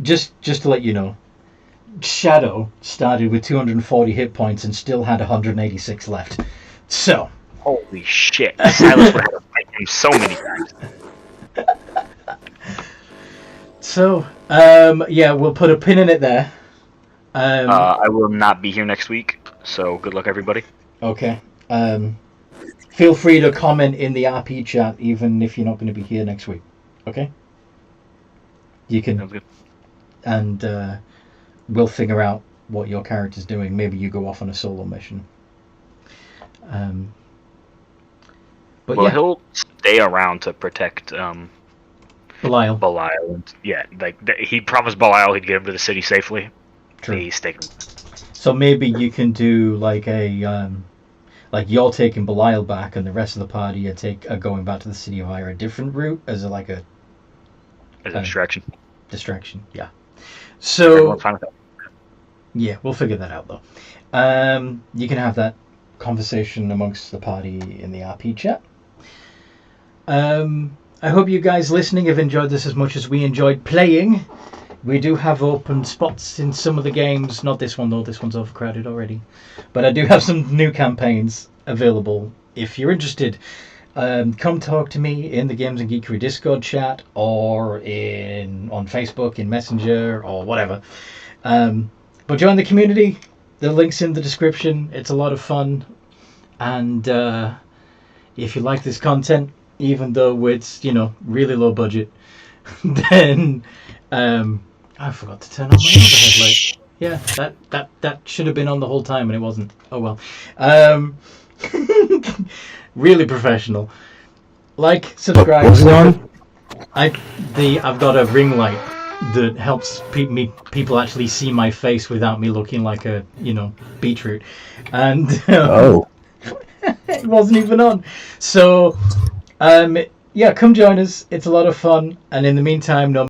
just to let you know, Shadow started with 240 hit points and still had 186 left. So. Holy shit! Silas would have to fight him so many times. So, yeah, we'll put a pin in it there. I will not be here next week, so good luck, everybody. Okay. Feel free to comment in the RP chat, even if you're not going to be here next week. Okay? You can. Sounds good. And we'll figure out what your character's doing. Maybe you go off on a solo mission. But Well, yeah, he'll stay around to protect Belial. Belial. And, yeah, he promised Belial he'd get him to the city safely. True. He's taking. So maybe you can do like a like you're taking Belial back, and the rest of the party are going back to the city of Ira a different route as a distraction. Distraction, yeah. So Everyone's fine with that. yeah, we'll figure that out though. You can have that conversation amongst the party in the RP chat. I hope you guys listening have enjoyed this as much as we enjoyed playing. We do have open spots in some of the games. Not this one though, this one's overcrowded already. But I do have some new campaigns available. If you're interested, come talk to me in the Games and Geekery Discord chat, or on Facebook, in Messenger, or whatever. But join the community. The link's in the description. It's a lot of fun. And if you like this content, even though it's, really low budget, then I forgot to turn on my overhead light. Yeah, that should have been on the whole time and it wasn't. Oh well. Really professional. Like, subscribe. What was it on? I've got a ring light that helps people actually see my face without me looking like a beetroot, and it wasn't even on. So yeah, come join us. It's a lot of fun, and in the meantime, no